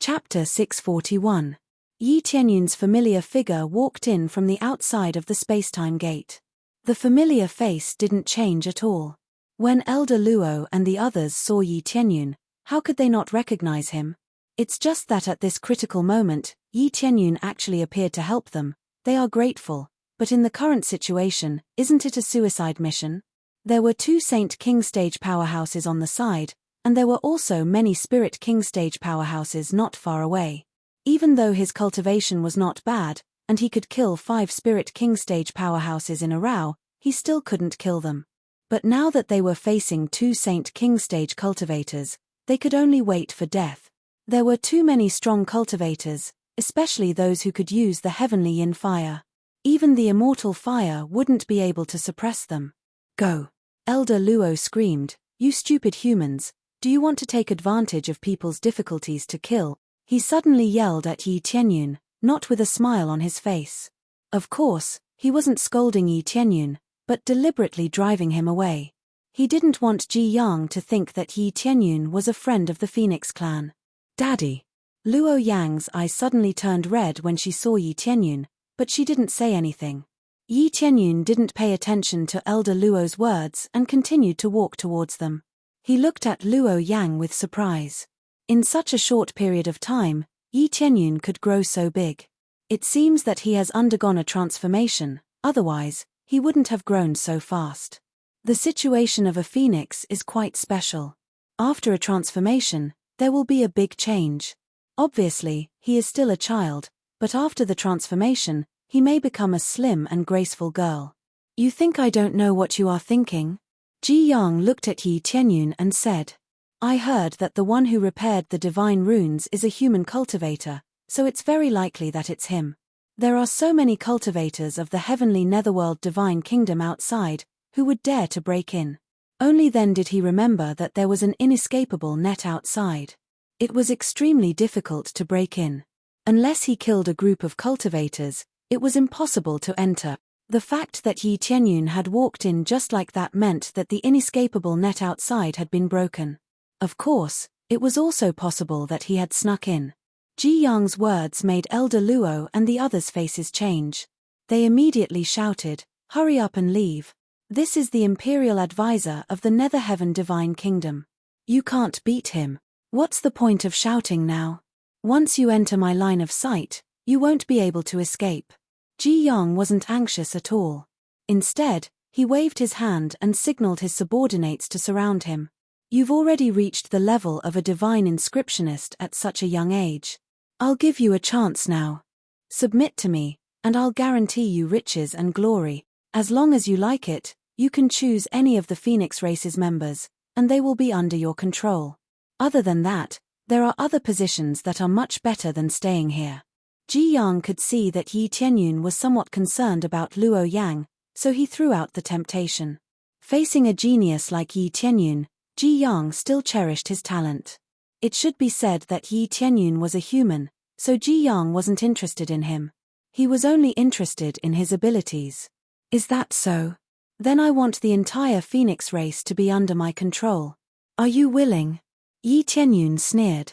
Chapter 641. Yi Tianyun's familiar figure walked in from the outside of the spacetime gate. The familiar face didn't change at all. When Elder Luo and the others saw Yi Tianyun, how could they not recognize him? It's just that at this critical moment, Yi Tianyun actually appeared to help them. They are grateful, but in the current situation, isn't it a suicide mission? There were 2 Saint King stage powerhouses on the side, and there were also many Spirit King stage powerhouses not far away. Even though his cultivation was not bad, and he could kill 5 Spirit King stage powerhouses in a row, he still couldn't kill them. But now that they were facing 2 Saint King stage cultivators, they could only wait for death. There were too many strong cultivators, especially those who could use the heavenly yin fire. Even the immortal fire wouldn't be able to suppress them. Go! Elder Luo screamed, "You stupid humans, do you want to take advantage of people's difficulties to kill?" He suddenly yelled at Yi Tianyun, not with a smile on his face. Of course, he wasn't scolding Yi Tianyun, but deliberately driving him away. He didn't want Ji Yang to think that Yi Tianyun was a friend of the Phoenix clan. "Daddy!" Luo Yang's eyes suddenly turned red when she saw Yi Tianyun, but she didn't say anything. Yi Tianyun didn't pay attention to Elder Luo's words and continued to walk towards them. He looked at Luo Yang with surprise. In such a short period of time, Yi Tianyun could grow so big. It seems that he has undergone a transformation, otherwise, he wouldn't have grown so fast. The situation of a phoenix is quite special. After a transformation, there will be a big change. Obviously, he is still a child, but after the transformation, he may become a slim and graceful girl. "You think I don't know what you are thinking?" Ji Yang looked at Yi Tianyun and said, "I heard that the one who repaired the divine runes is a human cultivator, so it's very likely that it's him. There are so many cultivators of the heavenly netherworld divine kingdom outside, who would dare to break in." Only then did he remember that there was an inescapable net outside. It was extremely difficult to break in. Unless he killed a group of cultivators, it was impossible to enter. The fact that Yi Tianyun had walked in just like that meant that the inescapable net outside had been broken. Of course, it was also possible that he had snuck in. Ji Yang's words made Elder Luo and the others' faces change. They immediately shouted, "Hurry up and leave. This is the Imperial Advisor of the Nether Heaven Divine Kingdom. You can't beat him. What's the point of shouting now? Once you enter my line of sight, you won't be able to escape." Ji Yang wasn't anxious at all. Instead, he waved his hand and signaled his subordinates to surround him. "You've already reached the level of a divine inscriptionist at such a young age. I'll give you a chance now. Submit to me, and I'll guarantee you riches and glory. As long as you like it, you can choose any of the Phoenix race's members, and they will be under your control. Other than that, there are other positions that are much better than staying here." Ji Yang could see that Yi Tianyun was somewhat concerned about Luo Yang, so he threw out the temptation. Facing a genius like Yi Tianyun, Ji Yang still cherished his talent. It should be said that Yi Tianyun was a human, so Ji Yang wasn't interested in him. He was only interested in his abilities. "Is that so? Then I want the entire Phoenix race to be under my control. Are you willing?" Yi Tianyun sneered.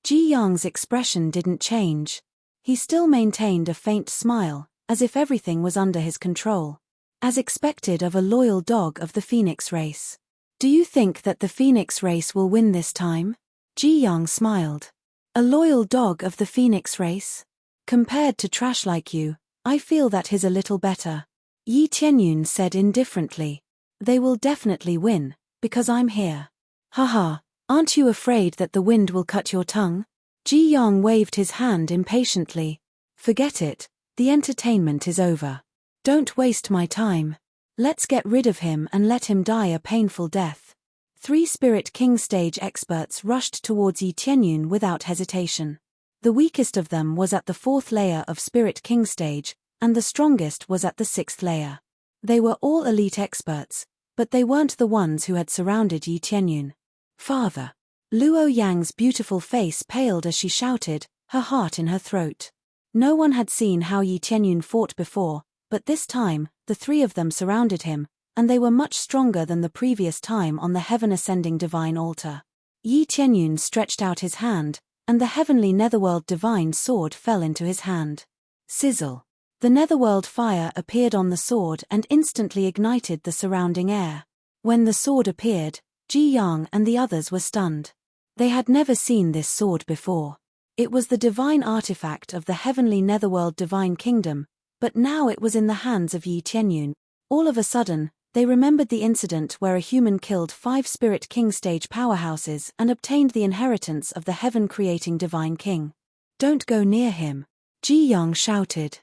Ji Yang's expression didn't change. He still maintained a faint smile, as if everything was under his control. As expected of a loyal dog of the Phoenix race. "Do you think that the Phoenix race will win this time?" Ji Yang smiled. "A loyal dog of the Phoenix race? Compared to trash like you, I feel that he's a little better." Yi Tianyun said indifferently. "They will definitely win, because I'm here." "Haha, aren't you afraid that the wind will cut your tongue?" Ji Yang waved his hand impatiently. "Forget it, the entertainment is over. Don't waste my time. Let's get rid of him and let him die a painful death." 3 Spirit King stage experts rushed towards Yi Tianyun without hesitation. The weakest of them was at the 4th layer of Spirit King stage, and the strongest was at the 6th layer. They were all elite experts, but they weren't the ones who had surrounded Yi Tianyun. "Father!" Luo Yang's beautiful face paled as she shouted, her heart in her throat. No one had seen how Yi Tianyun fought before, but this time, the 3 of them surrounded him, and they were much stronger than the previous time on the heaven-ascending divine altar. Yi Tianyun stretched out his hand, and the heavenly netherworld divine sword fell into his hand. Sizzle. The netherworld fire appeared on the sword and instantly ignited the surrounding air. When the sword appeared, Ji Yang and the others were stunned. They had never seen this sword before. It was the divine artifact of the heavenly netherworld divine kingdom, but now it was in the hands of Yi Tianyun. All of a sudden, they remembered the incident where a human killed 5 spirit king stage powerhouses and obtained the inheritance of the heaven-creating divine king. "Don't go near him," Ji Yang shouted.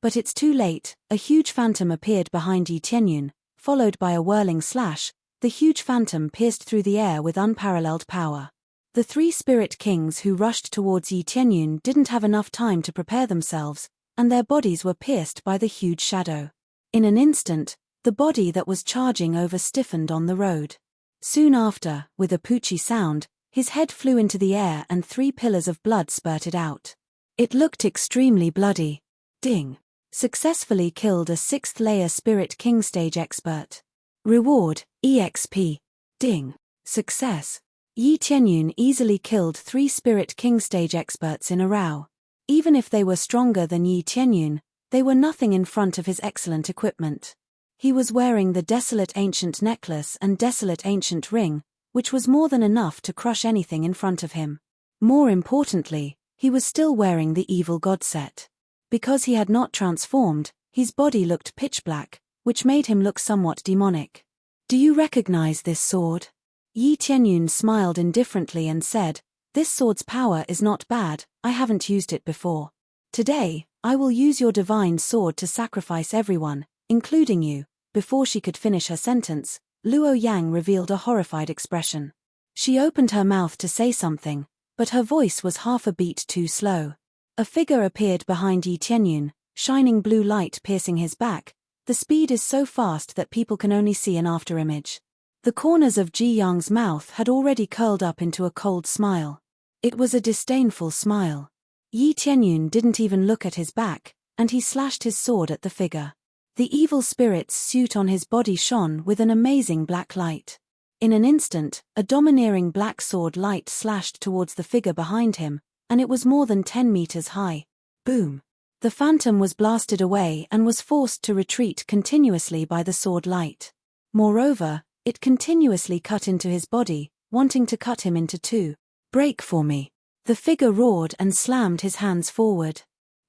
But it's too late. A huge phantom appeared behind Yi Tianyun, followed by a whirling slash. The huge phantom pierced through the air with unparalleled power. The 3 spirit kings who rushed towards Yi Tianyun didn't have enough time to prepare themselves, and their bodies were pierced by the huge shadow. In an instant, the body that was charging over stiffened on the road. Soon after, with a poochie sound, his head flew into the air and 3 pillars of blood spurted out. It looked extremely bloody. Ding. Successfully killed a 6th layer spirit king stage expert. Reward, EXP. Ding. Success. Yi Tianyun easily killed 3 spirit king stage experts in a row. Even if they were stronger than Yi Tianyun, they were nothing in front of his excellent equipment. He was wearing the desolate ancient necklace and desolate ancient ring, which was more than enough to crush anything in front of him. More importantly, he was still wearing the evil god set. Because he had not transformed, his body looked pitch black, which made him look somewhat demonic. "Do you recognize this sword?" Yi Tianyun smiled indifferently and said, "This sword's power is not bad, I haven't used it before. Today, I will use your divine sword to sacrifice everyone, including you." Before she could finish her sentence, Luo Yang revealed a horrified expression. She opened her mouth to say something, but her voice was half a beat too slow. A figure appeared behind Yi Tianyun, shining blue light piercing his back. The speed is so fast that people can only see an afterimage. The corners of Ji Yang's mouth had already curled up into a cold smile. It was a disdainful smile. Yi Tianyun didn't even look at his back, and he slashed his sword at the figure. The evil spirit's suit on his body shone with an amazing black light. In an instant, a domineering black sword light slashed towards the figure behind him, and it was more than 10 meters high. Boom! The phantom was blasted away and was forced to retreat continuously by the sword light. Moreover, it continuously cut into his body, wanting to cut him into 2. "Break for me." The figure roared and slammed his hands forward.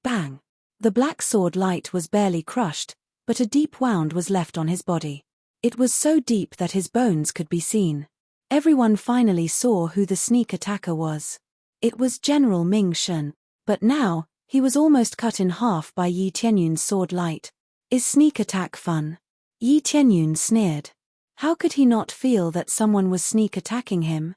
Bang! The black sword light was barely crushed, but a deep wound was left on his body. It was so deep that his bones could be seen. Everyone finally saw who the sneak attacker was. It was General Ming Shen. But now, he was almost cut in half by Yi Tianyun's sword light. "Is sneak attack fun?" Yi Tianyun sneered. How could he not feel that someone was sneak attacking him?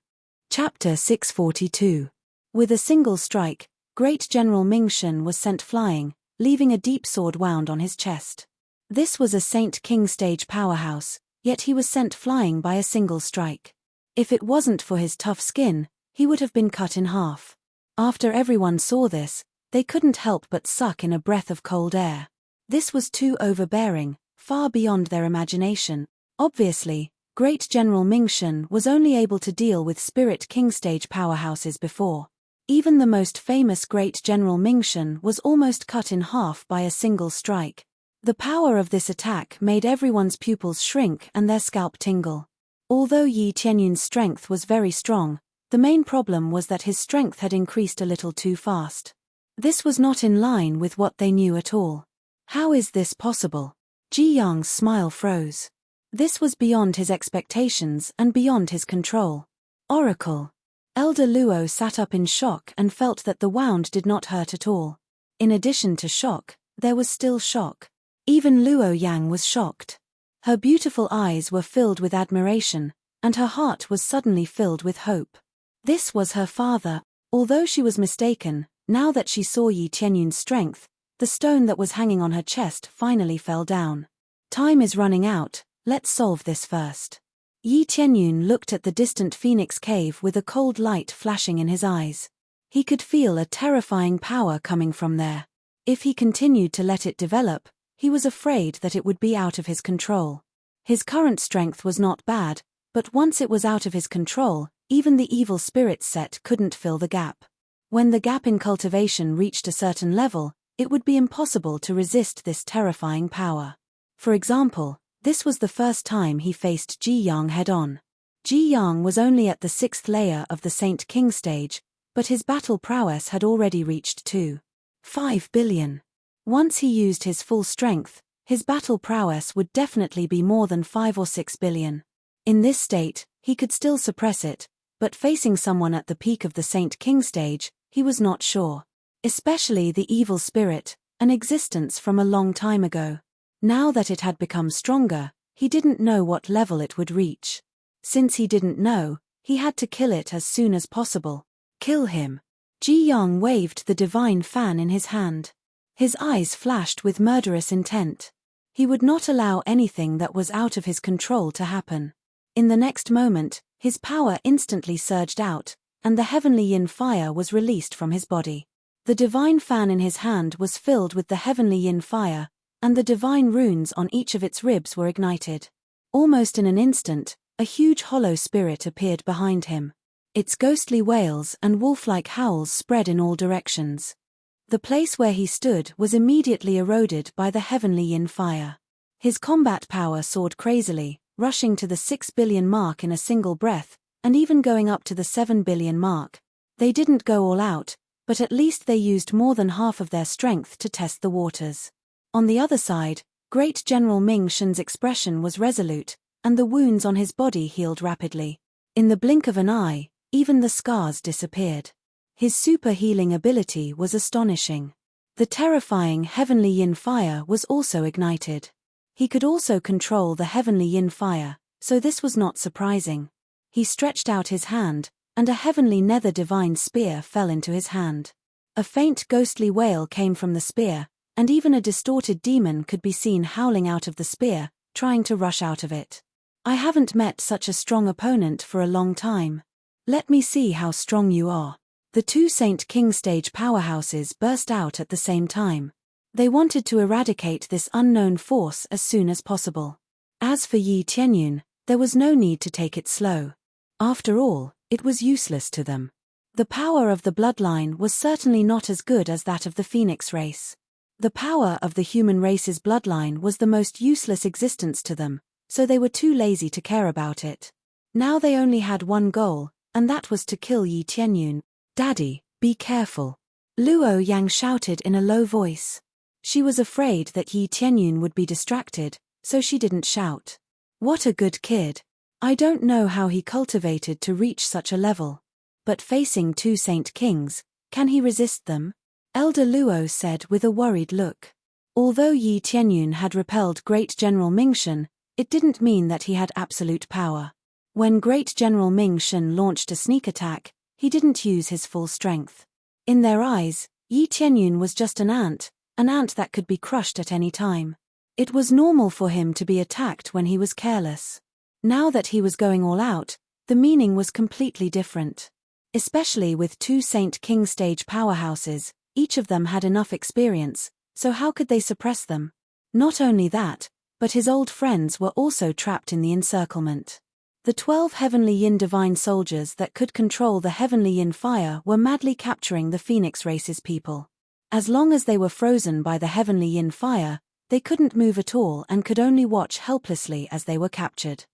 Chapter 642. With a single strike, Great General Ming Shen was sent flying, leaving a deep sword wound on his chest. This was a Saint King stage powerhouse, yet he was sent flying by a single strike. If it wasn't for his tough skin, he would have been cut in half. After everyone saw this, they couldn't help but suck in a breath of cold air. This was too overbearing, far beyond their imagination. Obviously, Great General Ming Shen was only able to deal with Spirit King stage powerhouses before. Even the most famous Great General Ming Shen was almost cut in half by a single strike. The power of this attack made everyone's pupils shrink and their scalp tingle. Although Yi Tianyun's strength was very strong, the main problem was that his strength had increased a little too fast. This was not in line with what they knew at all. How is this possible? Ji Yang's smile froze. This was beyond his expectations and beyond his control. Oracle. Elder Luo sat up in shock and felt that the wound did not hurt at all. In addition to shock, there was still shock. Even Luo Yang was shocked. Her beautiful eyes were filled with admiration, and her heart was suddenly filled with hope. This was her father. Although she was mistaken, now that she saw Yi Tianyun's strength, the stone that was hanging on her chest finally fell down. Time is running out, let's solve this first. Yi Tianyun looked at the distant Phoenix Cave with a cold light flashing in his eyes. He could feel a terrifying power coming from there. If he continued to let it develop, he was afraid that it would be out of his control. His current strength was not bad, but once it was out of his control, even the evil spirit set couldn't fill the gap. When the gap in cultivation reached a certain level, it would be impossible to resist this terrifying power. For example, this was the first time he faced Ji Yang head-on. Ji Yang was only at the 6th layer of the Saint King stage, but his battle prowess had already reached 2.5 billion. Once he used his full strength, his battle prowess would definitely be more than 5 or 6 billion. In this state, he could still suppress it, but facing someone at the peak of the Saint King stage, he was not sure. Especially the evil spirit, an existence from a long time ago. Now that it had become stronger, he didn't know what level it would reach. Since he didn't know, he had to kill it as soon as possible. Kill him. Ji Yang waved the divine fan in his hand. His eyes flashed with murderous intent. He would not allow anything that was out of his control to happen. In the next moment, his power instantly surged out, and the heavenly yin fire was released from his body. The divine fan in his hand was filled with the heavenly yin fire, and the divine runes on each of its ribs were ignited. Almost in an instant, a huge hollow spirit appeared behind him. Its ghostly wails and wolf-like howls spread in all directions. The place where he stood was immediately eroded by the heavenly yin fire. His combat power soared crazily, rushing to the 6 billion mark in a single breath, and even going up to the 7 billion mark. They didn't go all out, but at least they used more than half of their strength to test the waters. On the other side, Great General Ming Shen's expression was resolute, and the wounds on his body healed rapidly. In the blink of an eye, even the scars disappeared. His super healing ability was astonishing. The terrifying heavenly yin fire was also ignited. He could also control the heavenly yin fire, so this was not surprising. He stretched out his hand, and a heavenly nether divine spear fell into his hand. A faint ghostly wail came from the spear, and even a distorted demon could be seen howling out of the spear, trying to rush out of it. I haven't met such a strong opponent for a long time. Let me see how strong you are. The two Saint King stage powerhouses burst out at the same time. They wanted to eradicate this unknown force as soon as possible. As for Yi Tianyun, there was no need to take it slow. After all, it was useless to them. The power of the bloodline was certainly not as good as that of the Phoenix race. The power of the human race's bloodline was the most useless existence to them, so they were too lazy to care about it. Now they only had one goal, and that was to kill Yi Tianyun. "Daddy, be careful," Luo Yang shouted in a low voice. She was afraid that Yi Tianyun would be distracted, so she didn't shout. What a good kid. I don't know how he cultivated to reach such a level. But facing two Saint Kings, can he resist them? Elder Luo said with a worried look. Although Yi Tianyun had repelled Great General Ming Shen, it didn't mean that he had absolute power. When Great General Ming Shen launched a sneak attack, he didn't use his full strength. In their eyes, Yi Tianyun was just an ant that could be crushed at any time. It was normal for him to be attacked when he was careless. Now that he was going all out, the meaning was completely different. Especially with two Saint King stage powerhouses, each of them had enough experience, so how could they suppress them? Not only that, but his old friends were also trapped in the encirclement. The 12 heavenly yin divine soldiers that could control the heavenly yin fire were madly capturing the Phoenix race's people. As long as they were frozen by the heavenly yin fire, they couldn't move at all and could only watch helplessly as they were captured.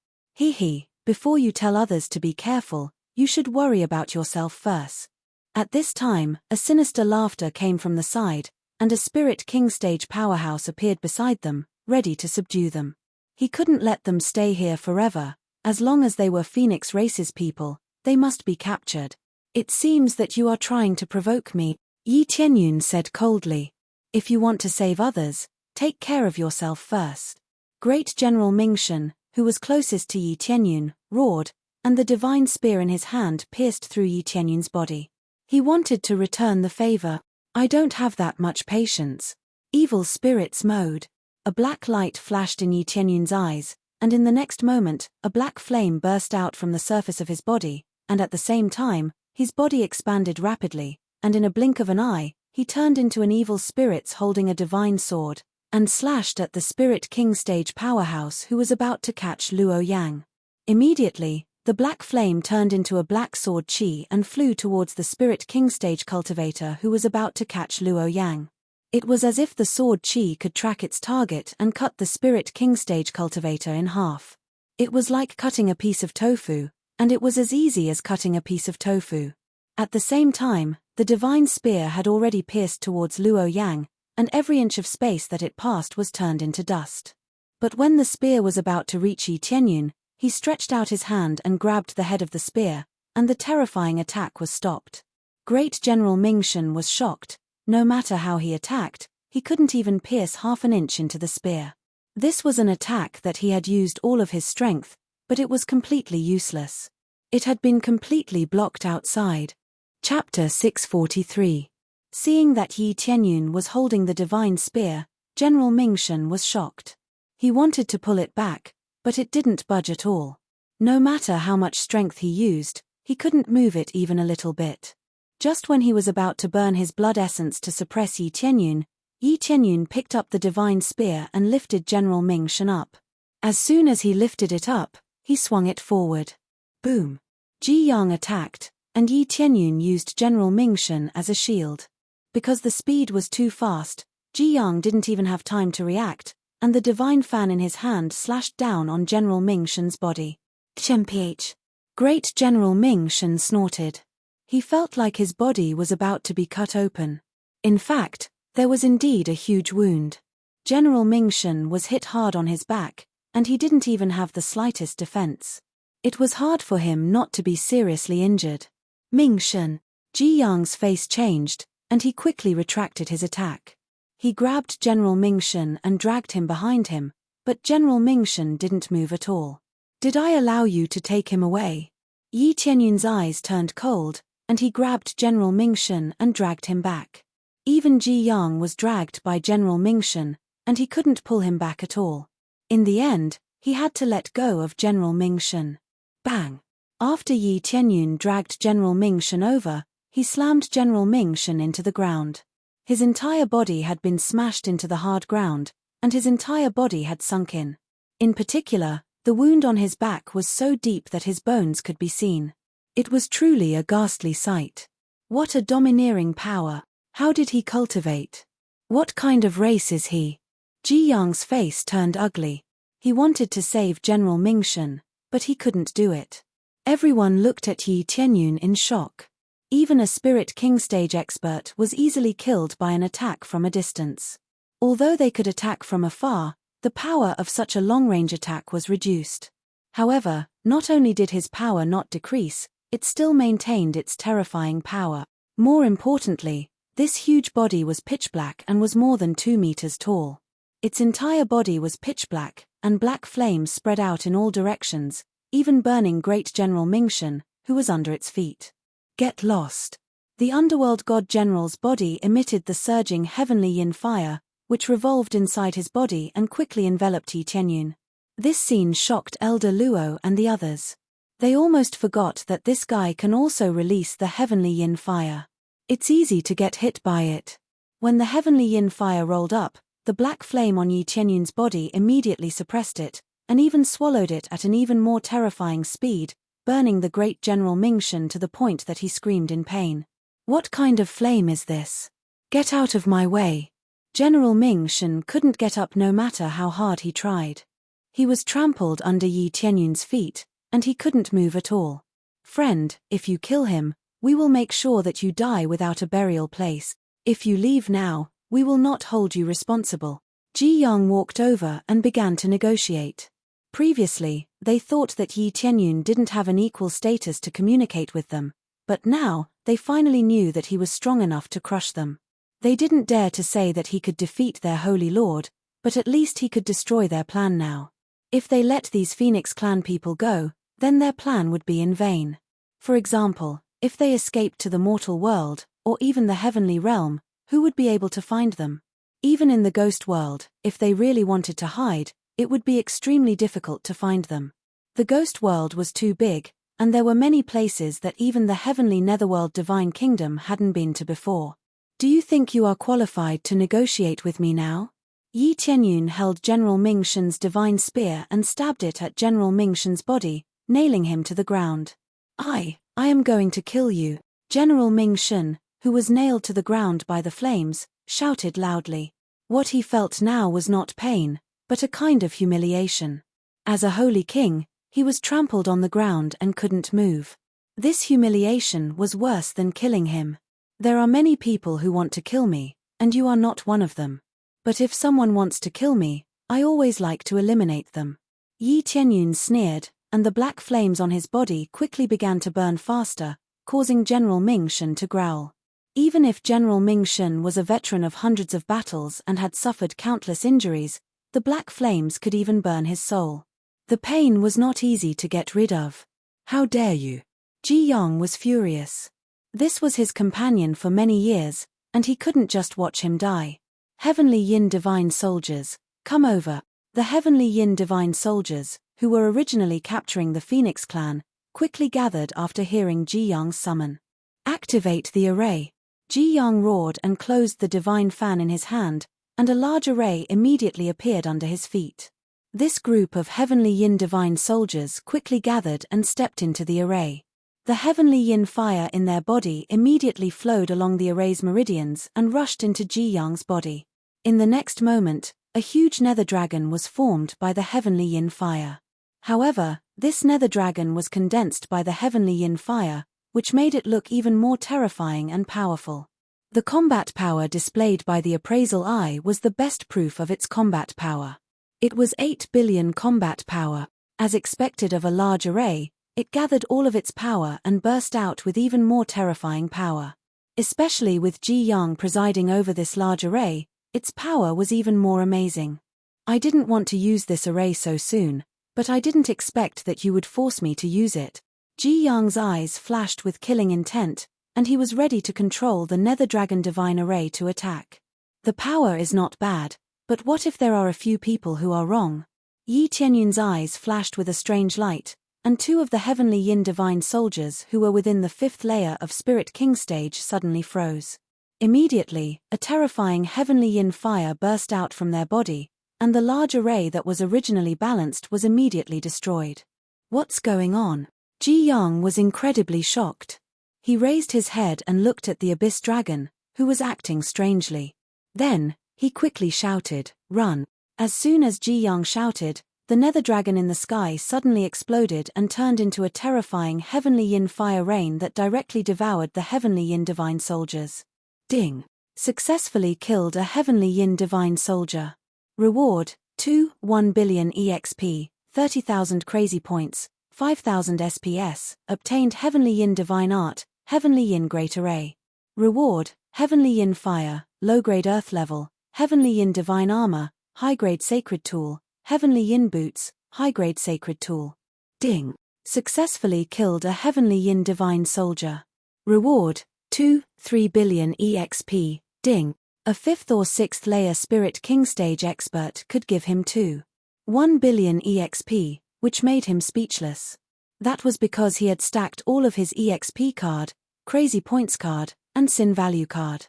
Before you tell others to be careful, you should worry about yourself first. At this time, a sinister laughter came from the side, and a Spirit King stage powerhouse appeared beside them, ready to subdue them. He couldn't let them stay here forever. As long as they were Phoenix race's people, they must be captured. It seems that you are trying to provoke me, Yi Tianyun said coldly. If you want to save others, take care of yourself first. Great General Ming Shen, who was closest to Yi Tianyun, roared, and the divine spear in his hand pierced through Yi Tianyun's body. He wanted to return the favor. I don't have that much patience. Evil spirits mode. A black light flashed in Yi Tianyun's eyes, and in the next moment, a black flame burst out from the surface of his body, and at the same time, his body expanded rapidly, and in a blink of an eye, he turned into an evil spirit holding a divine sword, and slashed at the Spirit King stage powerhouse who was about to catch Luo Yang. Immediately, The black flame turned into a black sword chi and flew towards the Spirit King stage cultivator who was about to catch Luo Yang. It was as if the sword chi could track its target and cut the Spirit King stage cultivator in half. It was like cutting a piece of tofu, and it was as easy as cutting a piece of tofu. At the same time, the divine spear had already pierced towards Luo Yang, and every inch of space that it passed was turned into dust. But when the spear was about to reach Yi Tianyun, he stretched out his hand and grabbed the head of the spear, and the terrifying attack was stopped. Great General Mingshan was shocked. No matter how he attacked, he couldn't even pierce half an inch into the spear. This was an attack that he had used all of his strength, but it was completely useless. It had been completely blocked outside. Chapter 643. Seeing that Yi Tianyun was holding the divine spear, General Mingshan was shocked. He wanted to pull it back, but it didn't budge at all. No matter how much strength he used, he couldn't move it even a little bit. Just when he was about to burn his blood essence to suppress Yi Tianyun picked up the divine spear and lifted General Mingshan up. As soon as he lifted it up, he swung it forward. Boom! Ji Yang attacked, and Yi Tianyun used General Mingshan as a shield. Because the speed was too fast, Ji Yang didn't even have time to react, and the divine fan in his hand slashed down on General Mingshan's body. Mph! Great General Mingshan snorted. He felt like his body was about to be cut open. In fact, there was indeed a huge wound. General Mingshan was hit hard on his back, and he didn't even have the slightest defense. It was hard for him not to be seriously injured. Mingshan! Ji Yang's face changed, and he quickly retracted his attack. He grabbed General Mingshan and dragged him behind him, but General Mingshan didn't move at all. Did I allow you to take him away? Yi Tianyun's eyes turned cold, and he grabbed General Mingshan and dragged him back. Even Ji Yang was dragged by General Mingshan, and he couldn't pull him back at all. In the end, he had to let go of General Mingshan. Bang! After Yi Tianyun dragged General Mingshan over, he slammed General Mingshan into the ground. His entire body had been smashed into the hard ground, and his entire body had sunk in. In particular, the wound on his back was so deep that his bones could be seen. It was truly a ghastly sight. What a domineering power! How did he cultivate? What kind of race is he? Ji Yang's face turned ugly. He wanted to save General Mingshan, but he couldn't do it. Everyone looked at Yi Tianyun in shock. Even a Spirit King stage expert was easily killed by an attack from a distance. Although they could attack from afar, the power of such a long-range attack was reduced. However, not only did his power not decrease, it still maintained its terrifying power. More importantly, this huge body was pitch black and was more than 2 meters tall. Its entire body was pitch black, and black flames spread out in all directions, even burning Great General Mingshan, who was under its feet. Get lost. The underworld god general's body emitted the surging heavenly yin fire, which revolved inside his body and quickly enveloped Yi Tianyun. This scene shocked Elder Luo and the others. They almost forgot that this guy can also release the heavenly yin fire. It's easy to get hit by it. When the heavenly yin fire rolled up, the black flame on Yi Tianyun's body immediately suppressed it, and even swallowed it at an even more terrifying speed, burning the great General Mingshan to the point that he screamed in pain. What kind of flame is this? Get out of my way. General Mingshan couldn't get up no matter how hard he tried. He was trampled under Yi Tianyun's feet, and he couldn't move at all. Friend, if you kill him, we will make sure that you die without a burial place. If you leave now, we will not hold you responsible. Ji Yang walked over and began to negotiate. Previously, they thought that Yi Tianyun didn't have an equal status to communicate with them, but now, they finally knew that he was strong enough to crush them. They didn't dare to say that he could defeat their holy lord, but at least he could destroy their plan now. If they let these Phoenix Clan people go, then their plan would be in vain. For example, if they escaped to the mortal world, or even the heavenly realm, who would be able to find them? Even in the ghost world, if they really wanted to hide, it would be extremely difficult to find them. The ghost world was too big, and there were many places that even the heavenly netherworld divine kingdom hadn't been to before. Do you think you are qualified to negotiate with me now? Yi Tianyun held General Mingshan's divine spear and stabbed it at General Mingshan's body, nailing him to the ground. I am going to kill you. General Ming Shun, who was nailed to the ground by the flames, shouted loudly. What he felt now was not pain, but a kind of humiliation. As a holy king, he was trampled on the ground and couldn't move. This humiliation was worse than killing him. There are many people who want to kill me, and you are not one of them. But if someone wants to kill me, I always like to eliminate them. Yi Tianyun sneered, and the black flames on his body quickly began to burn faster, causing General Ming Shun to growl. Even if General Ming Shun was a veteran of hundreds of battles and had suffered countless injuries, the black flames could even burn his soul. The pain was not easy to get rid of. How dare you? Ji Yong was furious. This was his companion for many years, and he couldn't just watch him die. Heavenly Yin Divine Soldiers, come over. The Heavenly Yin Divine Soldiers, who were originally capturing the Phoenix clan, quickly gathered after hearing Ji Yong's summon. Activate the array. Ji Yong roared and closed the divine fan in his hand, and a large array immediately appeared under his feet. This group of Heavenly Yin Divine Soldiers quickly gathered and stepped into the array. The Heavenly Yin fire in their body immediately flowed along the array's meridians and rushed into Ji Yong's body. In the next moment, a huge nether dragon was formed by the Heavenly Yin fire. However, this nether dragon was condensed by the Heavenly Yin fire, which made it look even more terrifying and powerful. The combat power displayed by the appraisal eye was the best proof of its combat power. It was 8 billion combat power. As expected of a large array, it gathered all of its power and burst out with even more terrifying power. Especially with Ji Yong presiding over this large array, its power was even more amazing. I didn't want to use this array so soon, but I didn't expect that you would force me to use it. Ji Yong's eyes flashed with killing intent, and he was ready to control the Nether Dragon Divine Array to attack. The power is not bad, but what if there are a few people who are wrong? Yi Tianyun's eyes flashed with a strange light, and two of the Heavenly Yin Divine Soldiers who were within the 5th layer of Spirit King stage suddenly froze. Immediately, a terrifying Heavenly Yin fire burst out from their body, and the large array that was originally balanced was immediately destroyed. What's going on? Ji Yong was incredibly shocked. He raised his head and looked at the Abyss Dragon, who was acting strangely. Then, he quickly shouted, "Run!" As soon as Ji Yong shouted, the Nether Dragon in the sky suddenly exploded and turned into a terrifying Heavenly Yin fire rain that directly devoured the Heavenly Yin Divine Soldiers. Ding! Successfully killed a Heavenly Yin Divine Soldier. Reward, 1 billion EXP, 30,000 crazy points, 5,000 SPS, obtained Heavenly Yin Divine Art, Heavenly Yin Great Array. Reward, Heavenly Yin Fire, low-grade Earth level, Heavenly Yin Divine Armor, high-grade Sacred Tool, Heavenly Yin Boots, high-grade Sacred Tool. Ding! Successfully killed a Heavenly Yin Divine Soldier. Reward, 3 billion EXP, ding! A 5th or 6th layer Spirit King stage expert could give him 1 billion EXP, which made him speechless. That was because he had stacked all of his EXP card, Crazy Points card, and Sin Value card.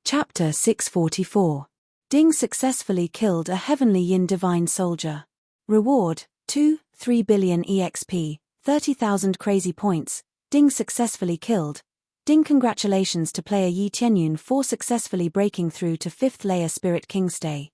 Chapter 644. Ding successfully killed a Heavenly Yin Divine Soldier. Reward, 3 billion EXP, 30,000 crazy points, Ding successfully killed. Ding congratulations to player Yi Tianyun for successfully breaking through to 5th layer Spirit King stage.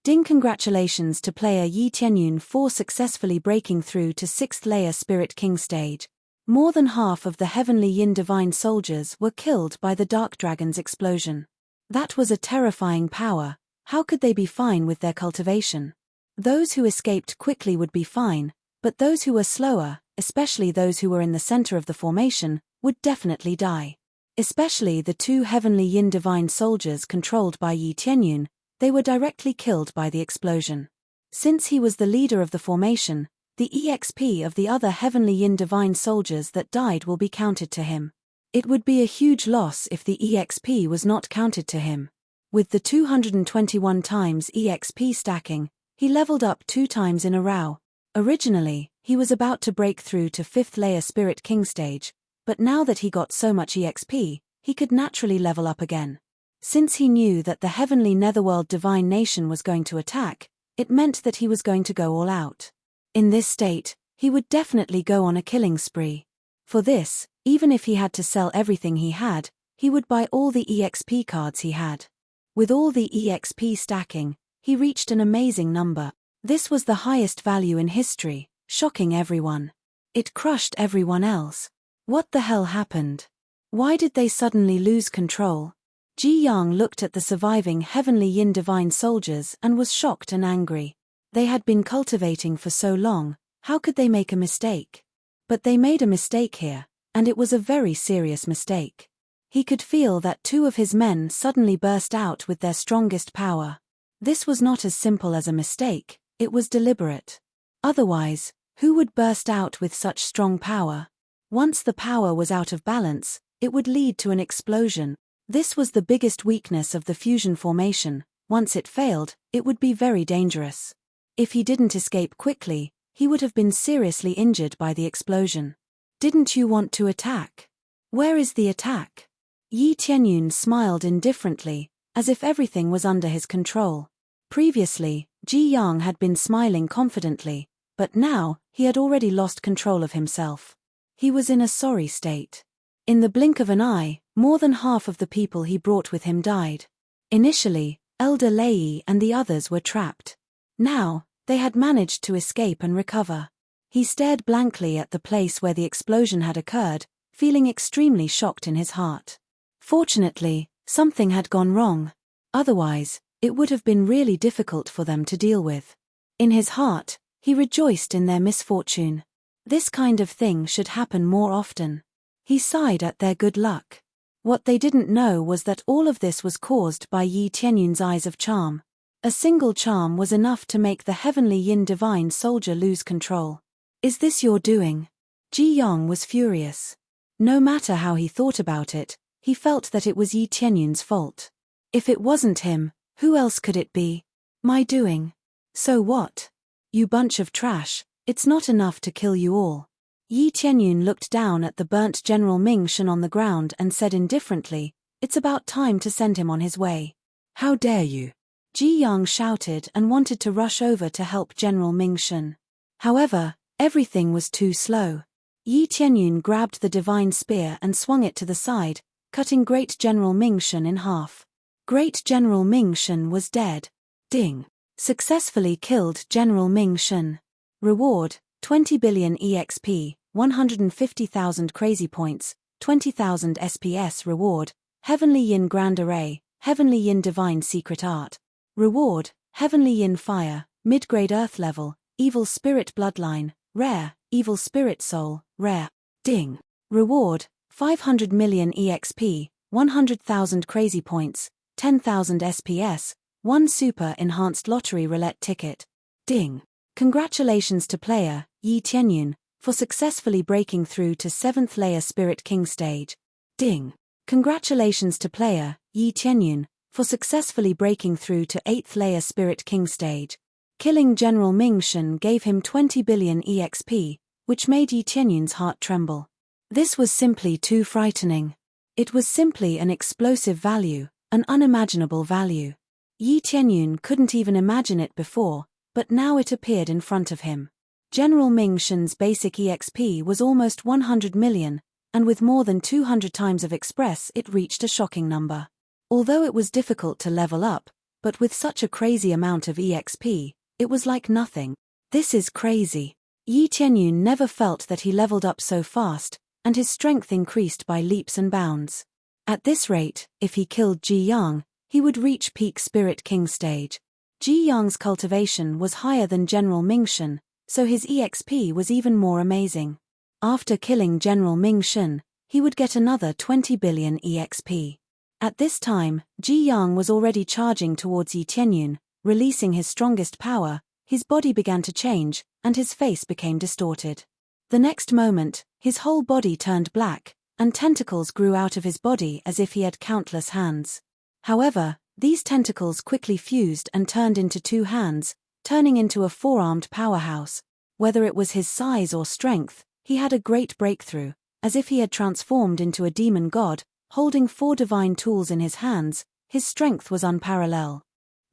Ding congratulations to player Yi Tianyun for successfully breaking through to 6th layer Spirit King stage. More than half of the Heavenly Yin Divine Soldiers were killed by the Dark Dragon's explosion. That was a terrifying power. How could they be fine with their cultivation? Those who escaped quickly would be fine, but those who were slower, especially those who were in the center of the formation, would definitely die. Especially the two Heavenly Yin Divine Soldiers controlled by Yi Tianyun, they were directly killed by the explosion. Since he was the leader of the formation, the EXP of the other Heavenly Yin Divine Soldiers that died will be counted to him. It would be a huge loss if the EXP was not counted to him. With the 221 times EXP stacking, he leveled up 2 times in a row. Originally, he was about to break through to 5th layer Spirit King stage, but now that he got so much EXP, he could naturally level up again. Since he knew that the Heavenly Netherworld Divine Nation was going to attack, it meant that he was going to go all out. In this state, He would definitely go on a killing spree. For this, even if he had to sell everything he had, he would buy all the EXP cards he had. With all the EXP stacking, he reached an amazing number. This was the highest value in history, shocking everyone. It crushed everyone else. What the hell happened? Why did they suddenly lose control? Ji Yang looked at the surviving Heavenly Yin Divine soldiers and was shocked and angry. They had been cultivating for so long, how could they make a mistake? But they made a mistake here, and it was a very serious mistake. He could feel that 2 of his men suddenly burst out with their strongest power. This was not as simple as a mistake, it was deliberate. Otherwise, who would burst out with such strong power? Once the power was out of balance, it would lead to an explosion. This was the biggest weakness of the fusion formation. Once it failed, it would be very dangerous. If he didn't escape quickly, he would have been seriously injured by the explosion. Didn't you want to attack? Where is the attack? Yi Tianyun smiled indifferently, as if everything was under his control. Previously, Ji Yang had been smiling confidently, but now, he had already lost control of himself. He was in a sorry state. In the blink of an eye, more than half of the people he brought with him died. Initially, Elder Lei and the others were trapped. Now, they had managed to escape and recover. He stared blankly at the place where the explosion had occurred, feeling extremely shocked in his heart. Fortunately, something had gone wrong. Otherwise, it would have been really difficult for them to deal with. In his heart, he rejoiced in their misfortune. This kind of thing should happen more often. He sighed at their good luck. What they didn't know was that all of this was caused by Yi Tianyun's eyes of charm. A single charm was enough to make the Heavenly Yin Divine soldier lose control. Is this your doing? Ji Yang was furious. No matter how he thought about it, he felt that it was Yi Tianyun's fault. If it wasn't him, who else could it be? My doing. So what? You bunch of trash, it's not enough to kill you all. Yi Tianyun looked down at the burnt General Ming Shen on the ground and said indifferently, it's about time to send him on his way. How dare you? Ji Yang shouted and wanted to rush over to help General Ming Shen. However, everything was too slow. Yi Tianyun grabbed the divine spear and swung it to the side, cutting Great General Ming Shen in half. Great General Ming Shen was dead. Ding. Successfully killed General Ming Shen. Reward, 20 billion EXP, 150,000 crazy points, 20,000 SPS. Reward, Heavenly Yin Grand Array, Heavenly Yin Divine Secret Art. Reward, Heavenly Yin Fire, Mid-Grade Earth Level, Evil Spirit Bloodline, Rare, Evil Spirit Soul, Rare. Ding. Reward, 500 million EXP, 100,000 crazy points, 10,000 SPS, 1 Super Enhanced Lottery Roulette Ticket. Ding. Congratulations to player, Yi Tianyun, for successfully breaking through to 7th layer Spirit King stage. Ding. Congratulations to player, Yi Tianyun, for successfully breaking through to 8th layer Spirit King stage. Killing General Ming Shen gave him 20 billion EXP, which made Yi Tianyun's heart tremble. This was simply too frightening. It was simply an explosive value, an unimaginable value. Yi Tianyun couldn't even imagine it before, but now it appeared in front of him. General Ming Shen's basic EXP was almost 100 million, and with more than 200 times of Express it reached a shocking number. Although it was difficult to level up, but with such a crazy amount of EXP, it was like nothing. This is crazy. Yi Tianyun never felt that he leveled up so fast, and his strength increased by leaps and bounds. At this rate, if he killed Ji Yang, he would reach peak Spirit King stage. Ji Yang's cultivation was higher than General Ming Shen, so his EXP was even more amazing. After killing General Ming Shen, he would get another 20 billion EXP. At this time, Ji Yang was already charging towards Yi Tianyun, releasing his strongest power. His body began to change, and his face became distorted. The next moment, his whole body turned black, and tentacles grew out of his body as if he had countless hands. However, these tentacles quickly fused and turned into 2 hands, turning into a 4-armed powerhouse. Whether it was his size or strength, he had a great breakthrough, as if he had transformed into a demon god, holding 4 divine tools in his hands. His strength was unparalleled.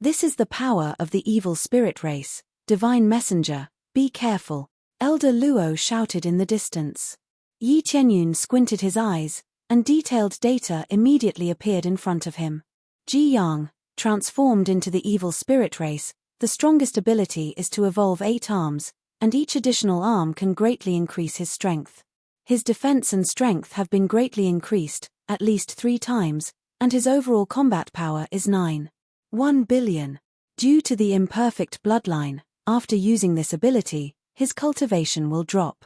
This is the power of the evil spirit race, divine messenger, be careful. Elder Luo shouted in the distance. Yi Tianyun squinted his eyes, and detailed data immediately appeared in front of him. Ji Yang, transformed into the evil spirit race, the strongest ability is to evolve 8 arms, and each additional arm can greatly increase his strength. His defense and strength have been greatly increased, at least 3 times, and his overall combat power is 9.1 billion. Due to the imperfect bloodline, after using this ability, his cultivation will drop.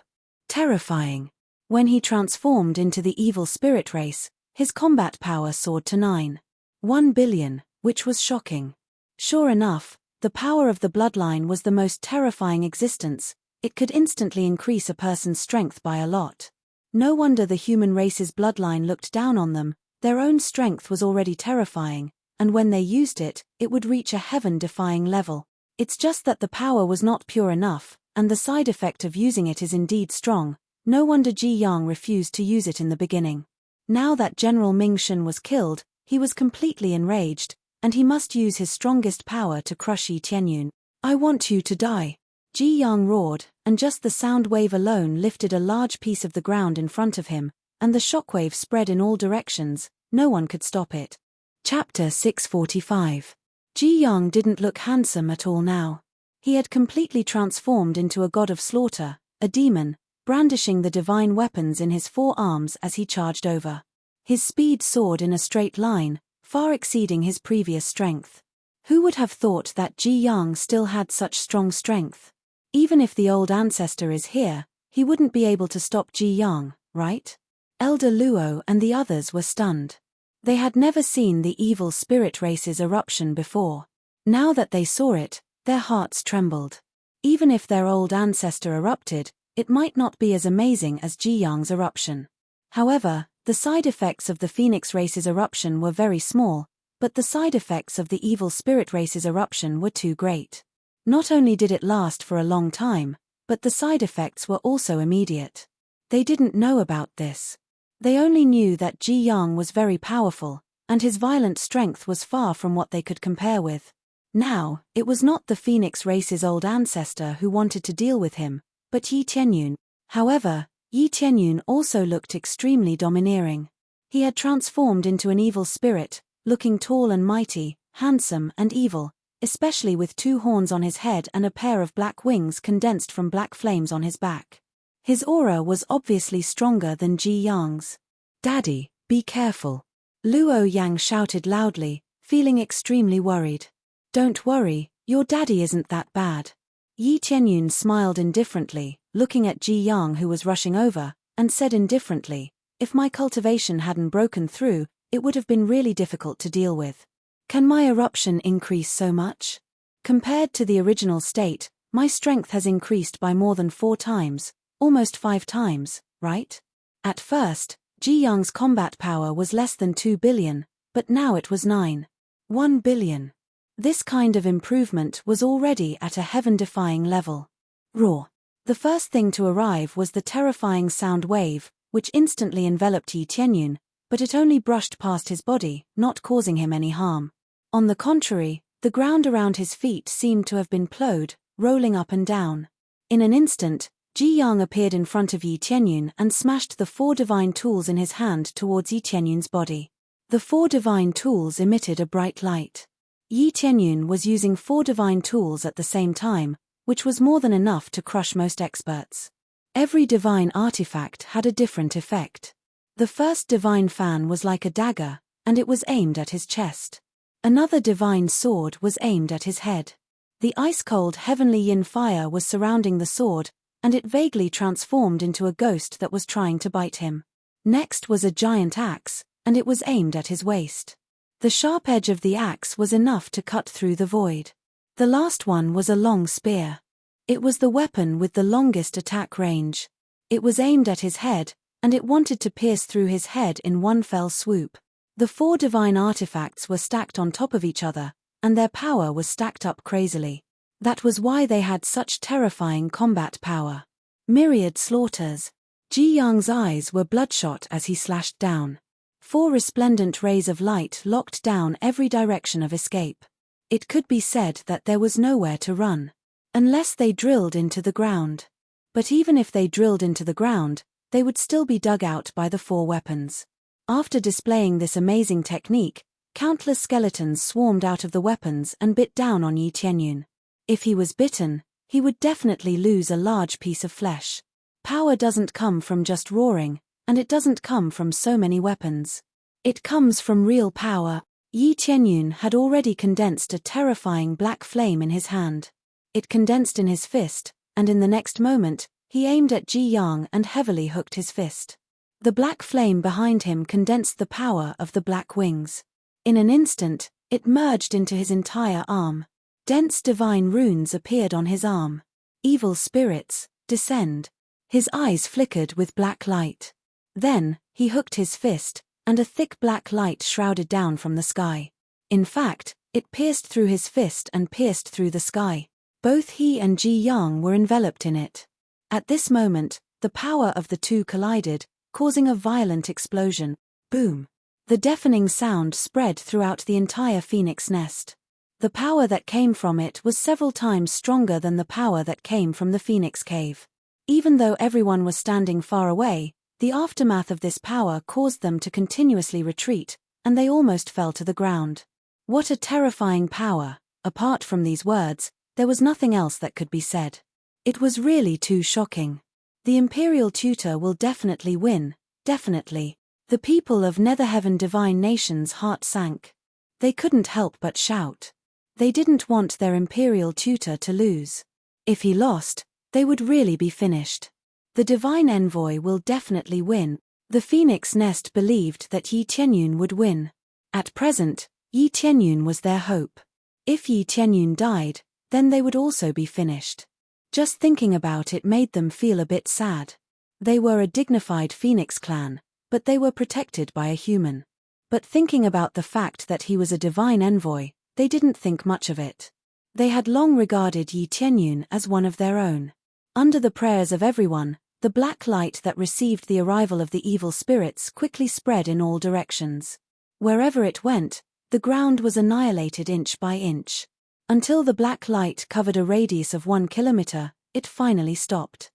Terrifying. When he transformed into the evil spirit race, his combat power soared to 9.1 billion, which was shocking. Sure enough, the power of the bloodline was the most terrifying existence. It could instantly increase a person's strength by a lot. No wonder the human race's bloodline looked down on them. Their own strength was already terrifying, and when they used it, it would reach a heaven-defying level. It's just that the power was not pure enough, and the side effect of using it is indeed strong. No wonder Ji Yang refused to use it in the beginning. Now that General Ming Shen was killed, he was completely enraged, and he must use his strongest power to crush Yi Tianyun. I want you to die. Ji Yang roared, and just the sound wave alone lifted a large piece of the ground in front of him, and the shockwave spread in all directions. No one could stop it. Chapter 645. Ji Yang didn't look handsome at all now. He had completely transformed into a god of slaughter, a demon, brandishing the divine weapons in his 4 arms as he charged over. His speed soared in a straight line, far exceeding his previous strength. Who would have thought that Ji Yang still had such strong strength? Even if the old ancestor is here, he wouldn't be able to stop Ji Yang, right? Elder Luo and the others were stunned. They had never seen the evil spirit race's eruption before. Now that they saw it, their hearts trembled. Even if their old ancestor erupted, it might not be as amazing as Ji Yang's eruption. However, the side effects of the Phoenix race's eruption were very small, but the side effects of the evil spirit race's eruption were too great. Not only did it last for a long time, but the side effects were also immediate. They didn't know about this. They only knew that Ji Yang was very powerful, and his violent strength was far from what they could compare with. Now, it was not the Phoenix race's old ancestor who wanted to deal with him, but Yi Tianyun. However, Yi Tianyun also looked extremely domineering. He had transformed into an evil spirit, looking tall and mighty, handsome and evil, especially with 2 horns on his head and a pair of black wings condensed from black flames on his back. His aura was obviously stronger than Ji Yang's. Daddy, be careful. Luo Yang shouted loudly, feeling extremely worried. Don't worry, your daddy isn't that bad. Yi Tianyun smiled indifferently, looking at Ji Yang who was rushing over, and said indifferently, if my cultivation hadn't broken through, it would have been really difficult to deal with. Can my eruption increase so much? Compared to the original state, my strength has increased by more than 4 times. Almost 5 times, right? At first, Ji Yang's combat power was less than 2 billion, but now it was 9.1 billion. This kind of improvement was already at a heaven-defying level. Roar. The first thing to arrive was the terrifying sound wave, which instantly enveloped Yi Tianyun, but it only brushed past his body, not causing him any harm. On the contrary, the ground around his feet seemed to have been plowed, rolling up and down. In an instant, Ji Yang appeared in front of Yi Tianyun and smashed the 4 divine tools in his hand towards Yi Tianyun's body. The 4 divine tools emitted a bright light. Yi Tianyun was using 4 divine tools at the same time, which was more than enough to crush most experts. Every divine artifact had a different effect. The first divine fan was like a dagger, and it was aimed at his chest. Another divine sword was aimed at his head. The ice-cold heavenly yin fire was surrounding the sword, and it vaguely transformed into a ghost that was trying to bite him. Next was a giant axe, and it was aimed at his waist. The sharp edge of the axe was enough to cut through the void. The last one was a long spear. It was the weapon with the longest attack range. It was aimed at his head, and it wanted to pierce through his head in one fell swoop. The 4 divine artifacts were stacked on top of each other, and their power was stacked up crazily. That was why they had such terrifying combat power. Myriad slaughters. Ji Yang's eyes were bloodshot as he slashed down. 4 resplendent rays of light locked down every direction of escape. It could be said that there was nowhere to run. Unless they drilled into the ground. But even if they drilled into the ground, they would still be dug out by the 4 weapons. After displaying this amazing technique, countless skeletons swarmed out of the weapons and bit down on Yi Tianyun. If he was bitten, he would definitely lose a large piece of flesh. Power doesn't come from just roaring, and it doesn't come from so many weapons. It comes from real power. Yi Tianyun had already condensed a terrifying black flame in his hand. It condensed in his fist, and in the next moment, he aimed at Ji Yang and heavily hooked his fist. The black flame behind him condensed the power of the black wings. In an instant, it merged into his entire arm. Dense divine runes appeared on his arm. Evil spirits, descend. His eyes flickered with black light. Then, he hooked his fist, and a thick black light shrouded down from the sky. In fact, it pierced through his fist and pierced through the sky. Both he and Ji Yang were enveloped in it. At this moment, the power of the two collided, causing a violent explosion. Boom! The deafening sound spread throughout the entire phoenix nest. The power that came from it was several times stronger than the power that came from the phoenix cave. Even though everyone was standing far away, the aftermath of this power caused them to continuously retreat, and they almost fell to the ground. What a terrifying power! Apart from these words, there was nothing else that could be said. It was really too shocking. The Imperial Tutor will definitely win, definitely. The people of Netherheaven Divine Nation's heart sank. They couldn't help but shout. They didn't want their Imperial Tutor to lose. If he lost, they would really be finished. The Divine Envoy will definitely win. The Phoenix Nest believed that Yi Tianyun would win. At present, Yi Tianyun was their hope. If Yi Tianyun died, then they would also be finished. Just thinking about it made them feel a bit sad. They were a dignified Phoenix clan, but they were protected by a human. But thinking about the fact that he was a divine envoy, they didn't think much of it. They had long regarded Yi Tianyun as one of their own. Under the prayers of everyone, the black light that received the arrival of the evil spirits quickly spread in all directions. Wherever it went, the ground was annihilated inch by inch. Until the black light covered a radius of 1 kilometer, it finally stopped.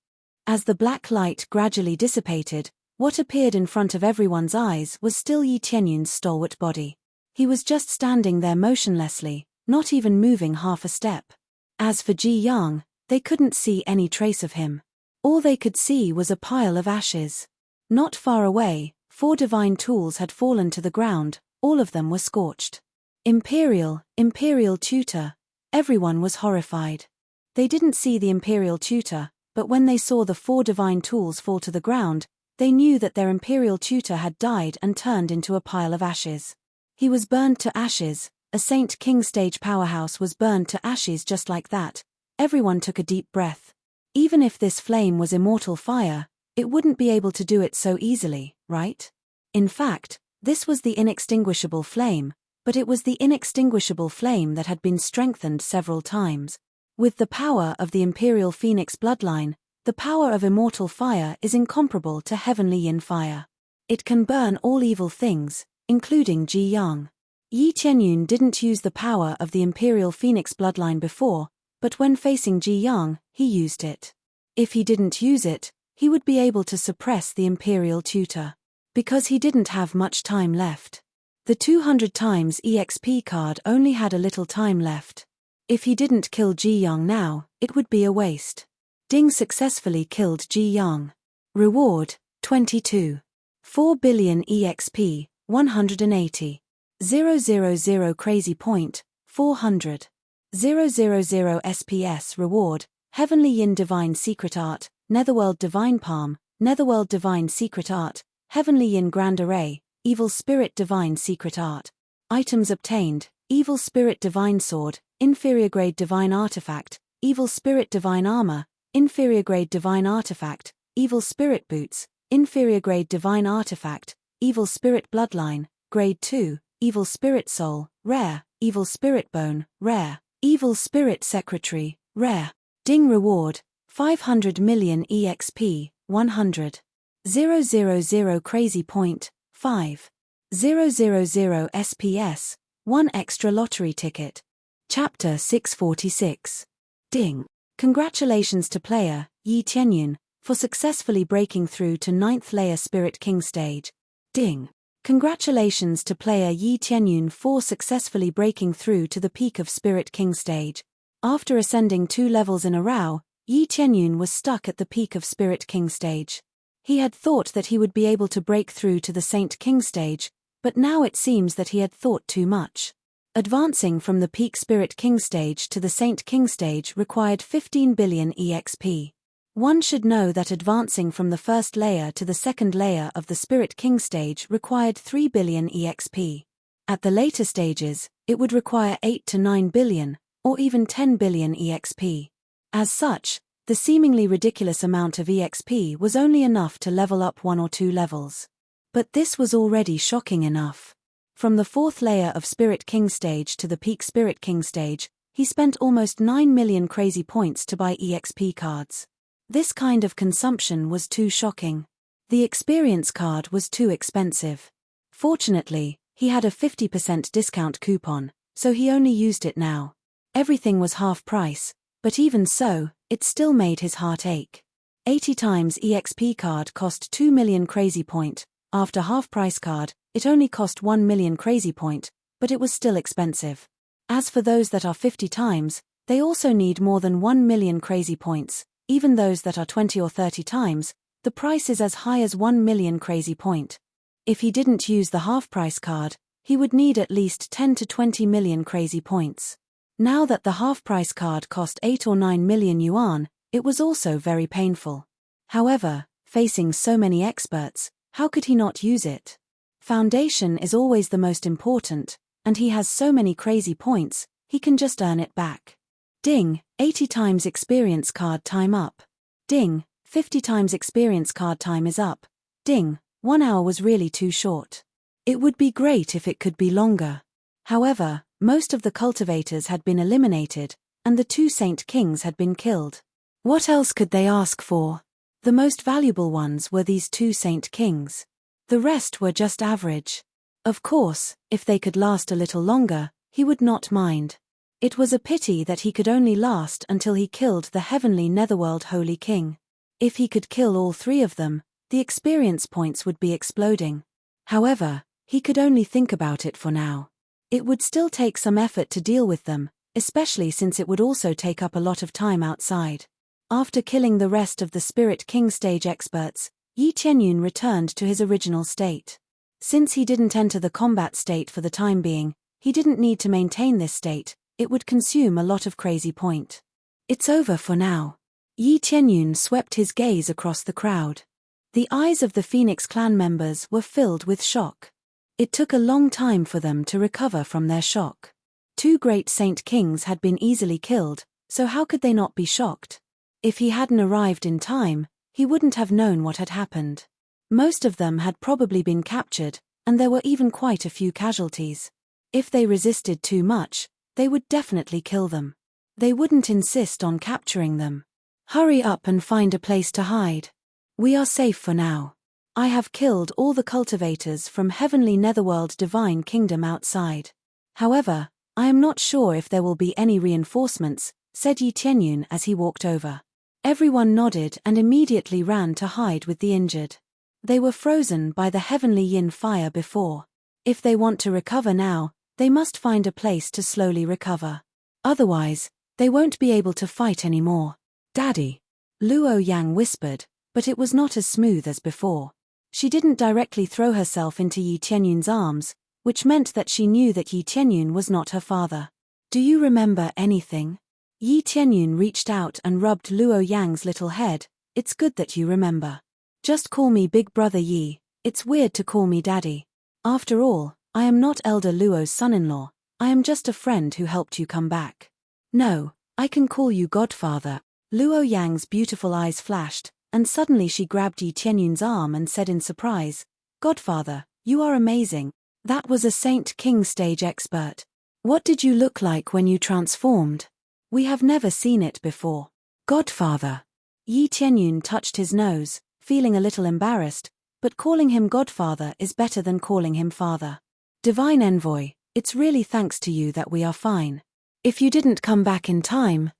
As the black light gradually dissipated, what appeared in front of everyone's eyes was still Yi Tianyun's stalwart body. He was just standing there motionlessly, not even moving half a step. As for Ji Yang, they couldn't see any trace of him. All they could see was a pile of ashes. Not far away, 4 divine tools had fallen to the ground, all of them were scorched. Imperial Tutor. Everyone was horrified. They didn't see the Imperial Tutor, but when they saw the 4 divine tools fall to the ground, they knew that their Imperial Tutor had died and turned into a pile of ashes. He was burned to ashes. A Saint King stage powerhouse was burned to ashes just like that. Everyone took a deep breath. Even if this flame was immortal fire, it wouldn't be able to do it so easily, right? In fact, this was the inextinguishable flame, but it was the inextinguishable flame that had been strengthened several times. With the power of the Imperial Phoenix bloodline, the power of immortal fire is incomparable to heavenly yin fire. It can burn all evil things, including Ji Yang. Yi Tianyun didn't use the power of the Imperial Phoenix bloodline before, but when facing Ji Yang, he used it. If he didn't use it, he would be able to suppress the Imperial Tutor. Because he didn't have much time left. The 200 times EXP card only had a little time left. If he didn't kill Ji Yang now, it would be a waste. Ding successfully killed Ji Yang. Reward, 22. 4 billion EXP, 180. 000 crazy point, 400. 000 SPS reward, Heavenly Yin Divine Secret Art, Netherworld Divine Palm, Netherworld Divine Secret Art, Heavenly Yin Grand Array, Evil Spirit Divine Secret Art. Items obtained, Evil Spirit Divine Sword, Inferior Grade Divine Artifact, Evil Spirit Divine Armor, Inferior Grade Divine Artifact, Evil Spirit Boots, Inferior Grade Divine Artifact, Evil Spirit Bloodline, Grade 2, Evil Spirit Soul, Rare, Evil Spirit Bone, Rare, Evil Spirit Secretary, Rare. Ding reward, 500 million EXP, 100. 000 crazy point, 5. 000 SPS, 1 extra lottery ticket. Chapter 646. Ding. Congratulations to player, Yi Tianyun, for successfully breaking through to 9th layer Spirit King stage. Ding! Congratulations to player Yi Tianyun for successfully breaking through to the peak of Spirit King stage. After ascending 2 levels in a row, Yi Tianyun was stuck at the peak of Spirit King stage. He had thought that he would be able to break through to the Saint King stage, but now it seems that he had thought too much. Advancing from the peak Spirit King stage to the Saint King stage required 15 billion EXP. One should know that advancing from the first layer to the second layer of the Spirit King stage required 3 billion EXP. At the later stages, it would require 8 to 9 billion, or even 10 billion EXP. As such, the seemingly ridiculous amount of EXP was only enough to level up 1 or 2 levels. But this was already shocking enough. From the 4th layer of Spirit King stage to the peak Spirit King stage, he spent almost 9 million crazy points to buy EXP cards. This kind of consumption was too shocking. The experience card was too expensive. Fortunately, he had a 50% discount coupon, so he only used it now. Everything was half price, but even so, it still made his heart ache. 80 times EXP card cost 2 million crazy point. After half price card, it only cost 1 million crazy point, but it was still expensive. As for those that are 50 times, they also need more than 1 million crazy points. Even those that are 20 or 30 times, the price is as high as 1 million crazy point. If he didn't use the half-price card, he would need at least 10 to 20 million crazy points. Now that the half-price card cost 8 or 9 million yuan, it was also very painful. However, facing so many experts, how could he not use it? Foundation is always the most important, and he has so many crazy points, he can just earn it back. Ding, 80 times experience card time up. Ding, 50 times experience card time is up. Ding, 1 hour was really too short. It would be great if it could be longer. However, most of the cultivators had been eliminated, and the 2 Saint Kings had been killed. What else could they ask for? The most valuable ones were these 2 Saint Kings. The rest were just average. Of course, if they could last a little longer, he would not mind. It was a pity that he could only last until he killed the heavenly Netherworld Holy King. If he could kill all 3 of them, the experience points would be exploding. However, he could only think about it for now. It would still take some effort to deal with them, especially since it would also take up a lot of time outside. After killing the rest of the Spirit King stage experts, Yi Tianyun returned to his original state. Since he didn't enter the combat state for the time being, he didn't need to maintain this state. It would consume a lot of crazy point. It's over for now. Yi Tianyun swept his gaze across the crowd. The eyes of the Phoenix clan members were filled with shock. It took a long time for them to recover from their shock. 2 great Saint Kings had been easily killed, so how could they not be shocked? If he hadn't arrived in time, he wouldn't have known what had happened. Most of them had probably been captured, and there were even quite a few casualties. If they resisted too much, they would definitely kill them. They wouldn't insist on capturing them. Hurry up and find a place to hide. We are safe for now. I have killed all the cultivators from Heavenly Netherworld Divine Kingdom outside. However, I am not sure if there will be any reinforcements, said Yi Tianyun as he walked over. Everyone nodded and immediately ran to hide with the injured. They were frozen by the heavenly yin fire before. If they want to recover now, they must find a place to slowly recover. Otherwise, they won't be able to fight anymore. Daddy, Luo Yang whispered, but it was not as smooth as before. She didn't directly throw herself into Yi Tianyun's arms, which meant that she knew that Yi Tianyun was not her father. Do you remember anything? Yi Tianyun reached out and rubbed Luo Yang's little head. It's good that you remember. Just call me Big Brother Yi, it's weird to call me Daddy. After all, I am not Elder Luo's son-in-law, I am just a friend who helped you come back. No, I can call you Godfather. Luo Yang's beautiful eyes flashed, and suddenly she grabbed Yi Tianyun's arm and said in surprise, Godfather, you are amazing. That was a Saint King stage expert. What did you look like when you transformed? We have never seen it before. Godfather. Yi Tianyun touched his nose, feeling a little embarrassed, but calling him Godfather is better than calling him father. Divine Envoy, it's really thanks to you that we are fine. If you didn't come back in time,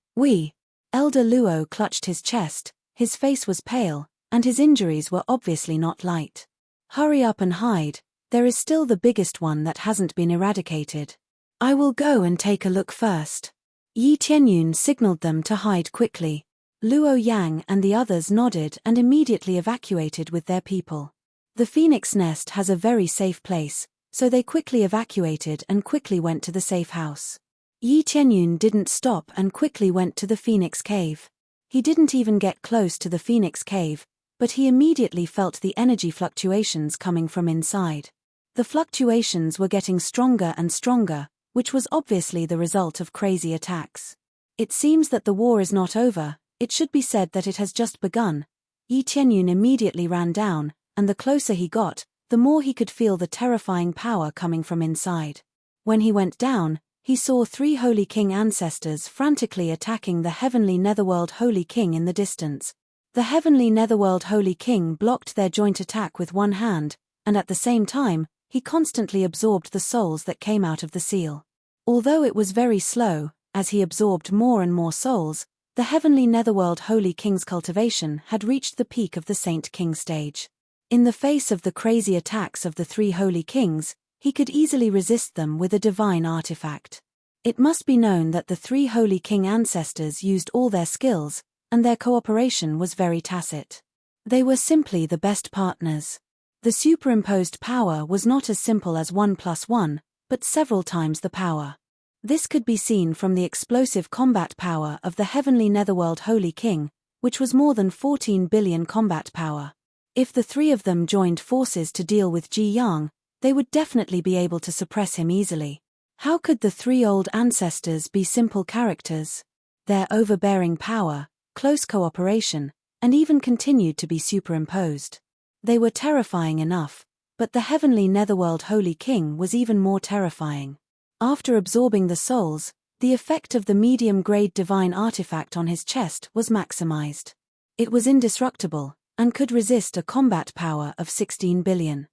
Elder Luo clutched his chest, His face was pale, and his injuries were obviously not light. Hurry up and hide, there is still the biggest one that hasn't been eradicated. I will go and take a look first. Yi Tianyun signaled them to hide quickly. Luo Yang and the others nodded and immediately evacuated with their people. The phoenix nest has a very safe place, so they quickly evacuated and quickly went to the safe house. Yi Tianyun didn't stop and quickly went to the phoenix cave. He didn't even get close to the phoenix cave, but he immediately felt the energy fluctuations coming from inside. The fluctuations were getting stronger and stronger, which was obviously the result of crazy attacks. It seems that the war is not over, it should be said that it has just begun. Yi Tianyun immediately ran down, and the closer he got, the more he could feel the terrifying power coming from inside. When he went down, he saw 3 Holy King ancestors frantically attacking the heavenly Netherworld Holy King in the distance. The heavenly Netherworld Holy King blocked their joint attack with one hand, and at the same time, he constantly absorbed the souls that came out of the seal. Although it was very slow, as he absorbed more and more souls, the heavenly Netherworld Holy King's cultivation had reached the peak of the Saint King stage. In the face of the crazy attacks of the 3 Holy Kings, he could easily resist them with a divine artifact. It must be known that the 3 Holy King ancestors used all their skills, and their cooperation was very tacit. They were simply the best partners. The superimposed power was not as simple as 1 + 1, but several times the power. This could be seen from the explosive combat power of the heavenly Netherworld Holy King, which was more than 14 billion combat power. If the 3 of them joined forces to deal with Ji Yang, they would definitely be able to suppress him easily. How could the 3 old ancestors be simple characters? Their overbearing power, close cooperation, and even continued to be superimposed. They were terrifying enough, but the heavenly Netherworld Holy King was even more terrifying. After absorbing the souls, the effect of the medium-grade divine artifact on his chest was maximized. It was indestructible, and could resist a combat power of 16 billion.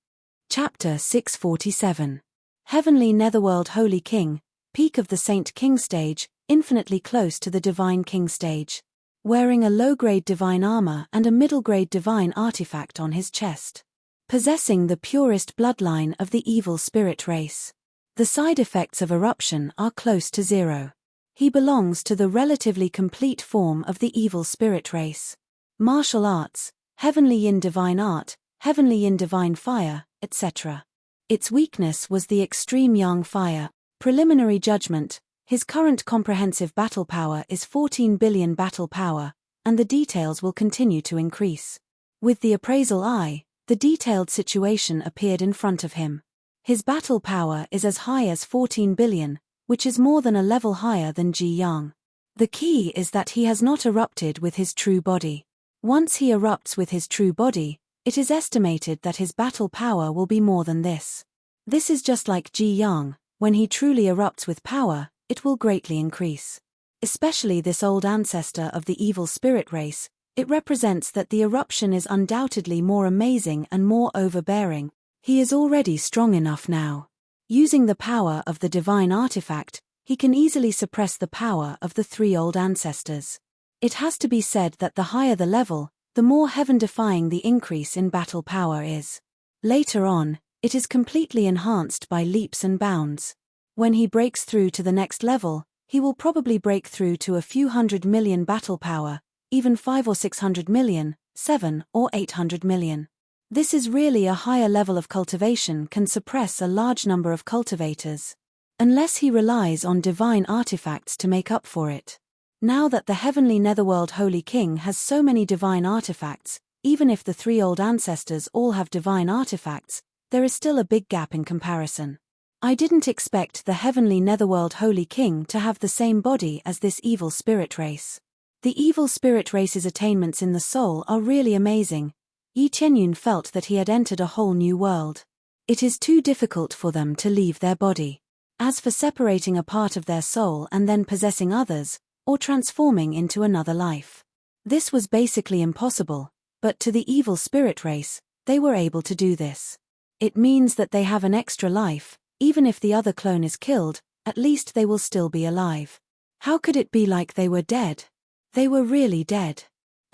Chapter 647. Heavenly Netherworld Holy King, peak of the Saint King stage, infinitely close to the Divine King stage. Wearing a low-grade divine armor and a middle-grade divine artifact on his chest. Possessing the purest bloodline of the evil spirit race. The side effects of eruption are close to 0. He belongs to the relatively complete form of the evil spirit race. Martial arts, heavenly yin divine art, heavenly yin divine fire, etc. Its weakness was the extreme yang fire. Preliminary judgment, his current comprehensive battle power is 14 billion battle power, and the details will continue to increase. With the appraisal eye, the detailed situation appeared in front of him. His battle power is as high as 14 billion, which is more than a level higher than Ji Yang. The key is that he has not erupted with his true body. Once he erupts with his true body, it is estimated that his battle power will be more than this. This is just like Ji Yang, when he truly erupts with power, it will greatly increase. Especially this old ancestor of the evil spirit race, it represents that the eruption is undoubtedly more amazing and more overbearing. He is already strong enough now. Using the power of the divine artifact, he can easily suppress the power of the 3 old ancestors. It has to be said that the higher the level, the more heaven-defying the increase in battle power is. Later on, it is completely enhanced by leaps and bounds. When he breaks through to the next level, he will probably break through to a few 100 million battle power, even 500 or 600 million, 700 or 800 million. This is really a higher level of cultivation can suppress a large number of cultivators. Unless he relies on divine artifacts to make up for it. Now that the heavenly Netherworld Holy King has so many divine artifacts, even if the 3 old ancestors all have divine artifacts, there is still a big gap in comparison. I didn't expect the heavenly Netherworld Holy King to have the same body as this evil spirit race. The evil spirit race's attainments in the soul are really amazing. Yi Tianyun felt that he had entered a whole new world. It is too difficult for them to leave their body. As for separating a part of their soul and then possessing others, or transforming into another life. This was basically impossible, but to the evil spirit race, they were able to do this. It means that they have an extra life, even if the other clone is killed, at least they will still be alive. How could it be like they were dead? They were really dead.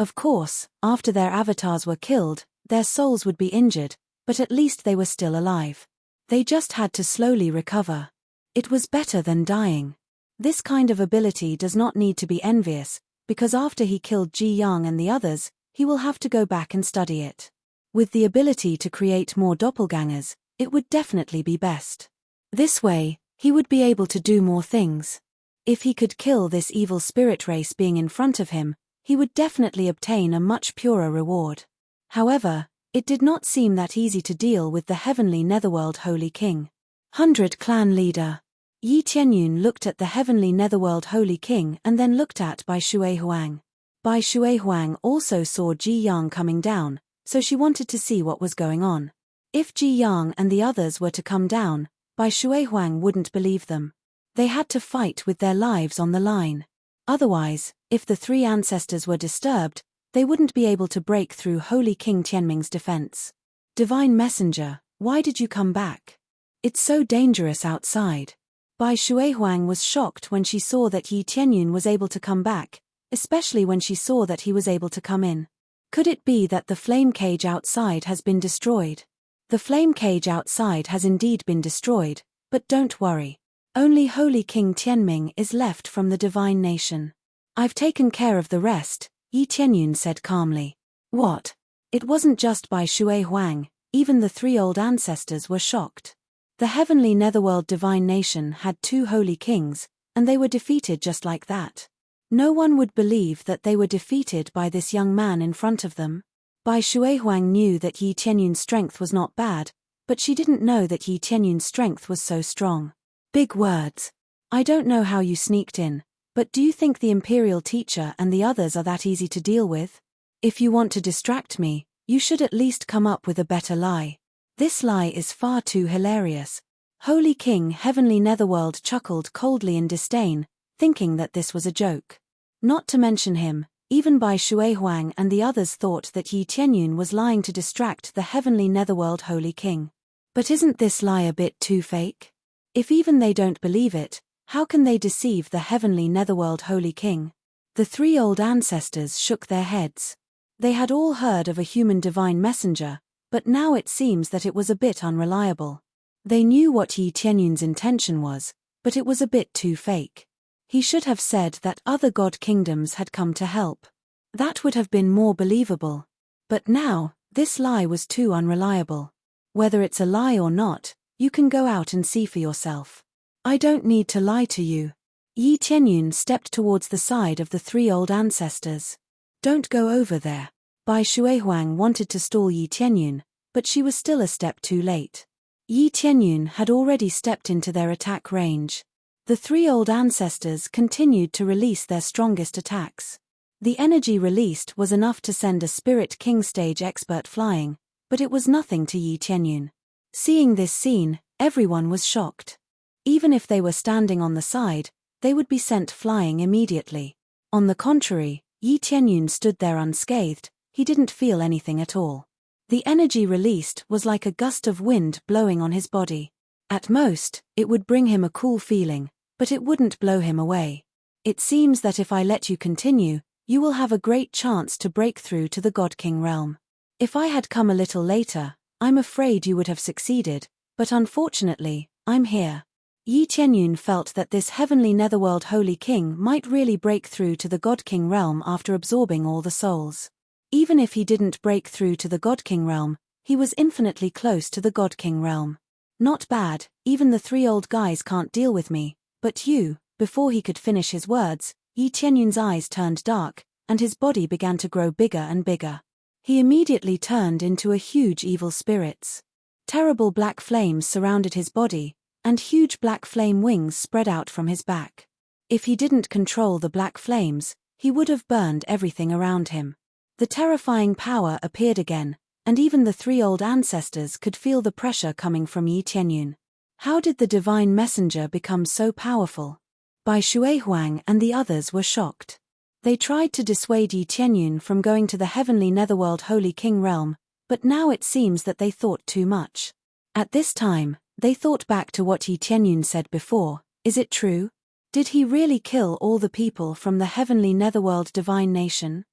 Of course, after their avatars were killed, their souls would be injured, but at least they were still alive. They just had to slowly recover. It was better than dying. This kind of ability does not need to be envious, because after he killed Ji Yang and the others, he will have to go back and study it. With the ability to create more doppelgangers, it would definitely be best. This way, he would be able to do more things. If he could kill this evil spirit race being in front of him, he would definitely obtain a much purer reward. However, it did not seem that easy to deal with the heavenly netherworld Holy King. 100 Clan Leader. Yi Tianyun looked at the heavenly netherworld Holy King and then looked at Bai Shuihuang. Bai Shuihuang also saw Ji Yang coming down, so she wanted to see what was going on. If Ji Yang and the others were to come down, Bai Shuihuang wouldn't believe them. They had to fight with their lives on the line. Otherwise, if the three ancestors were disturbed, they wouldn't be able to break through Holy King Tianming's defense. Divine Messenger, why did you come back? It's so dangerous outside. Bai Shuihuang was shocked when she saw that Yi Tianyun was able to come back, especially when she saw that he was able to come in. Could it be that the flame cage outside has been destroyed? The flame cage outside has indeed been destroyed, but don't worry. Only Holy King Tianming is left from the divine nation. I've taken care of the rest, Yi Tianyun said calmly. What? It wasn't just Bai Shuihuang, even the three old ancestors were shocked. The heavenly netherworld divine nation had two holy kings, and they were defeated just like that. No one would believe that they were defeated by this young man in front of them. Bai Shuihuang knew that Yi Tianyun's strength was not bad, but she didn't know that Yi Tianyun's strength was so strong. Big words. I don't know how you sneaked in, but do you think the imperial teacher and the others are that easy to deal with? If you want to distract me, you should at least come up with a better lie. This lie is far too hilarious. Holy King Heavenly Netherworld chuckled coldly in disdain, thinking that this was a joke. Not to mention him, even Bai Shuihuang and the others thought that Yi Tianyun was lying to distract the Heavenly Netherworld Holy King. But isn't this lie a bit too fake? If even they don't believe it, how can they deceive the Heavenly Netherworld Holy King? The three old ancestors shook their heads. They had all heard of a human divine messenger, but now it seems that it was a bit unreliable. They knew what Yi Tianyun's intention was, but it was a bit too fake. He should have said that other god kingdoms had come to help. That would have been more believable. But now, this lie was too unreliable. Whether it's a lie or not, you can go out and see for yourself. I don't need to lie to you. Yi Tianyun stepped towards the side of the three old ancestors. Don't go over there. Bai Shuihuang wanted to stall Yi Tianyun, but she was still a step too late. Yi Tianyun had already stepped into their attack range. The three old ancestors continued to release their strongest attacks. The energy released was enough to send a Spirit King stage expert flying, but it was nothing to Yi Tianyun. Seeing this scene, everyone was shocked. Even if they were standing on the side, they would be sent flying immediately. On the contrary, Yi Tianyun stood there unscathed, he didn't feel anything at all. The energy released was like a gust of wind blowing on his body. At most, it would bring him a cool feeling, but it wouldn't blow him away. It seems that if I let you continue, you will have a great chance to break through to the God King realm. If I had come a little later, I'm afraid you would have succeeded, but unfortunately, I'm here. Yi Tianyun felt that this heavenly netherworld holy king might really break through to the God King realm after absorbing all the souls. Even if he didn't break through to the God King realm, he was infinitely close to the God King realm. Not bad, even the three old guys can't deal with me, but you. Before he could finish his words, Yi Tianyun's eyes turned dark, and his body began to grow bigger and bigger. He immediately turned into a huge evil spirit. Terrible black flames surrounded his body, and huge black flame wings spread out from his back. If he didn't control the black flames, he would have burned everything around him. The terrifying power appeared again, and even the three old ancestors could feel the pressure coming from Yi Tianyun. How did the divine messenger become so powerful? Bai Shuihuang and the others were shocked. They tried to dissuade Yi Tianyun from going to the heavenly netherworld holy king realm, but now it seems that they thought too much. At this time, they thought back to what Yi Tianyun said before. Is it true? Did he really kill all the people from the heavenly netherworld divine nation?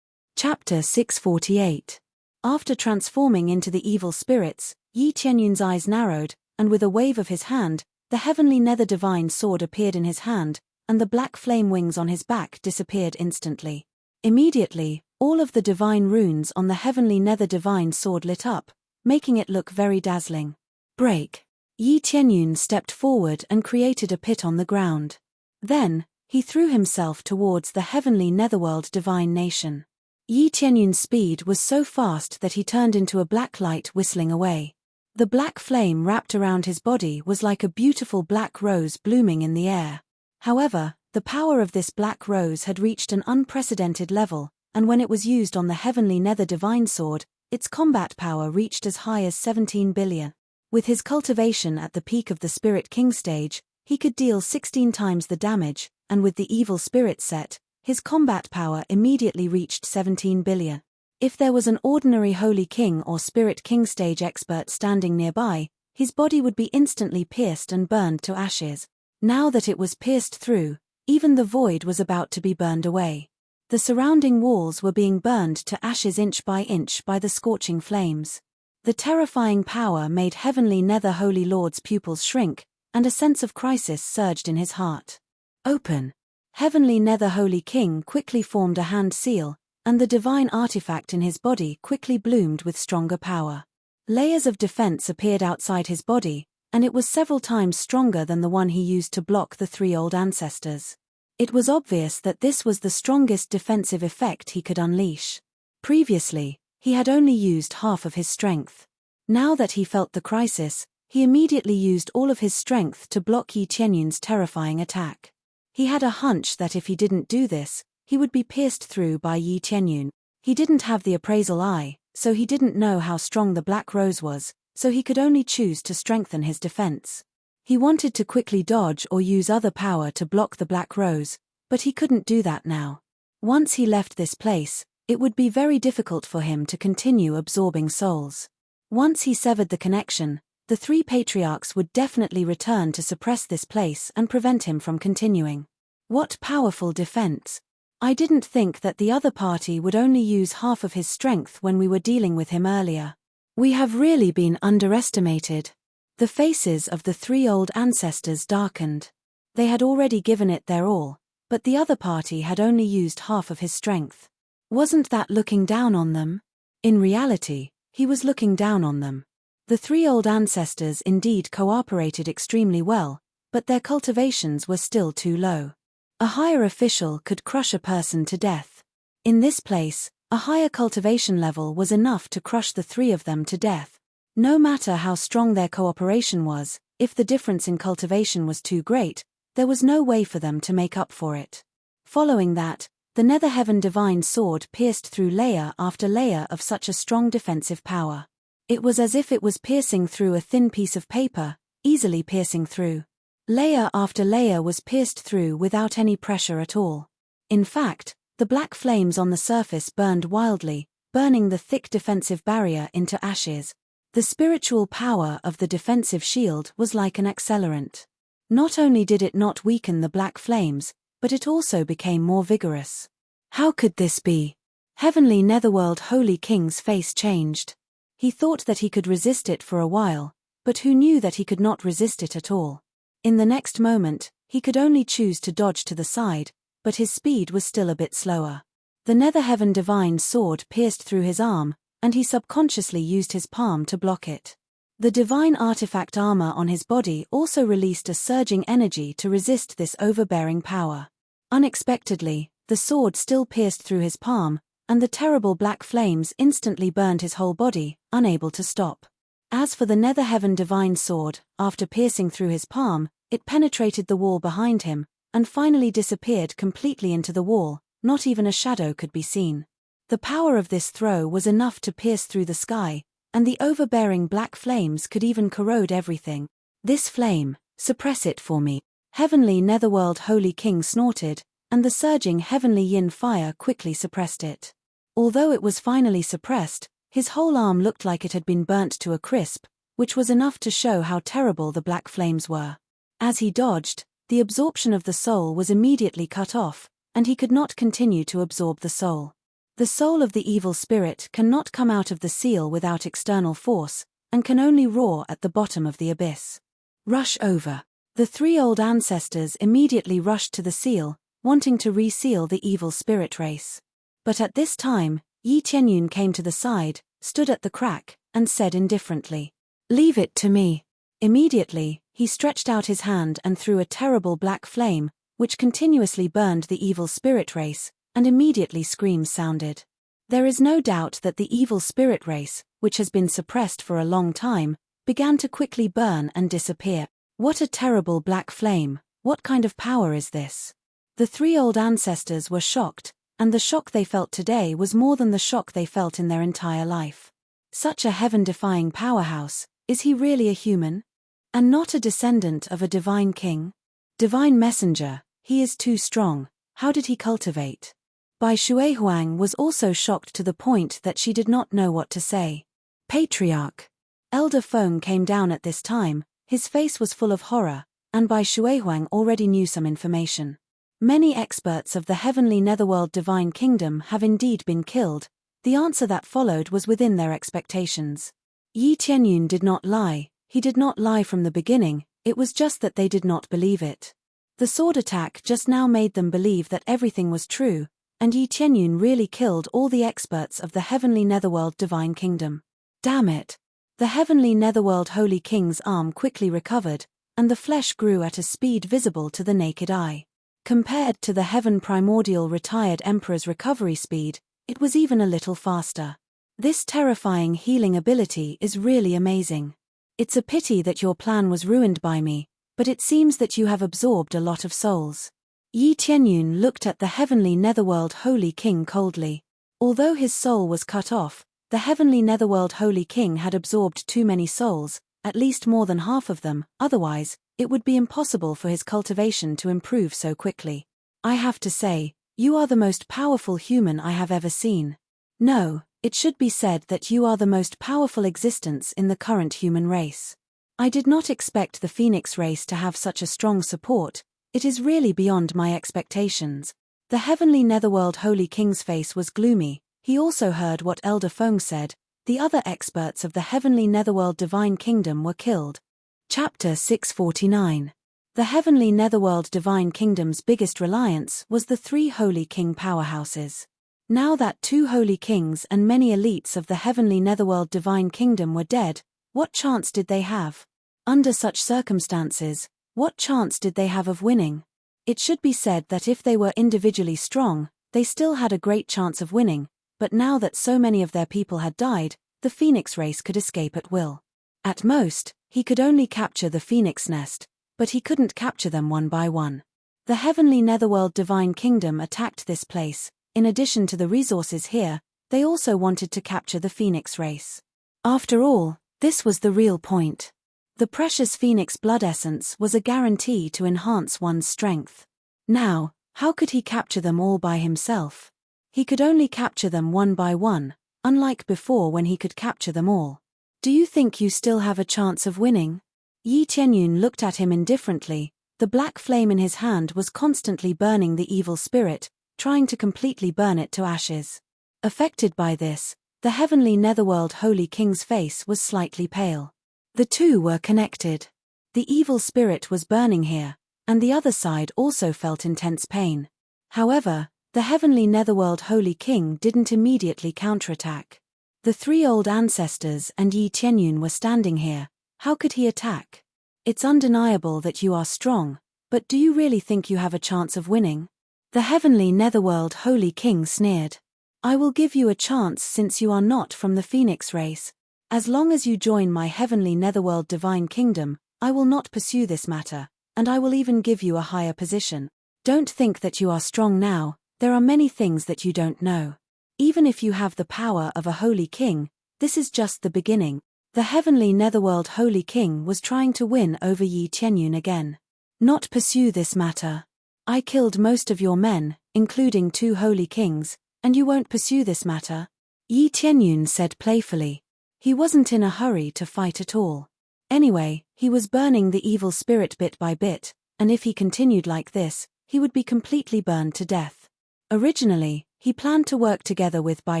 Chapter 648. After transforming into the evil spirits, Yi Tianyun's eyes narrowed, and with a wave of his hand, the heavenly nether divine sword appeared in his hand, and the black flame wings on his back disappeared instantly. Immediately, all of the divine runes on the heavenly nether divine sword lit up, making it look very dazzling. Break. Yi Tianyun stepped forward and created a pit on the ground. Then, he threw himself towards the heavenly netherworld divine nation. Yi Tianyun's speed was so fast that he turned into a black light whistling away. The black flame wrapped around his body was like a beautiful black rose blooming in the air. However, the power of this black rose had reached an unprecedented level, and when it was used on the heavenly nether divine sword, its combat power reached as high as 17 billion. With his cultivation at the peak of the Spirit King stage, he could deal 16 times the damage, and with the evil spirit set, his combat power immediately reached 17 billion. If there was an ordinary Holy King or Spirit King stage expert standing nearby, his body would be instantly pierced and burned to ashes. Now that it was pierced through, even the void was about to be burned away. The surrounding walls were being burned to ashes inch by the scorching flames. The terrifying power made Heavenly Nether Holy Lord's pupils shrink, and a sense of crisis surged in his heart. Open. Heavenly Nether Holy King quickly formed a hand seal, and the divine artifact in his body quickly bloomed with stronger power. Layers of defense appeared outside his body, and it was several times stronger than the one he used to block the three old ancestors. It was obvious that this was the strongest defensive effect he could unleash. Previously, he had only used half of his strength. Now that he felt the crisis, he immediately used all of his strength to block Yi Tianyun's terrifying attack. He had a hunch that if he didn't do this, he would be pierced through by Yi Tianyun. He didn't have the appraisal eye, so he didn't know how strong the black rose was, so he could only choose to strengthen his defense. He wanted to quickly dodge or use other power to block the black rose, but he couldn't do that now. Once he left this place, it would be very difficult for him to continue absorbing souls. Once he severed the connection, the three patriarchs would definitely return to suppress this place and prevent him from continuing. What powerful defense! I didn't think that the other party would only use half of his strength when we were dealing with him earlier. We have really been underestimated. The faces of the three old ancestors darkened. They had already given it their all, but the other party had only used half of his strength. Wasn't that looking down on them? In reality, he was looking down on them. The three old ancestors indeed cooperated extremely well, but their cultivations were still too low. A higher official could crush a person to death. In this place, a higher cultivation level was enough to crush the three of them to death. No matter how strong their cooperation was, if the difference in cultivation was too great, there was no way for them to make up for it. Following that, the Nether Heaven Divine Sword pierced through layer after layer of such a strong defensive power. It was as if it was piercing through a thin piece of paper, easily piercing through. Layer after layer was pierced through without any pressure at all. In fact, the black flames on the surface burned wildly, burning the thick defensive barrier into ashes. The spiritual power of the defensive shield was like an accelerant. Not only did it not weaken the black flames, but it also became more vigorous. How could this be? Heavenly Netherworld Holy King's face changed. He thought that he could resist it for a while, but who knew that he could not resist it at all? In the next moment, he could only choose to dodge to the side, but his speed was still a bit slower. The Nether Heaven Divine Sword pierced through his arm, and he subconsciously used his palm to block it. The divine artifact armor on his body also released a surging energy to resist this overbearing power. Unexpectedly, the sword still pierced through his palm, and the terrible black flames instantly burned his whole body, unable to stop. As for the Nether Heaven Divine Sword, after piercing through his palm, it penetrated the wall behind him, and finally disappeared completely into the wall. Not even a shadow could be seen. The power of this throw was enough to pierce through the sky, and the overbearing black flames could even corrode everything. This flame, suppress it for me. Heavenly Netherworld Holy King snorted, and the surging heavenly yin fire quickly suppressed it. Although it was finally suppressed, his whole arm looked like it had been burnt to a crisp, which was enough to show how terrible the black flames were. As he dodged, the absorption of the soul was immediately cut off, and he could not continue to absorb the soul. The soul of the evil spirit cannot come out of the seal without external force, and can only roar at the bottom of the abyss. Rush over. The 3 old ancestors immediately rushed to the seal, wanting to reseal the evil spirit race. But at this time, Yi Tianyun came to the side, stood at the crack, and said indifferently, "Leave it to me." Immediately, he stretched out his hand and threw a terrible black flame, which continuously burned the evil spirit race, and immediately screams sounded. There is no doubt that the evil spirit race, which has been suppressed for a long time, began to quickly burn and disappear. What a terrible black flame! What kind of power is this? The 3 old ancestors were shocked, and the shock they felt today was more than the shock they felt in their entire life. Such a heaven-defying powerhouse, is he really a human? And not a descendant of a divine king? Divine messenger, he is too strong, how did he cultivate? Bai Shuihuang was also shocked to the point that she did not know what to say. Patriarch. Elder Feng came down at this time, his face was full of horror, and Bai Shuihuang already knew some information. Many experts of the heavenly netherworld divine kingdom have indeed been killed. The answer that followed was within their expectations. Yi Tianyun did not lie, he did not lie from the beginning, it was just that they did not believe it. The sword attack just now made them believe that everything was true, and Yi Tianyun really killed all the experts of the heavenly netherworld divine kingdom. Damn it! The heavenly netherworld holy king's arm quickly recovered, and the flesh grew at a speed visible to the naked eye. Compared to the heaven primordial retired emperor's recovery speed, it was even a little faster. This terrifying healing ability is really amazing. It's a pity that your plan was ruined by me, but it seems that you have absorbed a lot of souls. Yi Tianyun looked at the heavenly netherworld holy king coldly. Although his soul was cut off, the heavenly netherworld holy king had absorbed too many souls, at least more than half of them, otherwise, it would be impossible for his cultivation to improve so quickly. I have to say, you are the most powerful human I have ever seen. No, it should be said that you are the most powerful existence in the current human race. I did not expect the Phoenix race to have such a strong support. It is really beyond my expectations. The heavenly netherworld holy king's face was gloomy. He also heard what Elder Feng said. The other experts of the heavenly netherworld divine kingdom were killed. Chapter 649. The heavenly netherworld divine kingdom's biggest reliance was the 3 holy king powerhouses. Now that 2 holy kings and many elites of the heavenly netherworld divine kingdom were dead, what chance did they have? Under such circumstances, what chance did they have of winning? It should be said that if they were individually strong, they still had a great chance of winning, but now that so many of their people had died, the Phoenix race could escape at will. At most, he could only capture the Phoenix nest, but he couldn't capture them one by one. The heavenly netherworld divine kingdom attacked this place. In addition to the resources here, they also wanted to capture the Phoenix race. After all, this was the real point. The precious Phoenix blood essence was a guarantee to enhance one's strength. Now, how could he capture them all by himself? He could only capture them one by one, unlike before when he could capture them all. Do you think you still have a chance of winning? Yi Tianyun looked at him indifferently. The black flame in his hand was constantly burning the evil spirit, trying to completely burn it to ashes. Affected by this, the heavenly netherworld holy king's face was slightly pale. The two were connected. The evil spirit was burning here, and the other side also felt intense pain. However, the heavenly netherworld holy king didn't immediately counterattack. The 3 old ancestors and Yi Tianyun were standing here. How could he attack? It's undeniable that you are strong, but do you really think you have a chance of winning? The heavenly netherworld holy king sneered. I will give you a chance since you are not from the Phoenix race. As long as you join my heavenly netherworld divine kingdom, I will not pursue this matter, and I will even give you a higher position. Don't think that you are strong now, there are many things that you don't know. Even if you have the power of a holy king, this is just the beginning. The heavenly netherworld holy king was trying to win over Yi Tianyun again. Not pursue this matter. I killed most of your men, including 2 holy kings, and you won't pursue this matter? Yi Tianyun said playfully. He wasn't in a hurry to fight at all. Anyway, he was burning the evil spirit bit by bit, and if he continued like this, he would be completely burned to death. Originally, He planned to work together with Bai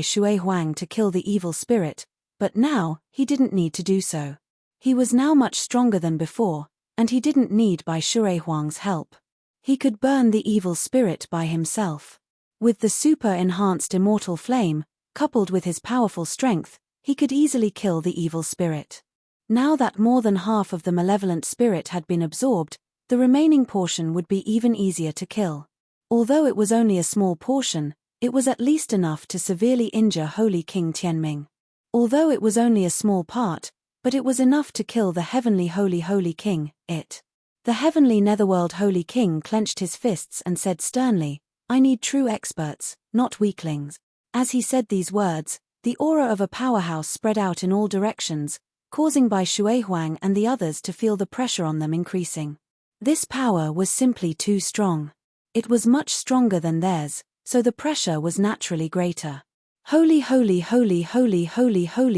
Shuihuang to kill the evil spirit, but now, he didn't need to do so. He was now much stronger than before, and he didn't need Bai Shuihuang's help. He could burn the evil spirit by himself. With the super-enhanced immortal flame, coupled with his powerful strength, he could easily kill the evil spirit. Now that more than half of the malevolent spirit had been absorbed, the remaining portion would be even easier to kill. Although it was only a small portion, it was at least enough to severely injure Holy King Tianming. Although it was only a small part, but it was enough to kill the heavenly Holy King, it. The heavenly netherworld Holy King clenched his fists and said sternly, "I need true experts, not weaklings." As he said these words, the aura of a powerhouse spread out in all directions, causing Bai Shuihuang and the others to feel the pressure on them increasing. This power was simply too strong. It was much stronger than theirs, so the pressure was naturally greater. Holy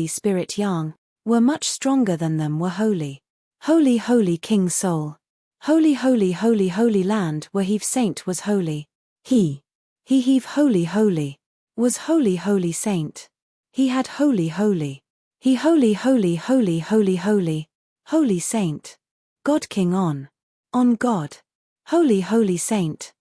Spirit Yang were much stronger than them were holy. Holy King Soul. Holy land where Heave Saint was holy. He Heave holy was holy saint. He had holy. He holy saint. God King on God. Holy saint.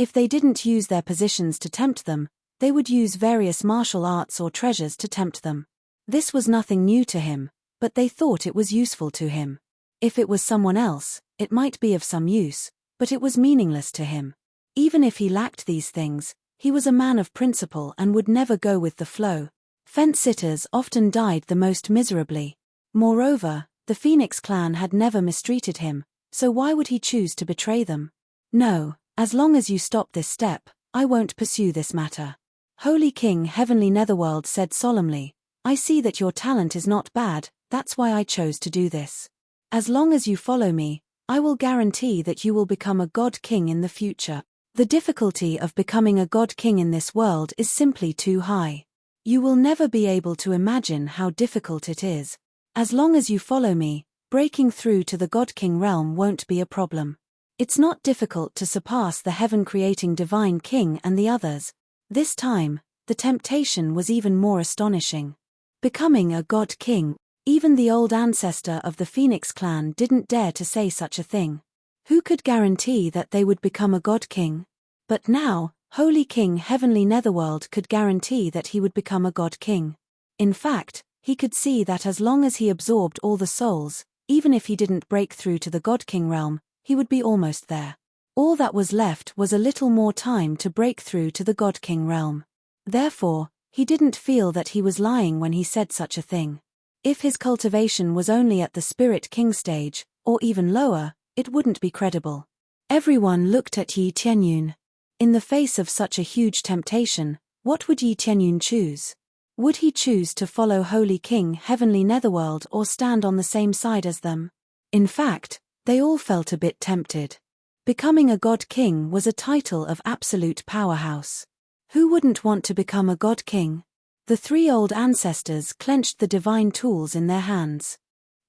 If they didn't use their positions to tempt them, they would use various martial arts or treasures to tempt them. This was nothing new to him, but they thought it was useful to him. If it was someone else, it might be of some use, but it was meaningless to him. Even if he lacked these things, he was a man of principle and would never go with the flow. Fence-sitters often died the most miserably. Moreover, the Phoenix clan had never mistreated him, so why would he choose to betray them? No, as long as you stop this step, I won't pursue this matter. Holy King Heavenly Netherworld said solemnly, I see that your talent is not bad, that's why I chose to do this. As long as you follow me, I will guarantee that you will become a God King in the future. The difficulty of becoming a God King in this world is simply too high. You will never be able to imagine how difficult it is. As long as you follow me, breaking through to the God King realm won't be a problem. It's not difficult to surpass the heaven-creating Divine King and the others. This time, the temptation was even more astonishing. Becoming a God King, even the old ancestor of the Phoenix clan didn't dare to say such a thing. Who could guarantee that they would become a God King? But now, Holy King Heavenly Netherworld could guarantee that he would become a God King. In fact, he could see that as long as he absorbed all the souls, even if he didn't break through to the God King realm, he would be almost there. All that was left was a little more time to break through to the God King realm. Therefore, he didn't feel that he was lying when he said such a thing. If his cultivation was only at the Spirit King stage, or even lower, it wouldn't be credible. Everyone looked at Yi Tianyun. In the face of such a huge temptation, what would Yi Tianyun choose? Would he choose to follow Holy King Heavenly Netherworld or stand on the same side as them? In fact, they all felt a bit tempted. Becoming a God King was a title of absolute powerhouse. Who wouldn't want to become a God King? The three old ancestors clenched the divine tools in their hands.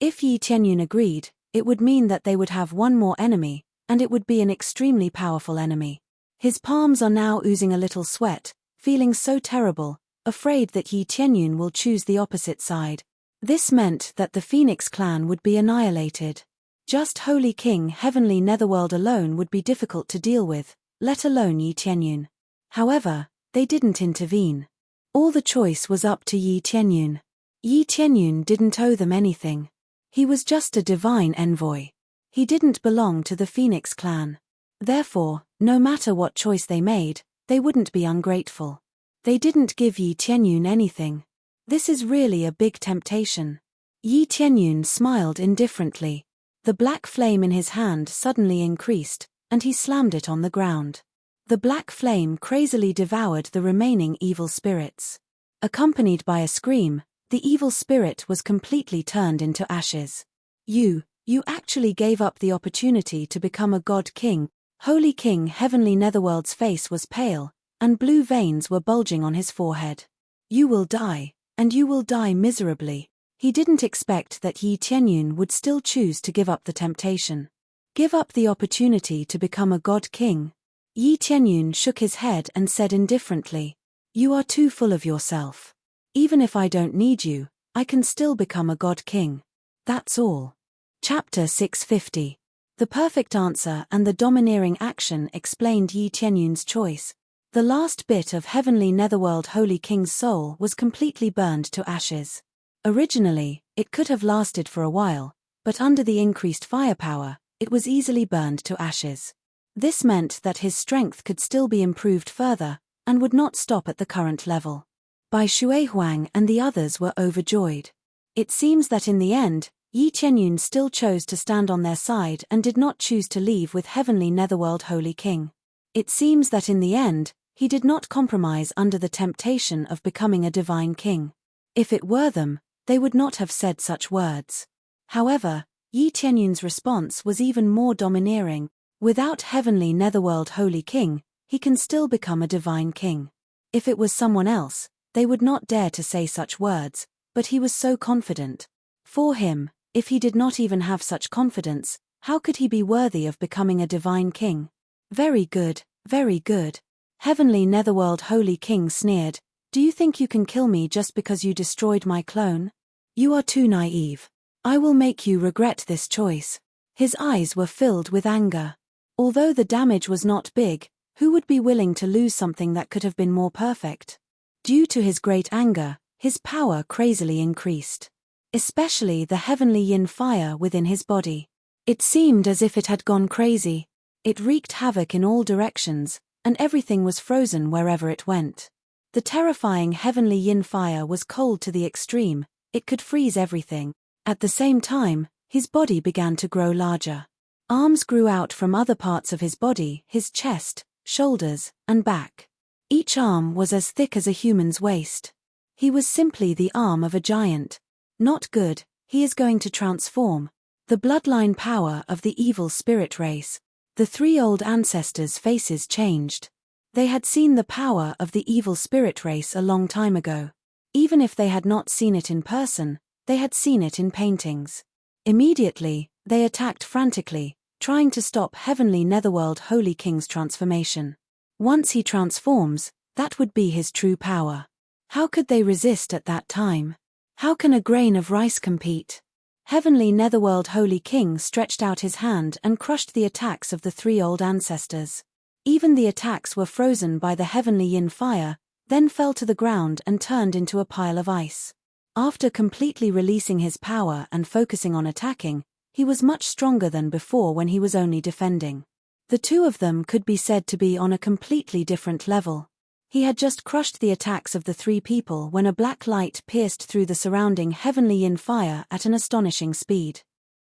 If Yi Tianyun agreed, it would mean that they would have one more enemy, and it would be an extremely powerful enemy. His palms are now oozing a little sweat, feeling so terrible, afraid that Yi Tianyun will choose the opposite side. This meant that the Phoenix clan would be annihilated. Just Holy King Heavenly Netherworld alone would be difficult to deal with, let alone Yi Tianyun. However, they didn't intervene. All the choice was up to Yi Tianyun. Yi Tianyun didn't owe them anything. He was just a divine envoy. He didn't belong to the Phoenix clan. Therefore, no matter what choice they made, they wouldn't be ungrateful. They didn't give Yi Tianyun anything. This is really a big temptation. Yi Tianyun smiled indifferently. The black flame in his hand suddenly increased, and he slammed it on the ground. The black flame crazily devoured the remaining evil spirits. Accompanied by a scream, the evil spirit was completely turned into ashes. You actually gave up the opportunity to become a God King. Holy King Heavenly Netherworld's face was pale, and blue veins were bulging on his forehead. You will die, and you will die miserably. He didn't expect that Yi Tianyun would still choose to give up the temptation. Give up the opportunity to become a God King? Yi Tianyun shook his head and said indifferently. You are too full of yourself. Even if I don't need you, I can still become a god king. That's all. Chapter 650. The perfect answer and the domineering action explained Yi Tianyun's choice. The last bit of heavenly netherworld holy king's soul was completely burned to ashes. Originally, it could have lasted for a while, but under the increased firepower, it was easily burned to ashes. This meant that his strength could still be improved further, and would not stop at the current level. Bai Shuihuang and the others were overjoyed. It seems that in the end, Yi Tianyun still chose to stand on their side and did not choose to leave with heavenly netherworld holy king. It seems that in the end, he did not compromise under the temptation of becoming a divine king. If it were them, they would not have said such words. However, Yi Tianyun's response was even more domineering. Without heavenly netherworld holy king, he can still become a divine king. If it was someone else, they would not dare to say such words, but he was so confident. For him, if he did not even have such confidence, how could he be worthy of becoming a divine king? Very good, very good. Heavenly netherworld holy king sneered, do you think you can kill me just because you destroyed my clone? You are too naive. I will make you regret this choice. His eyes were filled with anger. Although the damage was not big, who would be willing to lose something that could have been more perfect? Due to his great anger, his power crazily increased. Especially the heavenly yin fire within his body. It seemed as if it had gone crazy. It wreaked havoc in all directions, and everything was frozen wherever it went. The terrifying heavenly yin fire was cold to the extreme, it could freeze everything. At the same time, his body began to grow larger. Arms grew out from other parts of his body, his chest, shoulders, and back. Each arm was as thick as a human's waist. He was simply the arm of a giant. Not good, he is going to transform. The bloodline power of the evil spirit race. The three old ancestors' faces changed. They had seen the power of the evil spirit race a long time ago. Even if they had not seen it in person, they had seen it in paintings. Immediately, they attacked frantically, trying to stop heavenly netherworld holy king's transformation. Once he transforms, that would be his true power. How could they resist at that time? How can a grain of rice compete? Heavenly netherworld holy king stretched out his hand and crushed the attacks of the three old ancestors. Even the attacks were frozen by the heavenly yin fire, then fell to the ground and turned into a pile of ice. After completely releasing his power and focusing on attacking, he was much stronger than before when he was only defending. The two of them could be said to be on a completely different level. He had just crushed the attacks of the three people when a black light pierced through the surrounding heavenly yin fire at an astonishing speed.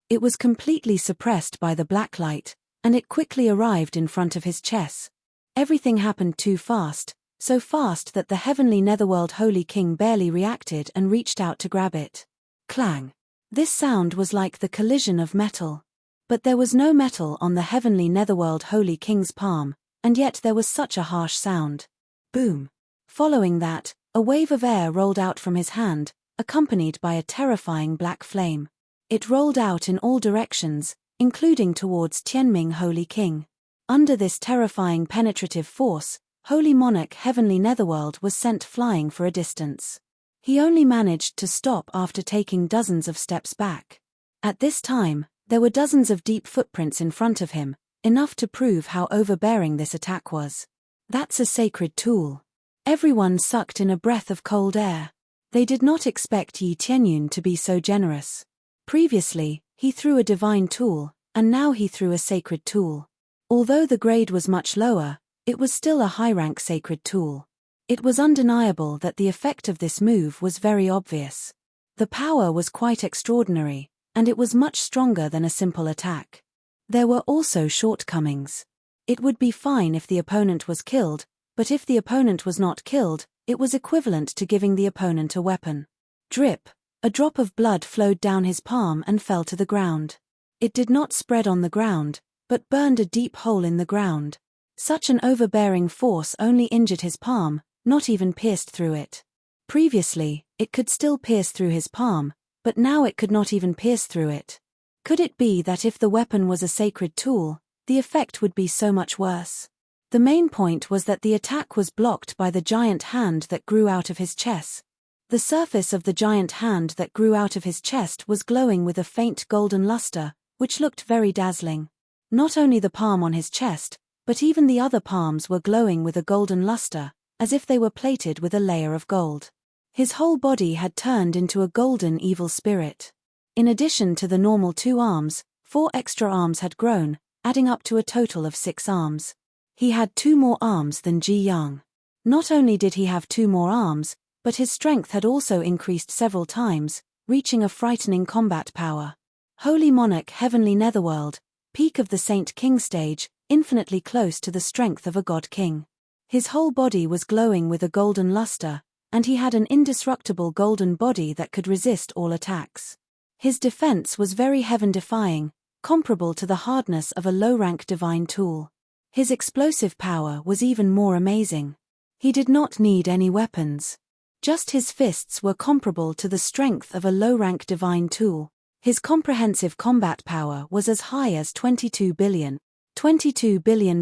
It was completely suppressed by the black light, and it quickly arrived in front of his chest. Everything happened too fast, so fast that the heavenly netherworld holy king barely reacted and reached out to grab it. Clang! This sound was like the collision of metal. But there was no metal on the heavenly netherworld holy king's palm, and yet there was such a harsh sound. Boom! Following that, a wave of air rolled out from his hand, accompanied by a terrifying black flame. It rolled out in all directions, including towards Tianming Holy King. Under this terrifying penetrative force, Holy Monarch Heavenly Netherworld was sent flying for a distance. He only managed to stop after taking dozens of steps back. At this time, there were dozens of deep footprints in front of him, enough to prove how overbearing this attack was. That's a sacred tool. Everyone sucked in a breath of cold air. They did not expect Yi Tianyun to be so generous. Previously, he threw a divine tool, and now he threw a sacred tool. Although the grade was much lower, it was still a high-rank sacred tool. It was undeniable that the effect of this move was very obvious. The power was quite extraordinary, and it was much stronger than a simple attack. There were also shortcomings. It would be fine if the opponent was killed, but if the opponent was not killed, it was equivalent to giving the opponent a weapon. Drip! A drop of blood flowed down his palm and fell to the ground. It did not spread on the ground, but burned a deep hole in the ground. Such an overbearing force only injured his palm, not even pierced through it. Previously, it could still pierce through his palm, but now it could not even pierce through it. Could it be that if the weapon was a sacred tool, the effect would be so much worse? The main point was that the attack was blocked by the giant hand that grew out of his chest. The surface of the giant hand that grew out of his chest was glowing with a faint golden luster, which looked very dazzling. Not only the palm on his chest, but even the other palms were glowing with a golden luster, as if they were plated with a layer of gold. His whole body had turned into a golden evil spirit. In addition to the normal 2 arms, 4 extra arms had grown, adding up to a total of 6 arms. He had 2 more arms than Ji Yang. Not only did he have 2 more arms, but his strength had also increased several times, reaching a frightening combat power. Holy Monarch, Heavenly Netherworld, peak of the Saint King stage, infinitely close to the strength of a god king. His whole body was glowing with a golden luster, and he had an indestructible golden body that could resist all attacks. His defense was very heaven-defying, comparable to the hardness of a low-rank divine tool. His explosive power was even more amazing. He did not need any weapons. Just his fists were comparable to the strength of a low-rank divine tool. His comprehensive combat power was as high as 22 billion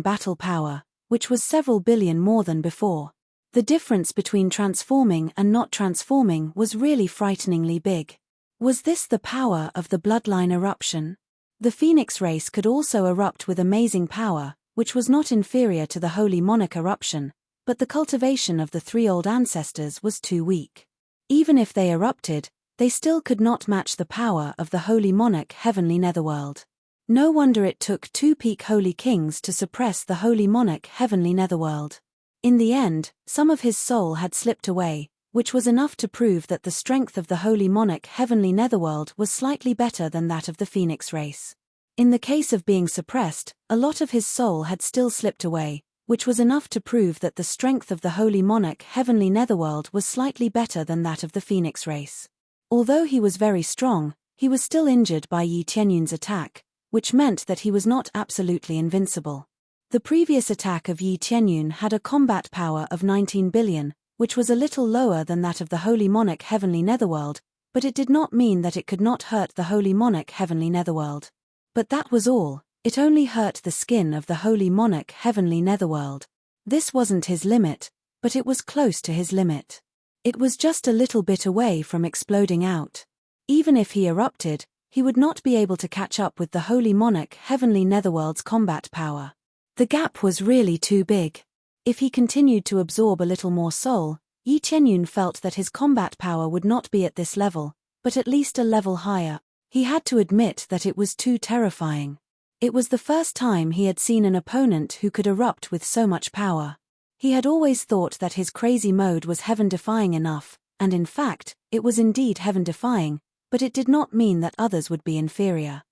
battle power, which was several billion more than before. The difference between transforming and not transforming was really frighteningly big. Was this the power of the bloodline eruption? The Phoenix race could also erupt with amazing power, which was not inferior to the Holy Monarch eruption, but the cultivation of the 3 old ancestors was too weak. Even if they erupted, they still could not match the power of the Holy Monarch Heavenly Netherworld. No wonder it took 2 peak Holy Kings to suppress the Holy Monarch Heavenly Netherworld. In the end, some of his soul had slipped away, which was enough to prove that the strength of the Holy Monarch Heavenly Netherworld was slightly better than that of the Phoenix race. In the case of being suppressed, a lot of his soul had still slipped away, which was enough to prove that the strength of the Holy Monarch Heavenly Netherworld was slightly better than that of the Phoenix race. Although he was very strong, he was still injured by Yi Tianyun's attack, which meant that he was not absolutely invincible. The previous attack of Yi Tianyun had a combat power of 19 billion, which was a little lower than that of the Holy Monarch Heavenly Netherworld, but it did not mean that it could not hurt the Holy Monarch Heavenly Netherworld. But that was all. It only hurt the skin of the Holy Monarch Heavenly Netherworld. This wasn't his limit, but it was close to his limit. It was just a little bit away from exploding out. Even if he erupted, he would not be able to catch up with the Holy Monarch Heavenly Netherworld's combat power. The gap was really too big. If he continued to absorb a little more soul, Yi Tianyun felt that his combat power would not be at this level, but at least a level higher. He had to admit that it was too terrifying. It was the first time he had seen an opponent who could erupt with so much power. He had always thought that his crazy mode was heaven-defying enough, and in fact, it was indeed heaven-defying, but it did not mean that others would be inferior.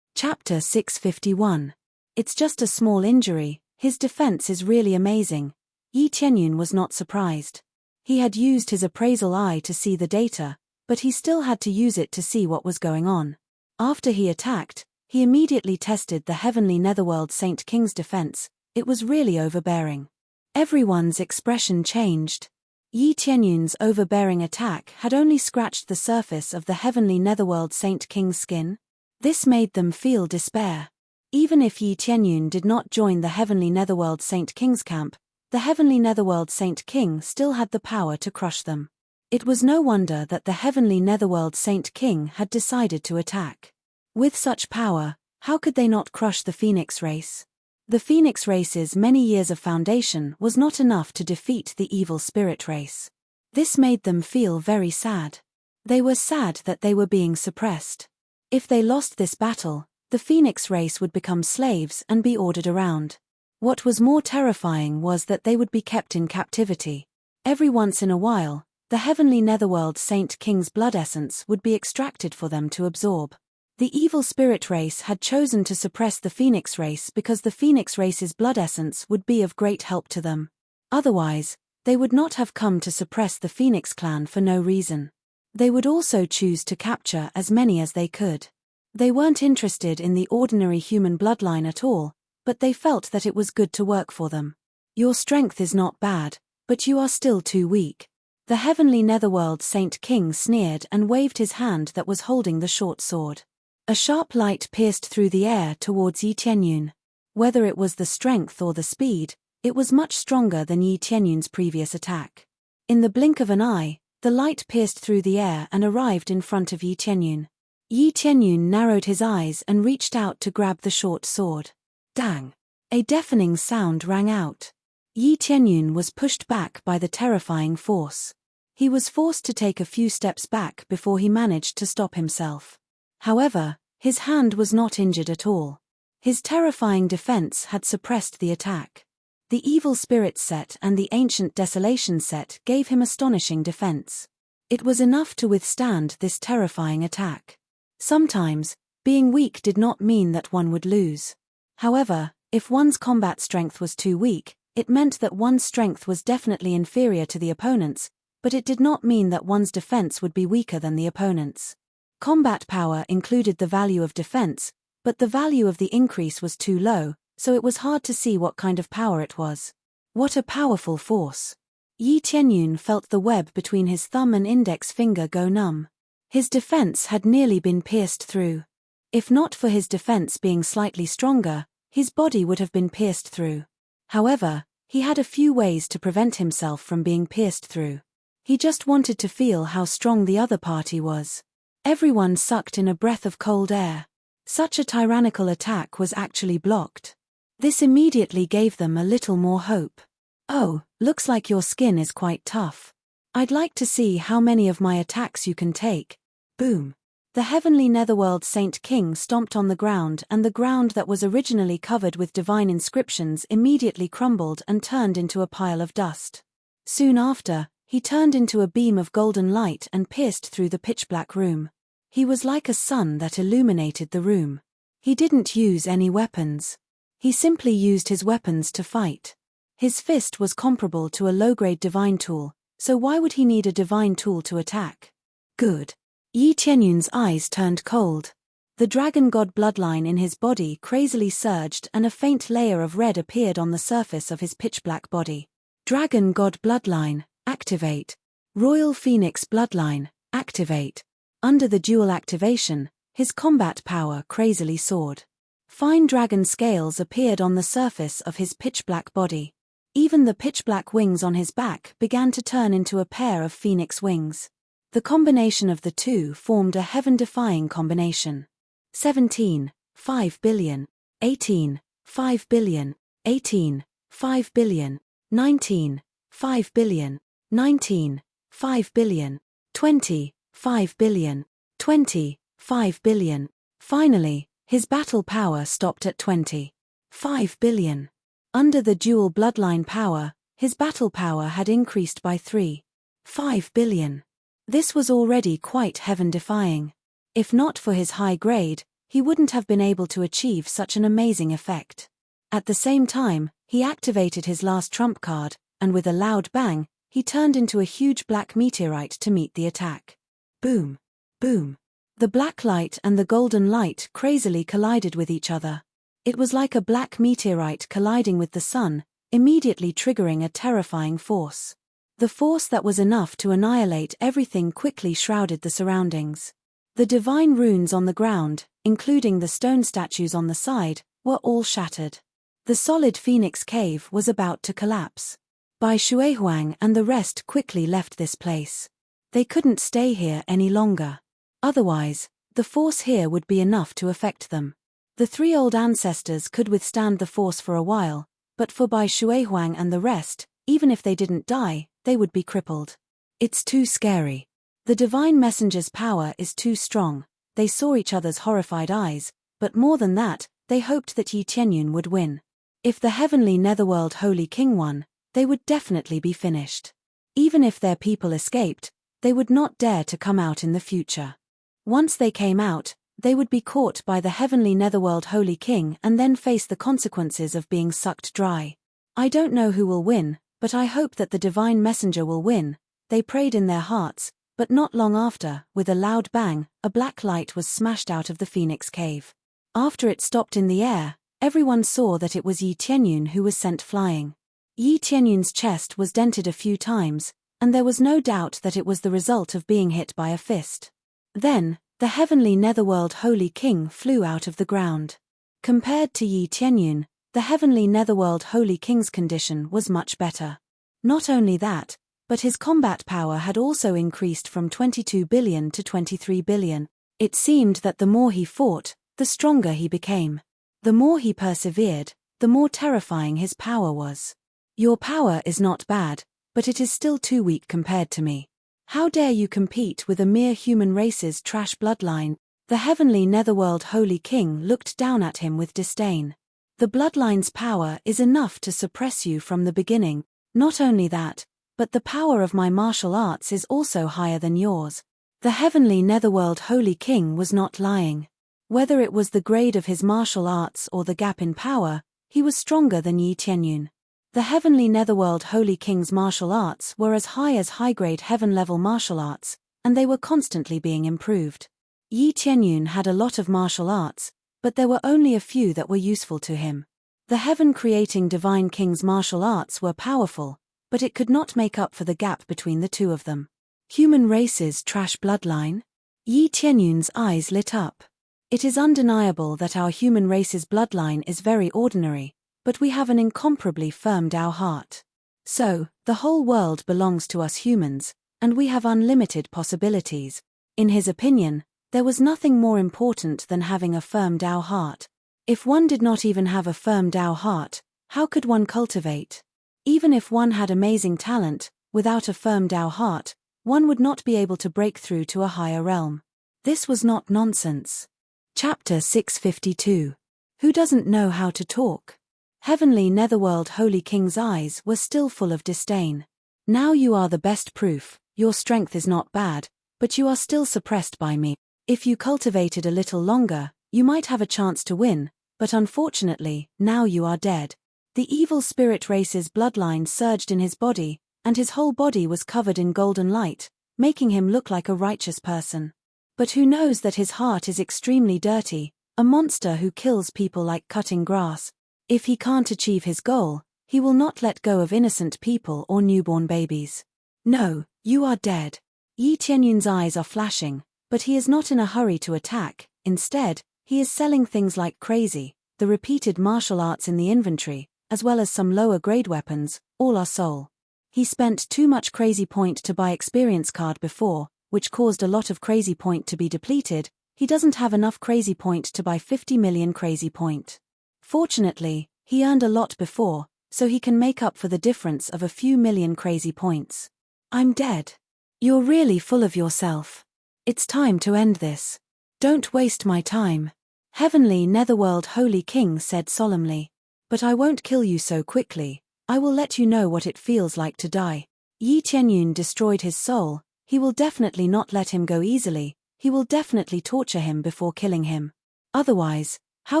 Chapter 651. It's just a small injury, his defense is really amazing. Yi Tianyun was not surprised. He had used his appraisal eye to see the data, but he still had to use it to see what was going on. After he attacked, he immediately tested the Heavenly Netherworld Saint King's defense. It was really overbearing. Everyone's expression changed. Yi Tianyun's overbearing attack had only scratched the surface of the Heavenly Netherworld Saint King's skin. This made them feel despair. Even if Yi Tianyun did not join the Heavenly Netherworld Saint King's camp, the Heavenly Netherworld Saint King still had the power to crush them. It was no wonder that the Heavenly Netherworld Saint King had decided to attack. With such power, how could they not crush the Phoenix race? The Phoenix race's many years of foundation was not enough to defeat the evil spirit race. This made them feel very sad. They were sad that they were being suppressed. If they lost this battle, the Phoenix race would become slaves and be ordered around. What was more terrifying was that they would be kept in captivity. Every once in a while, the Heavenly Netherworld Saint King's blood essence would be extracted for them to absorb. The evil spirit race had chosen to suppress the Phoenix race because the Phoenix race's blood essence would be of great help to them. Otherwise, they would not have come to suppress the Phoenix clan for no reason. They would also choose to capture as many as they could. They weren't interested in the ordinary human bloodline at all, but they felt that it was good to work for them. Your strength is not bad, but you are still too weak. The Heavenly Netherworld Saint King sneered and waved his hand that was holding the short sword. A sharp light pierced through the air towards Yi Tianyun. Whether it was the strength or the speed, It was much stronger than Yi Tianyun's previous attack. In the blink of an eye, the light pierced through the air and arrived in front of Yi Tianyun. Yi Tianyun narrowed his eyes and reached out to grab the short sword. Dang! A deafening sound rang out. Yi Tianyun was pushed back by the terrifying force. He was forced to take a few steps back before he managed to stop himself. However, his hand was not injured at all. His terrifying defense had suppressed the attack. The Evil Spirits set and the Ancient Desolation set gave him astonishing defense. It was enough to withstand this terrifying attack. Sometimes, being weak did not mean that one would lose. However, if one's combat strength was too weak, it meant that one's strength was definitely inferior to the opponent's, but it did not mean that one's defense would be weaker than the opponent's. Combat power included the value of defense, but the value of the increase was too low, so it was hard to see what kind of power it was. What a powerful force! Yi Tianyun felt the web between his thumb and index finger go numb. His defense had nearly been pierced through. If not for his defense being slightly stronger, his body would have been pierced through. However, he had a few ways to prevent himself from being pierced through. He just wanted to feel how strong the other party was. Everyone sucked in a breath of cold air. Such a tyrannical attack was actually blocked. This immediately gave them a little more hope. Oh, looks like your skin is quite tough. I'd like to see how many of my attacks you can take. Boom. The heavenly netherworld Saint King stomped on the ground, and the ground that was originally covered with divine inscriptions immediately crumbled and turned into a pile of dust. Soon after, he turned into a beam of golden light and pierced through the pitch-black room. He was like a sun that illuminated the room. He didn't use any weapons. He simply used his weapons to fight. His fist was comparable to a low-grade divine tool, so why would he need a divine tool to attack? Good. Yi Tianyun's eyes turned cold. The dragon god bloodline in his body crazily surged and a faint layer of red appeared on the surface of his pitch-black body. Dragon god bloodline, activate. Royal Phoenix bloodline, activate. Under the dual activation, his combat power crazily soared. Fine dragon scales appeared on the surface of his pitch-black body. Even the pitch-black wings on his back began to turn into a pair of phoenix wings. The combination of the two formed a heaven-defying combination. 17, 5 billion, 18, 5 billion, 18, 5 billion, 19, 5 billion, 19, 5 billion, 20, 5 billion, 20, 5 billion. Finally, his battle power stopped at 20. 5 billion. Under the dual bloodline power, his battle power had increased by 3. 5 billion. This was already quite heaven-defying. If not for his high grade, he wouldn't have been able to achieve such an amazing effect. At the same time, he activated his last trump card, and with a loud bang, he turned into a huge black meteorite to meet the attack. Boom. Boom. The black light and the golden light crazily collided with each other. It was like a black meteorite colliding with the sun, immediately triggering a terrifying force. The force that was enough to annihilate everything quickly shrouded the surroundings. The divine runes on the ground, including the stone statues on the side, were all shattered. The solid Phoenix Cave was about to collapse. Bai Shuihuang and the rest quickly left this place. They couldn't stay here any longer. Otherwise, the force here would be enough to affect them. The three old ancestors could withstand the force for a while, but for Bai Shuihuang and the rest, even if they didn't die, they would be crippled. It's too scary. The divine messenger's power is too strong. They saw each other's horrified eyes, but more than that, they hoped that Yi Tianyun would win. If the heavenly netherworld Holy King won, they would definitely be finished. Even if their people escaped, they would not dare to come out in the future. Once they came out, they would be caught by the heavenly netherworld Holy King and then face the consequences of being sucked dry. I don't know who will win, but I hope that the divine messenger will win, they prayed in their hearts, but not long after, with a loud bang, a black light was smashed out of the Phoenix Cave. After it stopped in the air, everyone saw that it was Yi Tianyun who was sent flying. Yi Tianyun's chest was dented a few times, and there was no doubt that it was the result of being hit by a fist. Then, the heavenly netherworld Holy King flew out of the ground. Compared to Yi Tianyun, The heavenly netherworld Holy King's condition was much better. Not only that, but his combat power had also increased from 22 billion to 23 billion. It seemed that the more he fought, the stronger he became. The more he persevered, the more terrifying his power was. Your power is not bad, but it is still too weak compared to me. How dare you compete with a mere human race's trash bloodline? The heavenly netherworld Holy King looked down at him with disdain. The bloodline's power is enough to suppress you from the beginning. Not only that, but the power of my martial arts is also higher than yours. The heavenly netherworld Holy King was not lying. Whether it was the grade of his martial arts or the gap in power, he was stronger than Yi Tianyun. The heavenly netherworld Holy King's martial arts were as high-grade heaven-level martial arts, and they were constantly being improved. Yi Tianyun had a lot of martial arts, but there were only a few that were useful to him. The heaven-creating divine king's martial arts were powerful, but it could not make up for the gap between the two of them. Human race's trash bloodline? Yi Tianyun's eyes lit up. It is undeniable that our human race's bloodline is very ordinary, but we have an incomparably firm Tao heart. So, the whole world belongs to us humans, and we have unlimited possibilities. In his opinion, there was nothing more important than having a firm Tao heart. If one did not even have a firm Tao heart, how could one cultivate? Even if one had amazing talent, without a firm Tao heart, one would not be able to break through to a higher realm. This was not nonsense. Chapter 652. Who doesn't know how to talk? Heavenly netherworld Holy King's eyes were still full of disdain. Now you are the best proof. Your strength is not bad, but you are still suppressed by me. If you cultivated a little longer, you might have a chance to win, but unfortunately, now you are dead. The evil spirit race's bloodline surged in his body, and his whole body was covered in golden light, making him look like a righteous person. But who knows that his heart is extremely dirty, a monster who kills people like cutting grass. If he can't achieve his goal, he will not let go of innocent people or newborn babies. No, you are dead. Yi Tianyun's eyes are flashing, but he is not in a hurry to attack. Instead, he is selling things like crazy. The repeated martial arts in the inventory, as well as some lower-grade weapons, all are soul. He spent too much crazy point to buy experience card before, which caused a lot of crazy point to be depleted. He doesn't have enough crazy point to buy 50 million crazy point. Fortunately, he earned a lot before, so he can make up for the difference of a few million crazy points. I'm dead. You're really full of yourself. It's time to end this. Don't waste my time. Heavenly netherworld Holy King said solemnly. But I won't kill you so quickly. I will let you know what it feels like to die. Yi Tianyun destroyed his soul. He will definitely not let him go easily. He will definitely torture him before killing him. Otherwise, how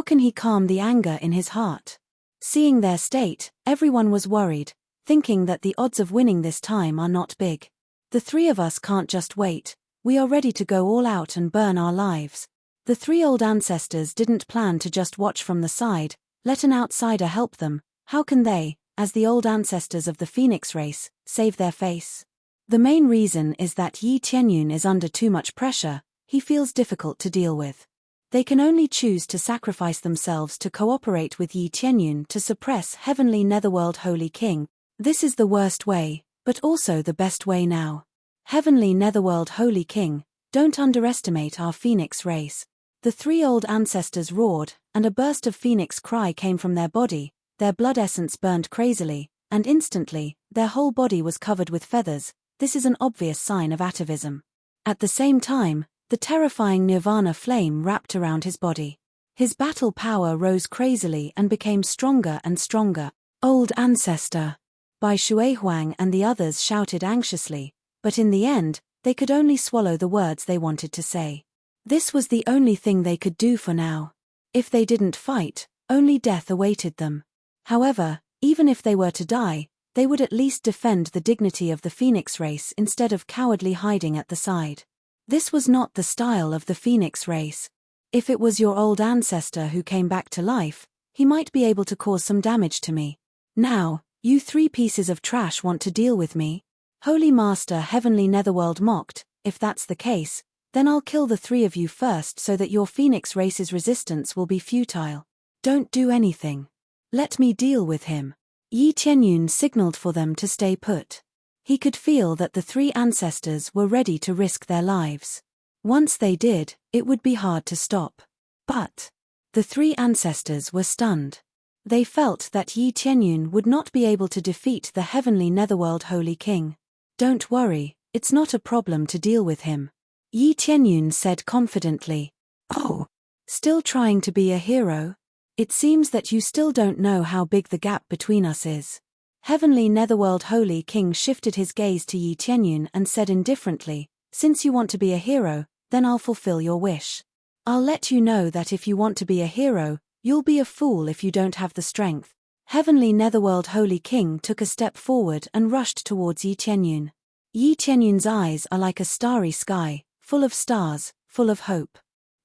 can he calm the anger in his heart? Seeing their state, everyone was worried, thinking that the odds of winning this time are not big. The three of us can't just wait. We are ready to go all out and burn our lives. The three old ancestors didn't plan to just watch from the side, let an outsider help them. How can they, as the old ancestors of the Phoenix race, save their face? The main reason is that Yi Tianyun is under too much pressure. He feels difficult to deal with. They can only choose to sacrifice themselves to cooperate with Yi Tianyun to suppress heavenly netherworld Holy King. This is the worst way, but also the best way now. Heavenly netherworld Holy King, don't underestimate our Phoenix race. The three old ancestors roared, and a burst of Phoenix cry came from their body. Their blood essence burned crazily, and instantly, their whole body was covered with feathers. This is an obvious sign of atavism. At the same time, the terrifying nirvana flame wrapped around his body. His battle power rose crazily and became stronger and stronger. Old ancestor! Bai Shuihuang and the others shouted anxiously, but in the end, they could only swallow the words they wanted to say. This was the only thing they could do for now. If they didn't fight, only death awaited them. However, even if they were to die, they would at least defend the dignity of the Phoenix race instead of cowardly hiding at the side. This was not the style of the Phoenix race. If it was your old ancestor who came back to life, he might be able to cause some damage to me. Now, you three pieces of trash want to deal with me? Holy Master Heavenly Netherworld mocked. If that's the case, then I'll kill the three of you first so that your Phoenix race's resistance will be futile. Don't do anything. Let me deal with him. Yi Tianyun signaled for them to stay put. He could feel that the three ancestors were ready to risk their lives. Once they did, it would be hard to stop. But the three ancestors were stunned. They felt that Yi Tianyun would not be able to defeat the heavenly netherworld Holy King. Don't worry, it's not a problem to deal with him. Yi Tianyun said confidently. Oh, still trying to be a hero? It seems that you still don't know how big the gap between us is. Heavenly netherworld Holy King shifted his gaze to Yi Tianyun and said indifferently, since you want to be a hero, then I'll fulfill your wish. I'll let you know that if you want to be a hero, you'll be a fool if you don't have the strength. Heavenly netherworld Holy King took a step forward and rushed towards Yi Tianyun. Yi Tianyun's eyes are like a starry sky, full of stars, full of hope.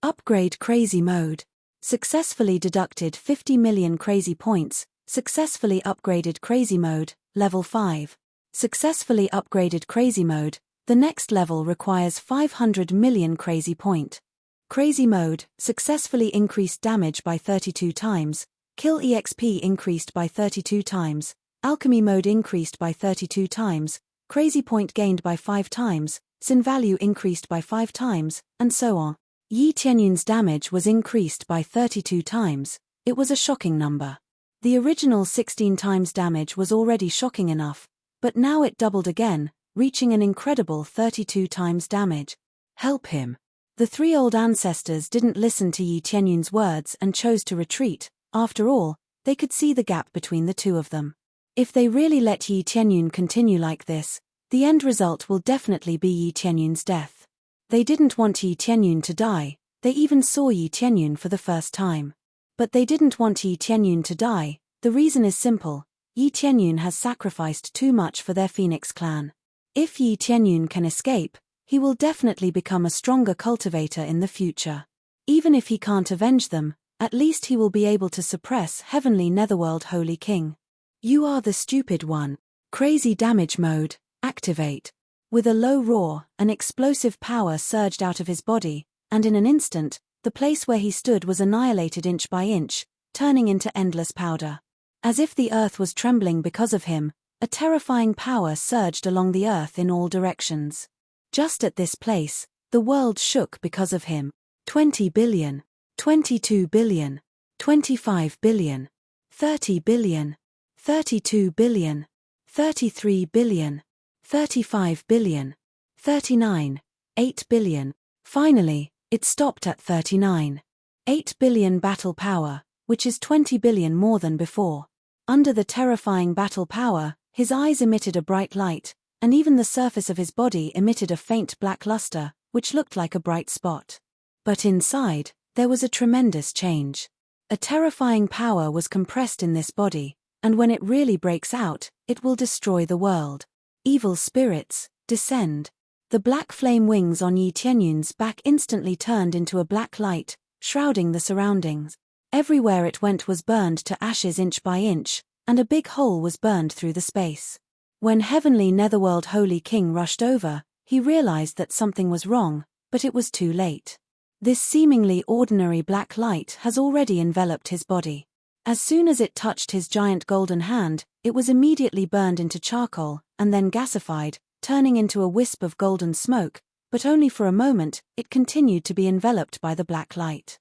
Upgrade crazy mode. Successfully deducted 50 million crazy points. Successfully upgraded crazy mode, level 5. Successfully upgraded crazy mode. The next level requires 500 million crazy point. Crazy mode, successfully increased damage by 32 times, kill EXP increased by 32 times, alchemy mode increased by 32 times, crazy point gained by 5 times, sin value increased by 5 times, and so on. Yi Tianyun's damage was increased by 32 times. It was a shocking number. The original 16 times damage was already shocking enough, but now it doubled again, reaching an incredible 32 times damage. Help him. The three old ancestors didn't listen to Yi Tianyun's words and chose to retreat. After all, they could see the gap between the two of them. If they really let Yi Tianyun continue like this, the end result will definitely be Yi Tianyun's death. They didn't want Yi Tianyun to die. They even saw Yi Tianyun for the first time. But they didn't want Yi Tianyun to die. The reason is simple. Yi Tianyun has sacrificed too much for their Phoenix clan. If Yi Tianyun can escape, he will definitely become a stronger cultivator in the future. Even if he can't avenge them, at least he will be able to suppress Heavenly Netherworld Holy King. You are the stupid one. Crazy damage mode, activate. With a low roar, an explosive power surged out of his body, and in an instant, the place where he stood was annihilated inch by inch, turning into endless powder. As if the earth was trembling because of him, a terrifying power surged along the earth in all directions. Just at this place, the world shook because of him. 20 billion, 22 billion, 25 billion, 30 billion, 32 billion, 33 billion, 35 billion, 39, 8 billion. Finally, it stopped at 39. 8 billion battle power, which is 20 billion more than before. Under the terrifying battle power, his eyes emitted a bright light, and even the surface of his body emitted a faint black luster, which looked like a bright spot. But inside, there was a tremendous change. A terrifying power was compressed in this body, and when it really breaks out, it will destroy the world. Evil spirits, descend. The black flame wings on Yi Tianyun's back instantly turned into a black light, shrouding the surroundings. Everywhere it went was burned to ashes inch by inch, and a big hole was burned through the space. When Heavenly Netherworld Holy King rushed over, he realized that something was wrong, but it was too late. This seemingly ordinary black light has already enveloped his body. As soon as it touched his giant golden hand, it was immediately burned into charcoal, and then gasified, turning into a wisp of golden smoke, but only for a moment. It continued to be enveloped by the black light.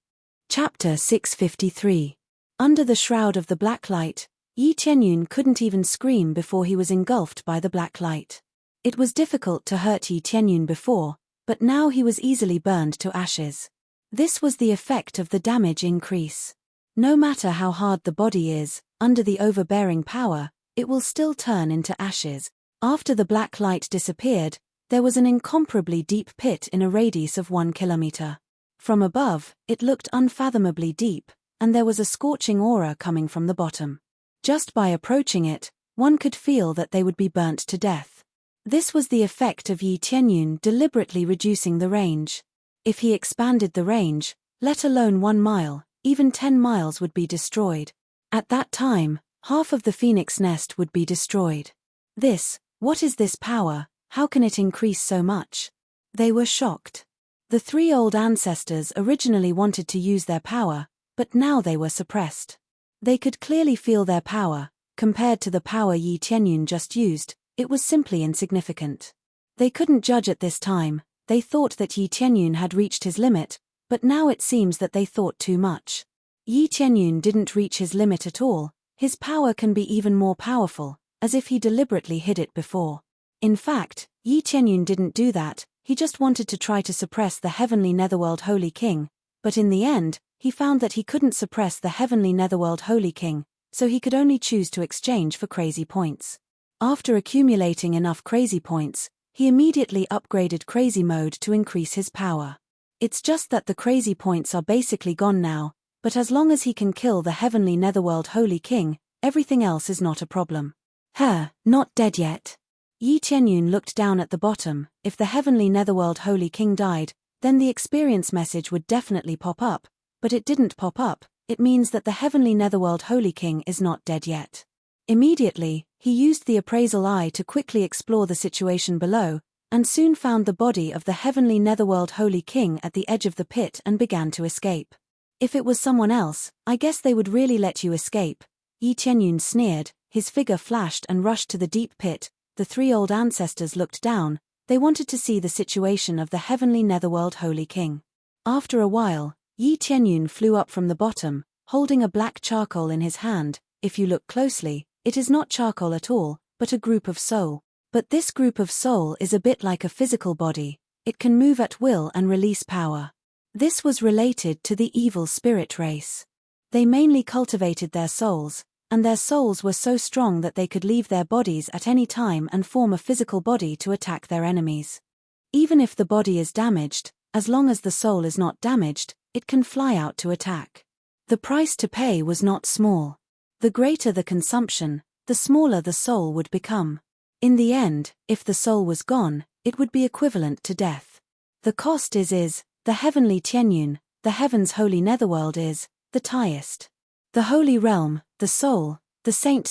Chapter 653. Under the shroud of the black light, Yi Tianyun couldn't even scream before he was engulfed by the black light. It was difficult to hurt Yi Tianyun before, but now he was easily burned to ashes. This was the effect of the damage increase. No matter how hard the body is, under the overbearing power, it will still turn into ashes. After the black light disappeared, there was an incomparably deep pit in a radius of 1 kilometer. From above, it looked unfathomably deep, and there was a scorching aura coming from the bottom. Just by approaching it, one could feel that they would be burnt to death. This was the effect of Yi Tianyun deliberately reducing the range. If he expanded the range, let alone 1 mile, even 10 miles would be destroyed. At that time, half of the phoenix nest would be destroyed. What is this power? How can it increase so much? They were shocked. The three old ancestors originally wanted to use their power, but now they were suppressed. They could clearly feel their power. Compared to the power Yi Tianyun just used, it was simply insignificant. They couldn't judge at this time. They thought that Yi Tianyun had reached his limit, but now it seems that they thought too much. Yi Tianyun didn't reach his limit at all. His power can be even more powerful, as if he deliberately hid it before. In fact, Yi Tianyun didn't do that. He just wanted to try to suppress the heavenly netherworld Holy King, but in the end, he found that he couldn't suppress the heavenly netherworld Holy King, so he could only choose to exchange for crazy points. After accumulating enough crazy points, he immediately upgraded crazy mode to increase his power. It's just that the crazy points are basically gone now, but as long as he can kill the heavenly netherworld Holy King, everything else is not a problem. Not dead yet. Yi Tianyun looked down at the bottom. If the heavenly netherworld Holy King died, then the experience message would definitely pop up, but it didn't pop up. It means that the heavenly netherworld Holy King is not dead yet. Immediately, he used the appraisal eye to quickly explore the situation below, and soon found the body of the heavenly netherworld Holy King at the edge of the pit and began to escape. If it was someone else, I guess they would really let you escape. Yi Tianyun sneered, his figure flashed and rushed to the deep pit. The three old ancestors looked down. They wanted to see the situation of the heavenly netherworld Holy King. After a while, Yi Tianyun flew up from the bottom, holding a black charcoal in his hand. If you look closely, it is not charcoal at all, but a group of soul. But this group of soul is a bit like a physical body. It can move at will and release power. This was related to the evil spirit race. They mainly cultivated their souls, and their souls were so strong that they could leave their bodies at any time and form a physical body to attack their enemies. Even if the body is damaged, as long as the soul is not damaged, it can fly out to attack. The price to pay was not small. The greater the consumption, the smaller the soul would become. In the end, if the soul was gone, it would be equivalent to death. The cost is the heavenly Tianyun, the heaven's holy netherworld is the highest. The holy realm, the soul, the saint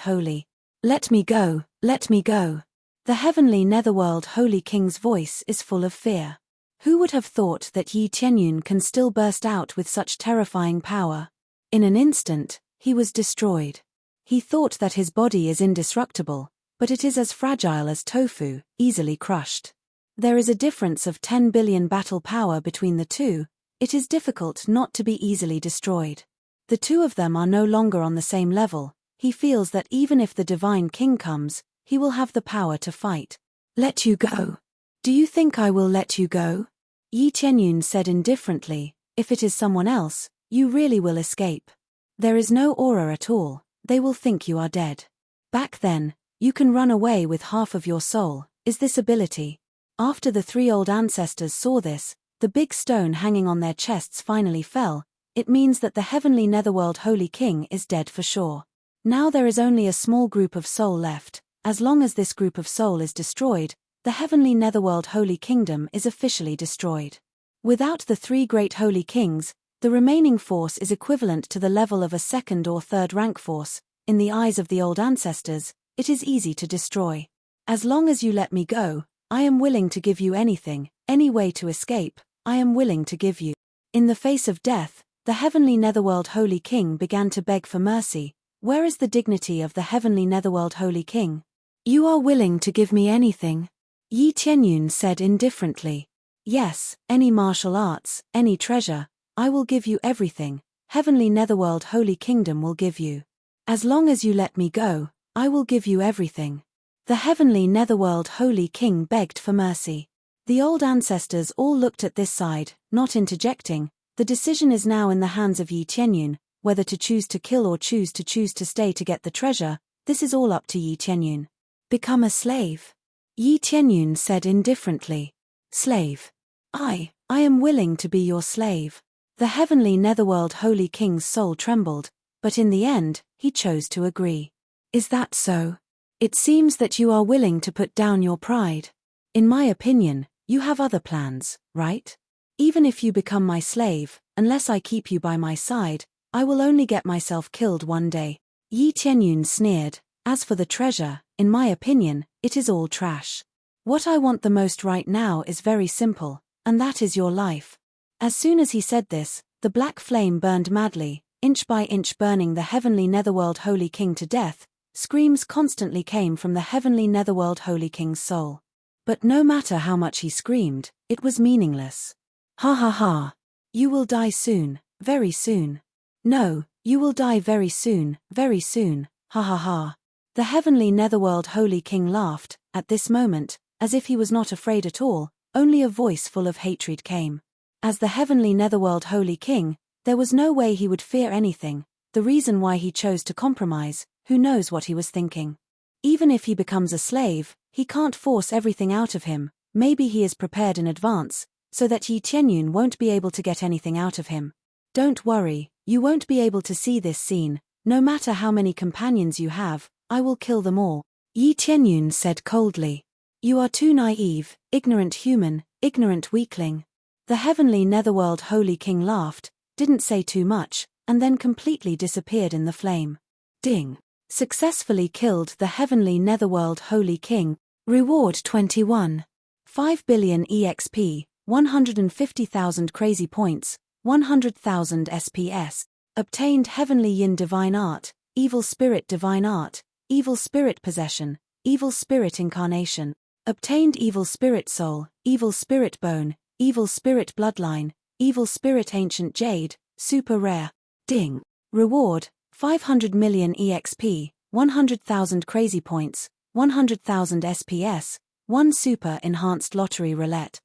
holy. Let me go, let me go. The heavenly netherworld Holy King's voice is full of fear. Who would have thought that Yi Tianyun can still burst out with such terrifying power? In an instant, he was destroyed. He thought that his body is indestructible, but it is as fragile as tofu, easily crushed. There is a difference of 10 billion battle power between the two. It is difficult not to be easily destroyed. The two of them are no longer on the same level. He feels that even if the divine king comes, he will have the power to fight. Let you go. Do you think I will let you go? Yi Tianyun said indifferently, if it is someone else, you really will escape. There is no aura at all, they will think you are dead. Back then, you can run away with half of your soul. Is this ability? After the three old ancestors saw this, the big stone hanging on their chests finally fell. It means that the heavenly netherworld Holy King is dead for sure. Now there is only a small group of soul left. As long as this group of soul is destroyed, the heavenly netherworld Holy Kingdom is officially destroyed. Without the three great Holy Kings, the remaining force is equivalent to the level of a second or third rank force. In the eyes of the old ancestors, it is easy to destroy. As long as you let me go, I am willing to give you anything, any way to escape, I am willing to give you. In the face of death, the heavenly netherworld Holy King began to beg for mercy. Where is the dignity of the heavenly netherworld Holy King? You are willing to give me anything? Yi Tianyun said indifferently. Yes, any martial arts, any treasure, I will give you everything. Heavenly netherworld Holy Kingdom will give you. As long as you let me go, I will give you everything. The heavenly netherworld Holy King begged for mercy. The old ancestors all looked at this side, not interjecting. The decision is now in the hands of Yi Tianyun, whether to choose to kill or choose to stay to get the treasure. This is all up to Yi Tianyun. Become a slave? Yi Tianyun said indifferently. Slave? I am willing to be your slave. The heavenly netherworld Holy King's soul trembled, but in the end, he chose to agree. Is that so? It seems that you are willing to put down your pride. In my opinion, you have other plans, right? Even if you become my slave, unless I keep you by my side, I will only get myself killed one day. Yi Tianyun sneered. As for the treasure, in my opinion, it is all trash. What I want the most right now is very simple, and that is your life. As soon as he said this, the black flame burned madly. inch by inch burning the heavenly netherworld Holy King to death, screams constantly came from the heavenly netherworld Holy King's soul. But no matter how much he screamed, it was meaningless. Ha ha ha. You will die soon, very soon. No, you will die very soon, ha ha ha. The heavenly netherworld Holy King laughed, at this moment, as if he was not afraid at all, only a voice full of hatred came. As the heavenly netherworld Holy King, there was no way he would fear anything, the reason why he chose to compromise, who knows what he was thinking. Even if he becomes a slave, he can't force everything out of him, maybe he is prepared in advance, so that Yi Tianyun won't be able to get anything out of him. Don't worry, you won't be able to see this scene, no matter how many companions you have, I will kill them all, Yi Tianyun said coldly. You are too naive, ignorant human, ignorant weakling. The heavenly netherworld Holy King laughed, didn't say too much, and then completely disappeared in the flame. Ding. Successfully killed the heavenly netherworld Holy King. Reward 21. 5 billion EXP, 150,000 crazy points, 100,000 SPS. Obtained heavenly yin divine art, evil spirit divine art, evil spirit possession, evil spirit incarnation. Obtained evil spirit soul, evil spirit bone, evil spirit bloodline, evil spirit ancient jade, super rare. Ding. Reward, 500 million EXP, 100,000 crazy points, 100,000 SPS, 1 super enhanced lottery roulette.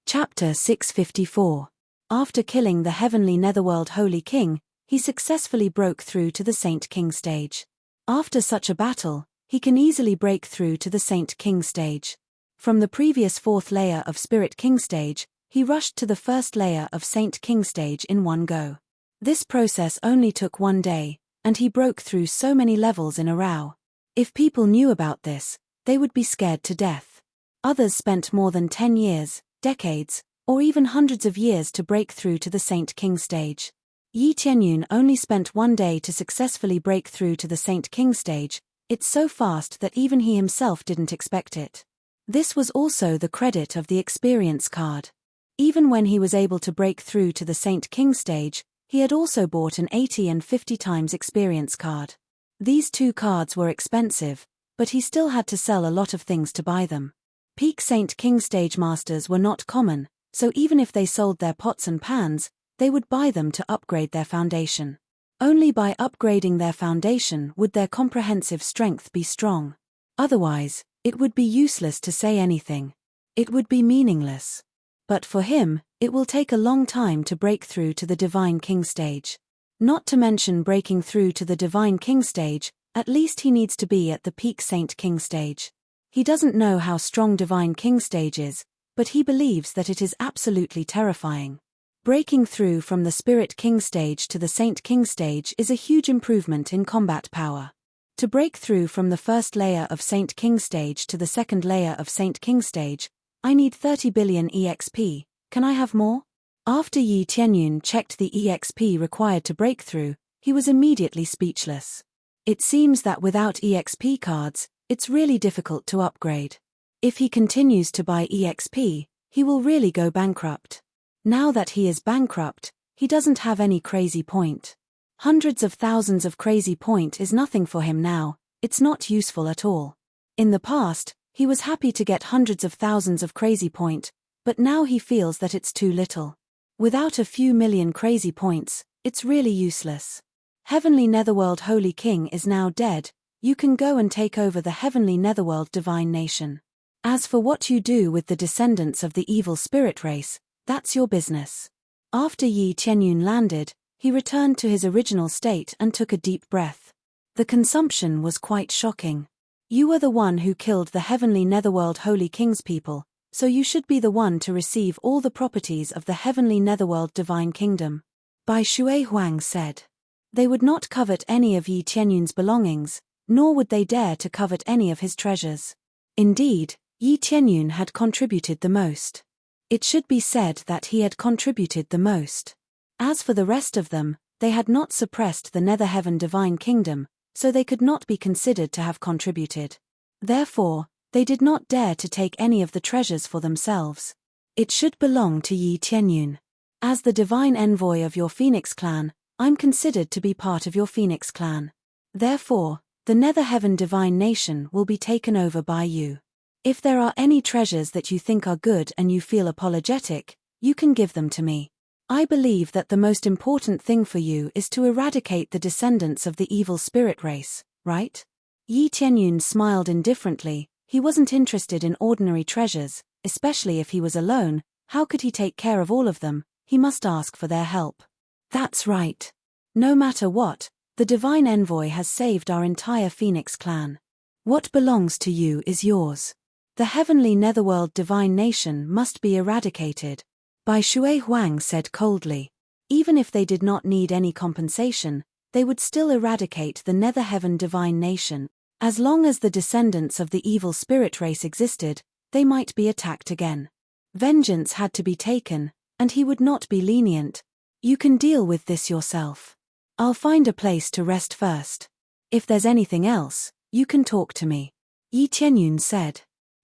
Chapter 654. After killing the heavenly netherworld Holy King, he successfully broke through to the Saint King stage. After such a battle, he can easily break through to the Saint King stage. From the previous 4th layer of Spirit King stage, he rushed to the 1st layer of Saint King stage in one go. This process only took 1 day, and he broke through so many levels in a row. If people knew about this, they would be scared to death. Others spent more than 10 years, decades, or even hundreds of years to break through to the Saint King stage. Yi Tianyun only spent 1 day to successfully break through to the Saint King stage. It's so fast that even he himself didn't expect it. This was also the credit of the experience card. Even when he was able to break through to the Saint King stage, he had also bought an 80 and 50 times experience card. These 2 cards were expensive, but he still had to sell a lot of things to buy them. Peak Saint King stage masters were not common, so even if they sold their pots and pans, they would buy them to upgrade their foundation. Only by upgrading their foundation would their comprehensive strength be strong. Otherwise, it would be useless to say anything. It would be meaningless. But for him, it will take a long time to break through to the Divine King stage. Not to mention breaking through to the Divine King stage, at least he needs to be at the peak Saint King stage. He doesn't know how strong Divine King stage is, but he believes that it is absolutely terrifying. Breaking through from the Spirit King stage to the Saint King stage is a huge improvement in combat power. To break through from the 1st layer of Saint King stage to the 2nd layer of Saint King stage, I need 30 billion EXP, can I have more? After Yi Tianyun checked the EXP required to break through, he was immediately speechless. It seems that without EXP cards, it's really difficult to upgrade. If he continues to buy EXP, he will really go bankrupt. Now that he is bankrupt, he doesn't have any crazy point. Hundreds of thousands of crazy point is nothing for him now, it's not useful at all. In the past, he was happy to get hundreds of thousands of crazy point, but now he feels that it's too little. Without a few million crazy points, it's really useless. Heavenly Netherworld Holy King is now dead, you can go and take over the Heavenly Netherworld Divine Nation. As for what you do with the descendants of the evil spirit race, that's your business. After Yi Tianyun landed, he returned to his original state and took a deep breath. The consumption was quite shocking. You were the one who killed the Heavenly Netherworld Holy King's people, so you should be the one to receive all the properties of the Heavenly Netherworld Divine Kingdom. Bai Shui Huang said. They would not covet any of Yi Tianyun's belongings, nor would they dare to covet any of his treasures. Indeed, Yi Tianyun had contributed the most. It should be said that he had contributed the most. As for the rest of them, they had not suppressed the Netherheaven Divine Kingdom, so they could not be considered to have contributed. Therefore, they did not dare to take any of the treasures for themselves. It should belong to Yi Tianyun. As the divine envoy of your Phoenix clan, I'm considered to be part of your Phoenix clan. Therefore, the Nether Heaven Divine Nation will be taken over by you. If there are any treasures that you think are good and you feel apologetic, you can give them to me. I believe that the most important thing for you is to eradicate the descendants of the evil spirit race, right? Yi Tianyun smiled indifferently. He wasn't interested in ordinary treasures, especially if he was alone. How could he take care of all of them? He must ask for their help. That's right. No matter what, the Divine Envoy has saved our entire Phoenix clan. What belongs to you is yours. The heavenly netherworld divine nation must be eradicated. Bai Shui Huang said coldly. Even if they did not need any compensation, they would still eradicate the Nether Heaven divine nation. As long as the descendants of the evil spirit race existed, they might be attacked again. Vengeance had to be taken, and he would not be lenient. You can deal with this yourself. I'll find a place to rest first. If there's anything else, you can talk to me. Yi Tianyun said.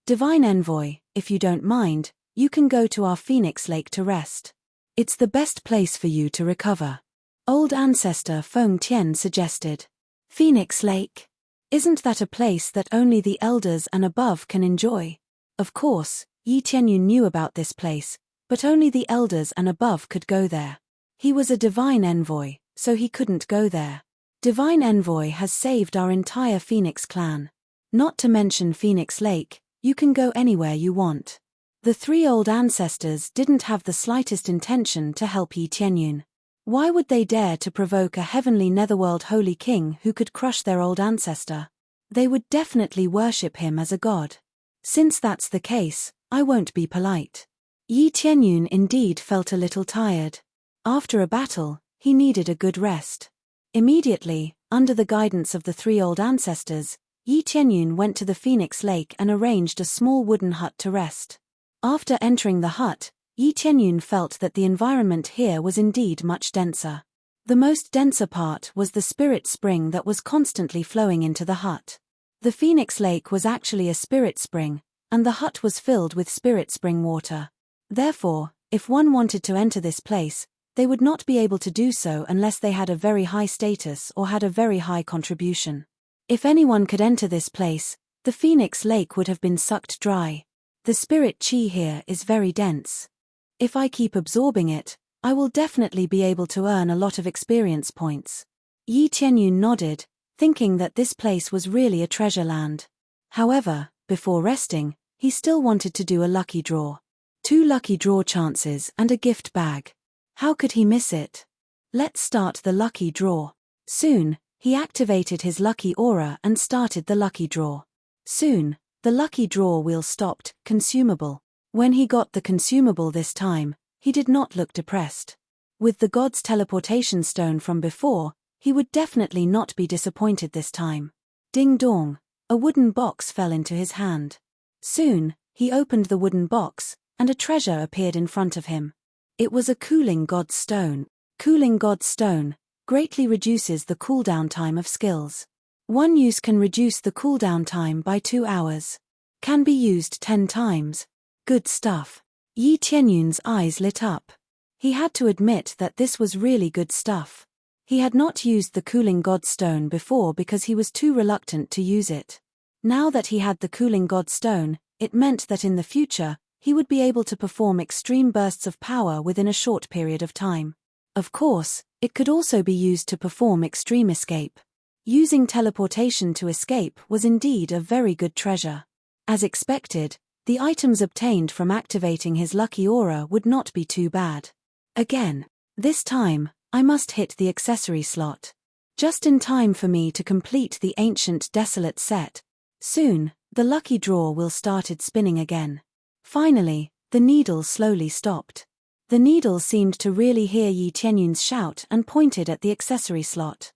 Divine Envoy, if you don't mind, you can go to our Phoenix Lake to rest. It's the best place for you to recover. Old ancestor Feng Tian suggested. Phoenix Lake? Isn't that a place that only the elders and above can enjoy? Of course, Yi Tianyun knew about this place, but only the elders and above could go there. He was a divine envoy, so he couldn't go there. Divine Envoy has saved our entire Phoenix clan. Not to mention Phoenix Lake, you can go anywhere you want. The three old ancestors didn't have the slightest intention to help Yi Tianyun. Why would they dare to provoke a heavenly netherworld holy king who could crush their old ancestor? They would definitely worship him as a god. Since that's the case, I won't be polite. Yi Tianyun indeed felt a little tired. After a battle, he needed a good rest. Immediately, under the guidance of the three old ancestors, Yi Tianyun went to the Phoenix Lake and arranged a small wooden hut to rest. After entering the hut, Yi Tianyun felt that the environment here was indeed much denser. The most denser part was the spirit spring that was constantly flowing into the hut. The Phoenix Lake was actually a spirit spring, and the hut was filled with spirit spring water. Therefore, if one wanted to enter this place, they would not be able to do so unless they had a very high status or had a very high contribution. If anyone could enter this place, the Phoenix Lake would have been sucked dry. The spirit chi here is very dense. If I keep absorbing it, I will definitely be able to earn a lot of experience points. Yi Tianyun nodded, thinking that this place was really a treasure land. However, before resting, he still wanted to do a lucky draw. 2 lucky draw chances and a gift bag. How could he miss it? Let's start the lucky draw. Soon, he activated his lucky aura and started the lucky draw. Soon, the lucky draw wheel stopped, consumable. When he got the consumable this time, he did not look depressed. With the god's teleportation stone from before, he would definitely not be disappointed this time. Ding dong, a wooden box fell into his hand. Soon, he opened the wooden box, and a treasure appeared in front of him. It was a cooling god's stone. Cooling god's stone greatly reduces the cooldown time of skills. One use can reduce the cooldown time by 2 hours. Can be used 10 times. Good stuff. Yi Tianyun's eyes lit up. He had to admit that this was really good stuff. He had not used the cooling god stone before because he was too reluctant to use it. Now that he had the cooling god stone, it meant that in the future, he would be able to perform extreme bursts of power within a short period of time. Of course, it could also be used to perform extreme escape. Using teleportation to escape was indeed a very good treasure. As expected, the items obtained from activating his lucky aura would not be too bad. Again, this time, I must hit the accessory slot. Just in time for me to complete the ancient desolate set. Soon, the lucky draw wheel started spinning again. Finally, the needle slowly stopped. The needle seemed to really hear Yi Tianyun's shout and pointed at the accessory slot.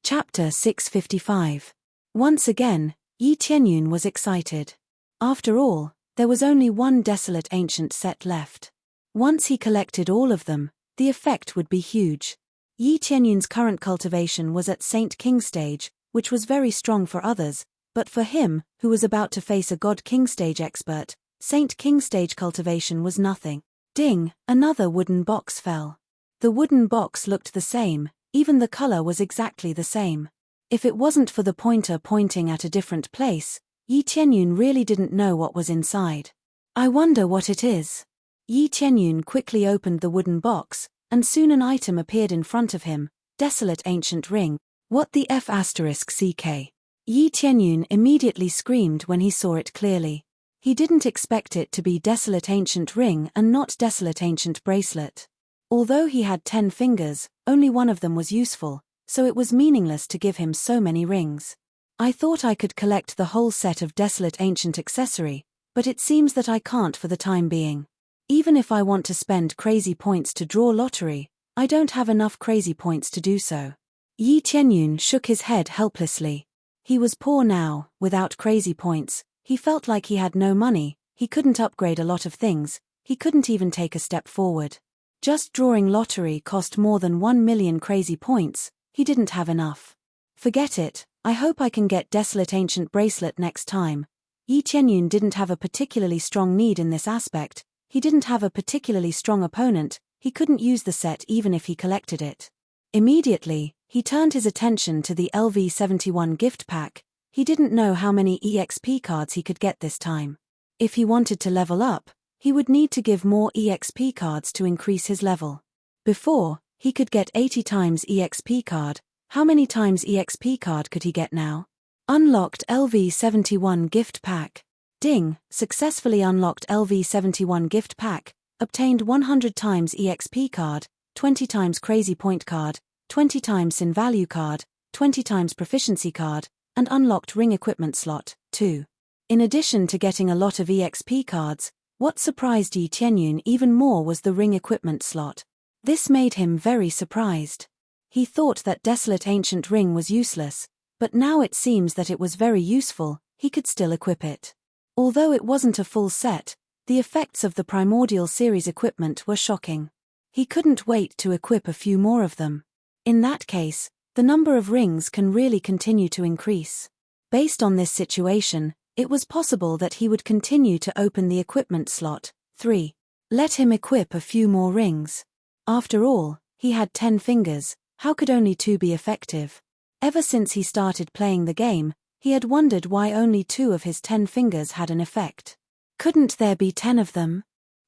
Chapter 655. Once again, Yi Tianyun was excited. After all, there was only one desolate ancient set left. Once he collected all of them, the effect would be huge. Yi Tianyun's current cultivation was at Saint King stage, which was very strong for others, but for him, who was about to face a God King stage expert, Saint King stage cultivation was nothing. Ding, another wooden box fell. The wooden box looked the same, Even the color was exactly the same. If it wasn't for the pointer pointing at a different place, Yi Tianyun really didn't know what was inside. I wonder what it is. Yi Tianyun quickly opened the wooden box, and soon an item appeared in front of him, desolate ancient ring. What the F***ck? Yi Tianyun immediately screamed when he saw it clearly. He didn't expect it to be desolate ancient ring and not desolate ancient bracelet. Although he had 10 fingers, only one of them was useful, so it was meaningless to give him so many rings. I thought I could collect the whole set of desolate ancient accessory, but it seems that I can't for the time being. Even if I want to spend crazy points to draw lottery, I don't have enough crazy points to do so. Yi Tianyun shook his head helplessly. He was poor now, without crazy points. He felt like he had no money, he couldn't upgrade a lot of things, he couldn't even take a step forward. Just drawing lottery cost more than 1 million crazy points, he didn't have enough. Forget it, I hope I can get desolate ancient bracelet next time. Yi Tianyun didn't have a particularly strong need in this aspect, he didn't have a particularly strong opponent, he couldn't use the set even if he collected it. Immediately, he turned his attention to the LV71 gift pack. He didn't know how many EXP cards he could get this time. If he wanted to level up, he would need to give more EXP cards to increase his level. Before, he could get 80 times EXP card. How many times EXP card could he get now? Unlocked LV71 gift pack. Ding, successfully unlocked LV71 gift pack, obtained 100 times EXP card, 20 times crazy point card, 20 times sin value card, 20 times proficiency card, and unlocked ring equipment slot, 2. In addition to getting a lot of EXP cards, what surprised Yi Tianyun even more was the ring equipment slot. This made him very surprised. He thought that desolate ancient ring was useless, but now it seems that it was very useful, he could still equip it. Although it wasn't a full set, the effects of the Primordial series equipment were shocking. He couldn't wait to equip a few more of them. In that case, the number of rings can really continue to increase. Based on this situation, it was possible that he would continue to open the equipment slot, 3. Let him equip a few more rings. After all, he had 10 fingers, how could only 2 be effective? Ever since he started playing the game, he had wondered why only 2 of his 10 fingers had an effect. Couldn't there be 10 of them?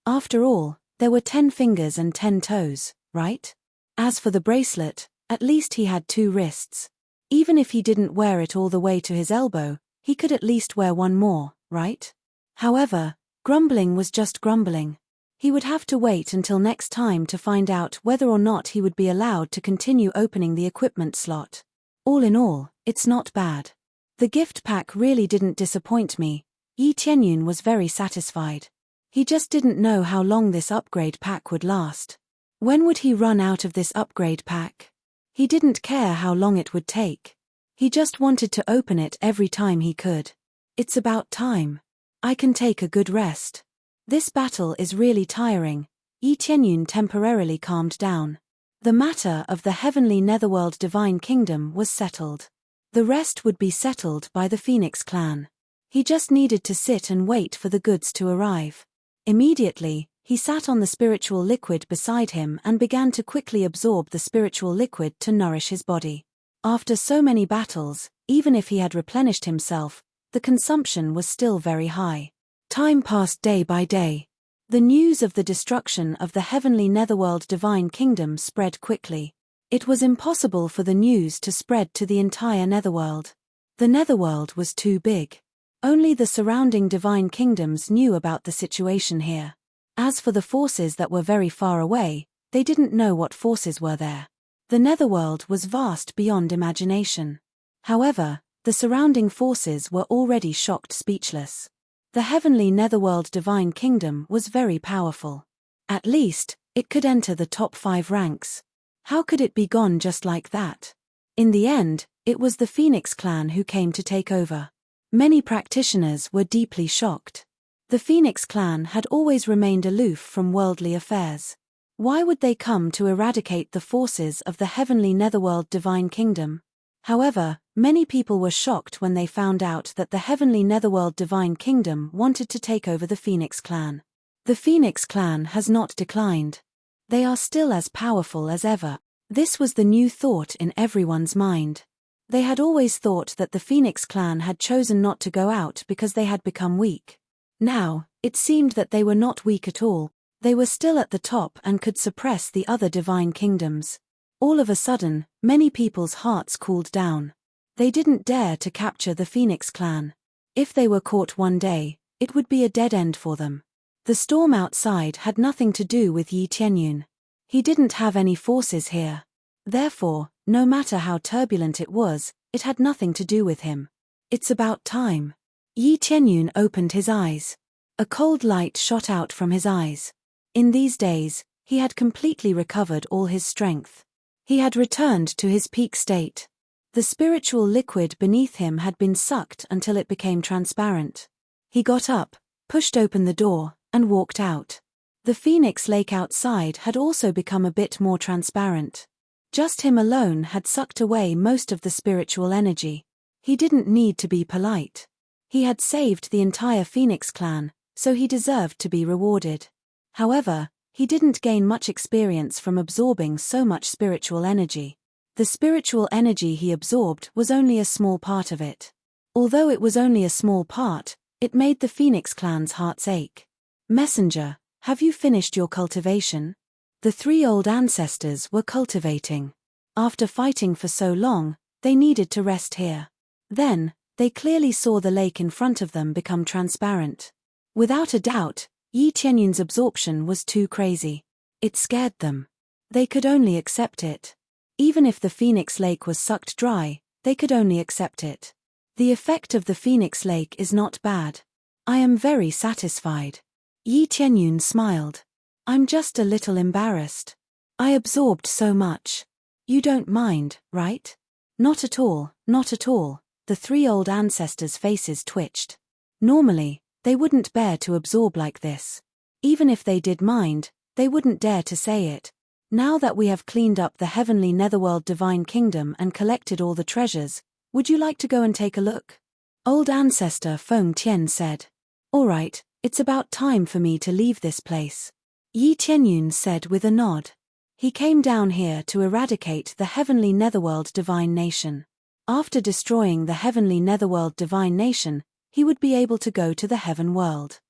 After all, there were 10 fingers and 10 toes, right? As for the bracelet, at least he had 2 wrists. Even if he didn't wear it all the way to his elbow, he could at least wear one more, right? However, grumbling was just grumbling. He would have to wait until next time to find out whether or not he would be allowed to continue opening the equipment slot. All in all, it's not bad. The gift pack really didn't disappoint me. Yi Tianyun was very satisfied. He just didn't know how long this upgrade pack would last. When would he run out of this upgrade pack? He didn't care how long it would take. He just wanted to open it every time he could. It's about time. I can take a good rest. This battle is really tiring. Yi Tianyun temporarily calmed down. The matter of the heavenly netherworld divine kingdom was settled. The rest would be settled by the Phoenix clan. He just needed to sit and wait for the goods to arrive. Immediately, he sat on the spiritual liquid beside him and began to quickly absorb the spiritual liquid to nourish his body. After so many battles, even if he had replenished himself, the consumption was still very high. Time passed day by day. The news of the destruction of the heavenly netherworld divine kingdom spread quickly. It was impossible for the news to spread to the entire netherworld. The netherworld was too big. Only the surrounding divine kingdoms knew about the situation here. As for the forces that were very far away, they didn't know what forces were there. The netherworld was vast beyond imagination. However, the surrounding forces were already shocked speechless. The heavenly netherworld divine kingdom was very powerful. At least, it could enter the top 5 ranks. How could it be gone just like that? In the end, it was the Phoenix clan who came to take over. Many practitioners were deeply shocked. The Phoenix clan had always remained aloof from worldly affairs. Why would they come to eradicate the forces of the heavenly netherworld divine kingdom? However, many people were shocked when they found out that the heavenly netherworld divine kingdom wanted to take over the Phoenix clan. The Phoenix clan has not declined. They are still as powerful as ever. This was the new thought in everyone's mind. They had always thought that the Phoenix clan had chosen not to go out because they had become weak. Now, it seemed that they were not weak at all. They were still at the top and could suppress the other divine kingdoms. All of a sudden, many people's hearts cooled down. They didn't dare to capture the Phoenix clan. If they were caught one day, it would be a dead end for them. The storm outside had nothing to do with Yi Tianyun. He didn't have any forces here. Therefore, no matter how turbulent it was, it had nothing to do with him. It's about time. Yi Tianyun opened his eyes. A cold light shot out from his eyes. In these days, he had completely recovered all his strength. He had returned to his peak state. The spiritual liquid beneath him had been sucked until it became transparent. He got up, pushed open the door, and walked out. The Phoenix Lake outside had also become a bit more transparent. Just him alone had sucked away most of the spiritual energy. He didn't need to be polite. He had saved the entire Phoenix clan, so he deserved to be rewarded. However, he didn't gain much experience from absorbing so much spiritual energy. The spiritual energy he absorbed was only a small part of it. Although it was only a small part, it made the Phoenix clan's hearts ache. Messenger, have you finished your cultivation? The three old ancestors were cultivating. After fighting for so long, they needed to rest here. Then, they clearly saw the lake in front of them become transparent. Without a doubt, Yi Tianyun's absorption was too crazy. It scared them. They could only accept it. Even if the Phoenix Lake was sucked dry, they could only accept it. The effect of the Phoenix Lake is not bad. I am very satisfied. Yi Tianyun smiled. I'm just a little embarrassed. I absorbed so much. You don't mind, right? Not at all, not at all. The three old ancestors' faces twitched. Normally, they wouldn't bear to absorb like this. Even if they did mind, they wouldn't dare to say it. Now that we have cleaned up the heavenly netherworld divine kingdom and collected all the treasures, would you like to go and take a look? Old ancestor Feng Tian said. All right, it's about time for me to leave this place. Yi Tianyun said with a nod. He came down here to eradicate the heavenly netherworld divine nation. After destroying the heavenly netherworld divine nation, he would be able to go to the heaven world.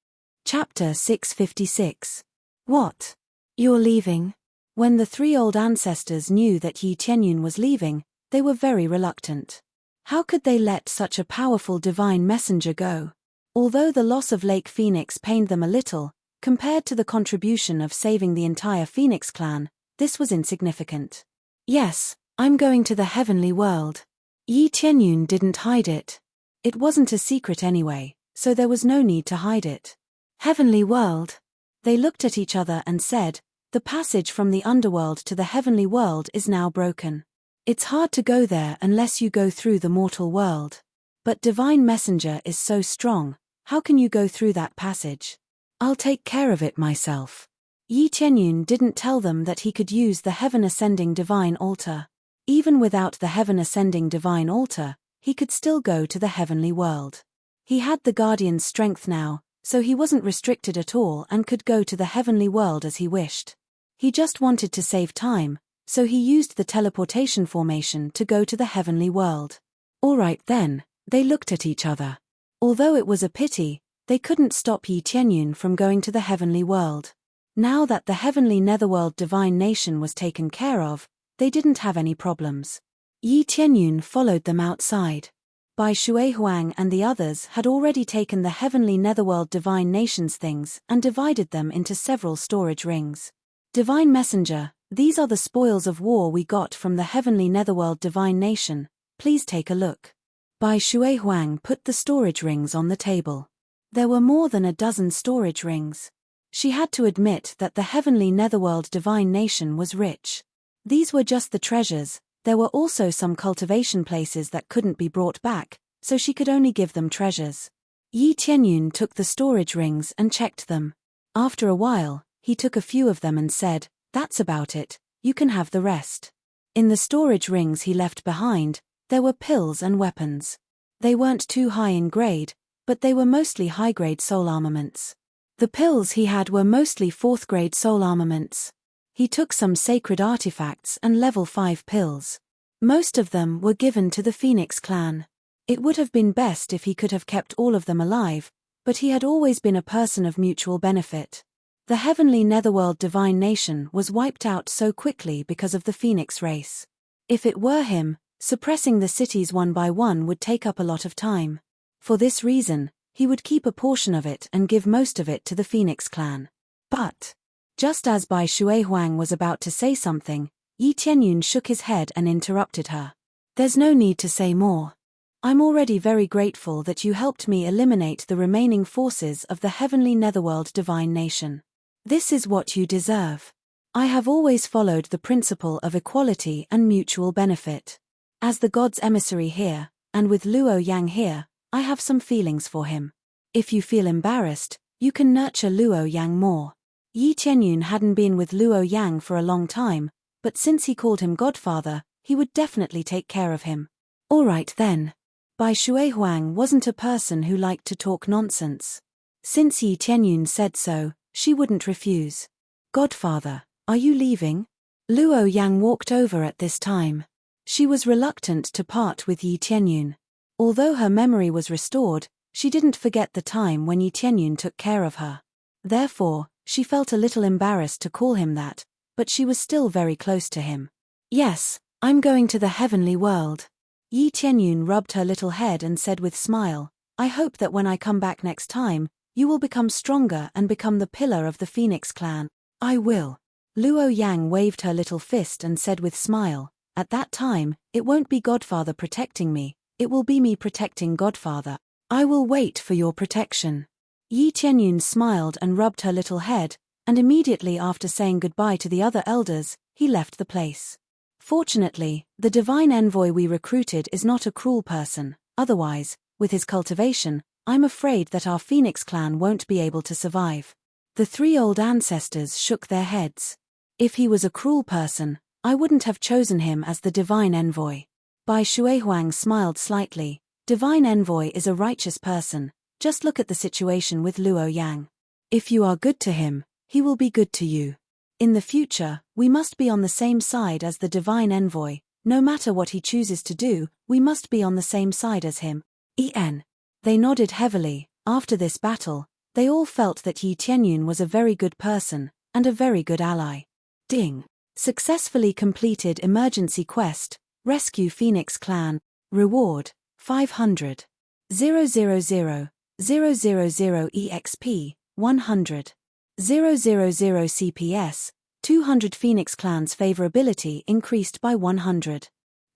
Chapter 656. What? You're leaving? When the three old ancestors knew that Yi Tianyun was leaving, they were very reluctant. How could they let such a powerful divine messenger go? Although the loss of Lake Phoenix pained them a little, compared to the contribution of saving the entire Phoenix clan, this was insignificant. Yes, I'm going to the heavenly world. Yi Tianyun didn't hide it. It wasn't a secret anyway, so there was no need to hide it. Heavenly world. They looked at each other and said, the passage from the underworld to the heavenly world is now broken. It's hard to go there unless you go through the mortal world. But Divine Messenger is so strong, how can you go through that passage? I'll take care of it myself. Yi Tianyun didn't tell them that he could use the Heaven Ascending Divine Altar. Even without the Heaven Ascending Divine Altar, he could still go to the heavenly world. He had the Guardian's strength now, so he wasn't restricted at all and could go to the heavenly world as he wished. He just wanted to save time, so he used the teleportation formation to go to the heavenly world. All right then, they looked at each other. Although it was a pity, they couldn't stop Yi Tianyun from going to the heavenly world. Now that the heavenly netherworld divine nation was taken care of, they didn't have any problems. Yi Tianyun followed them outside. Bai Shuihuang and the others had already taken the heavenly netherworld divine nation's things and divided them into several storage rings. Divine Messenger, these are the spoils of war we got from the heavenly netherworld divine nation, please take a look. Bai Shuihuang put the storage rings on the table. There were more than a dozen storage rings. She had to admit that the heavenly netherworld divine nation was rich. These were just the treasures, there were also some cultivation places that couldn't be brought back, so she could only give them treasures. Yi Tianyun took the storage rings and checked them. After a while, he took a few of them and said, that's about it, you can have the rest. In the storage rings he left behind, there were pills and weapons. They weren't too high in grade, but they were mostly high-grade soul armaments. The pills he had were mostly 4th-grade soul armaments. He took some sacred artifacts and level 5 pills. Most of them were given to the Phoenix clan. It would have been best if he could have kept all of them alive, but he had always been a person of mutual benefit. The heavenly netherworld divine nation was wiped out so quickly because of the Phoenix race. If it were him, suppressing the cities one by one would take up a lot of time. For this reason, he would keep a portion of it and give most of it to the Phoenix clan. But, just as Bai Shuihuang was about to say something, Yi Tianyun shook his head and interrupted her. There's no need to say more. I'm already very grateful that you helped me eliminate the remaining forces of the heavenly netherworld divine nation. This is what you deserve. I have always followed the principle of equality and mutual benefit. As the god's emissary here, and with Luo Yang here, I have some feelings for him. If you feel embarrassed, you can nurture Luo Yang more. Yi Tianyun hadn't been with Luo Yang for a long time, but since he called him godfather, he would definitely take care of him. All right then. Bai Shuihuang wasn't a person who liked to talk nonsense. Since Yi Tianyun said so, she wouldn't refuse. Godfather, are you leaving? Luo Yang walked over at this time. She was reluctant to part with Yi Tianyun. Although her memory was restored, she didn't forget the time when Yi Tianyun took care of her. Therefore, she felt a little embarrassed to call him that, but she was still very close to him. Yes, I'm going to the heavenly world. Yi Tianyun rubbed her little head and said with smile, I hope that when I come back next time, you will become stronger and become the pillar of the Phoenix clan. I will. Luo Yang waved her little fist and said with smile, at that time, it won't be Godfather protecting me, it will be me protecting Godfather. I will wait for your protection. Yi Tianyun smiled and rubbed her little head, and immediately after saying goodbye to the other elders, he left the place. Fortunately, the divine envoy we recruited is not a cruel person, otherwise, with his cultivation, I'm afraid that our Phoenix clan won't be able to survive. The 3 old ancestors shook their heads. If he was a cruel person, I wouldn't have chosen him as the divine envoy. Bai Shuihuang smiled slightly. Divine envoy is a righteous person, just look at the situation with Luo Yang. If you are good to him, he will be good to you. In the future, we must be on the same side as the divine envoy, no matter what he chooses to do, we must be on the same side as him. En. They nodded heavily. After this battle, they all felt that Yi Tianyun was a very good person, and a very good ally. Ding. Successfully completed emergency quest, rescue Phoenix clan, reward, 500. 000, 000 EXP, 100. 000 CPS, 200 Phoenix clan's favorability increased by 100.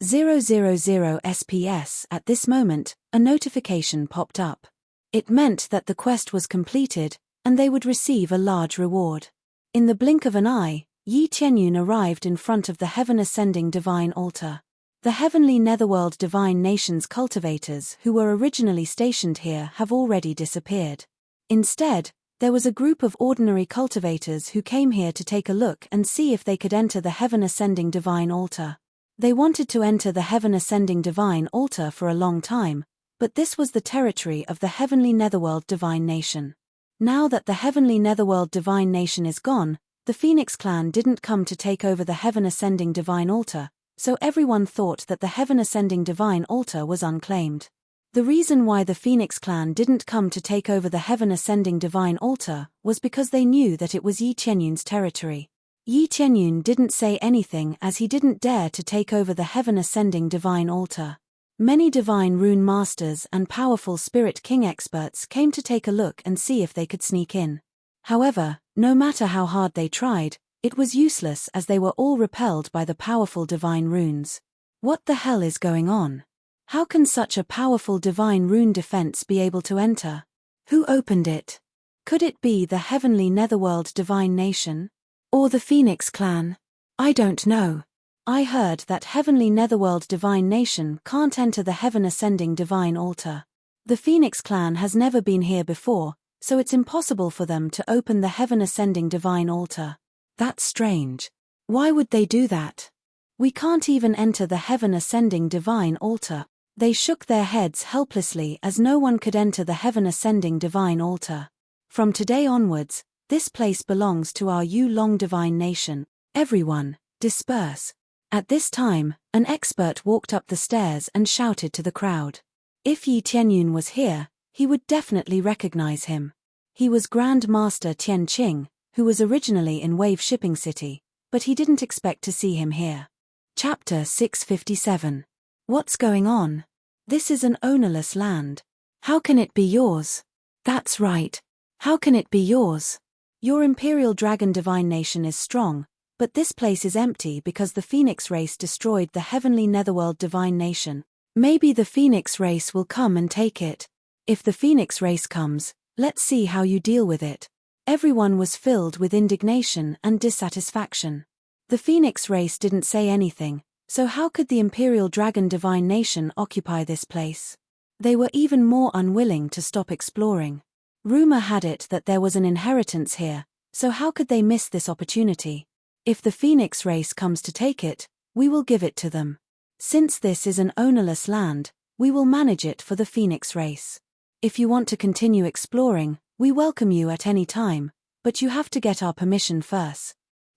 000 SPS. At this moment, a notification popped up. It meant that the quest was completed, and they would receive a large reward. In the blink of an eye, Yi Tianyun arrived in front of the heaven ascending divine altar. The heavenly netherworld divine nation's cultivators who were originally stationed here have already disappeared. Instead, there was a group of ordinary cultivators who came here to take a look and see if they could enter the heaven ascending divine altar. They wanted to enter the heaven ascending divine altar for a long time, but this was the territory of the heavenly netherworld divine nation. Now that the heavenly netherworld divine nation is gone, the Phoenix clan didn't come to take over the heaven ascending divine altar, so everyone thought that the heaven ascending divine altar was unclaimed. The reason why the Phoenix clan didn't come to take over the heaven ascending divine altar was because they knew that it was Yi Tianyun's territory. Yi Tianyun didn't say anything as he didn't dare to take over the heaven ascending divine altar. Many divine rune masters and powerful spirit king experts came to take a look and see if they could sneak in. However, no matter how hard they tried, it was useless as they were all repelled by the powerful divine runes. What the hell is going on? How can such a powerful divine rune defense be able to enter? Who opened it? Could it be the heavenly netherworld divine nation? Or the Phoenix clan? I don't know. I heard that heavenly netherworld divine nation can't enter the heaven ascending divine altar. The Phoenix clan has never been here before, so it's impossible for them to open the heaven ascending divine altar. That's strange. Why would they do that? We can't even enter the heaven ascending divine altar. They shook their heads helplessly as no one could enter the heaven ascending divine altar. From today onwards, this place belongs to our Yulong divine nation. Everyone, disperse. At this time, an expert walked up the stairs and shouted to the crowd. If Yi Tianyun was here, he would definitely recognize him. He was Grand Master Tian Qing, who was originally in Wave Shipping City, but he didn't expect to see him here. Chapter 657. What's going on? This is an ownerless land. How can it be yours? That's right. How can it be yours? Your Imperial Dragon Divine Nation is strong, but this place is empty because the Phoenix race destroyed the Heavenly Netherworld Divine Nation. Maybe the Phoenix race will come and take it. If the Phoenix race comes, let's see how you deal with it. Everyone was filled with indignation and dissatisfaction. The Phoenix race didn't say anything, so how could the Imperial Dragon Divine Nation occupy this place? They were even more unwilling to stop exploring. Rumor had it that there was an inheritance here, so how could they miss this opportunity? If the Phoenix race comes to take it, we will give it to them. Since this is an ownerless land, we will manage it for the Phoenix race. If you want to continue exploring, we welcome you at any time, but you have to get our permission first.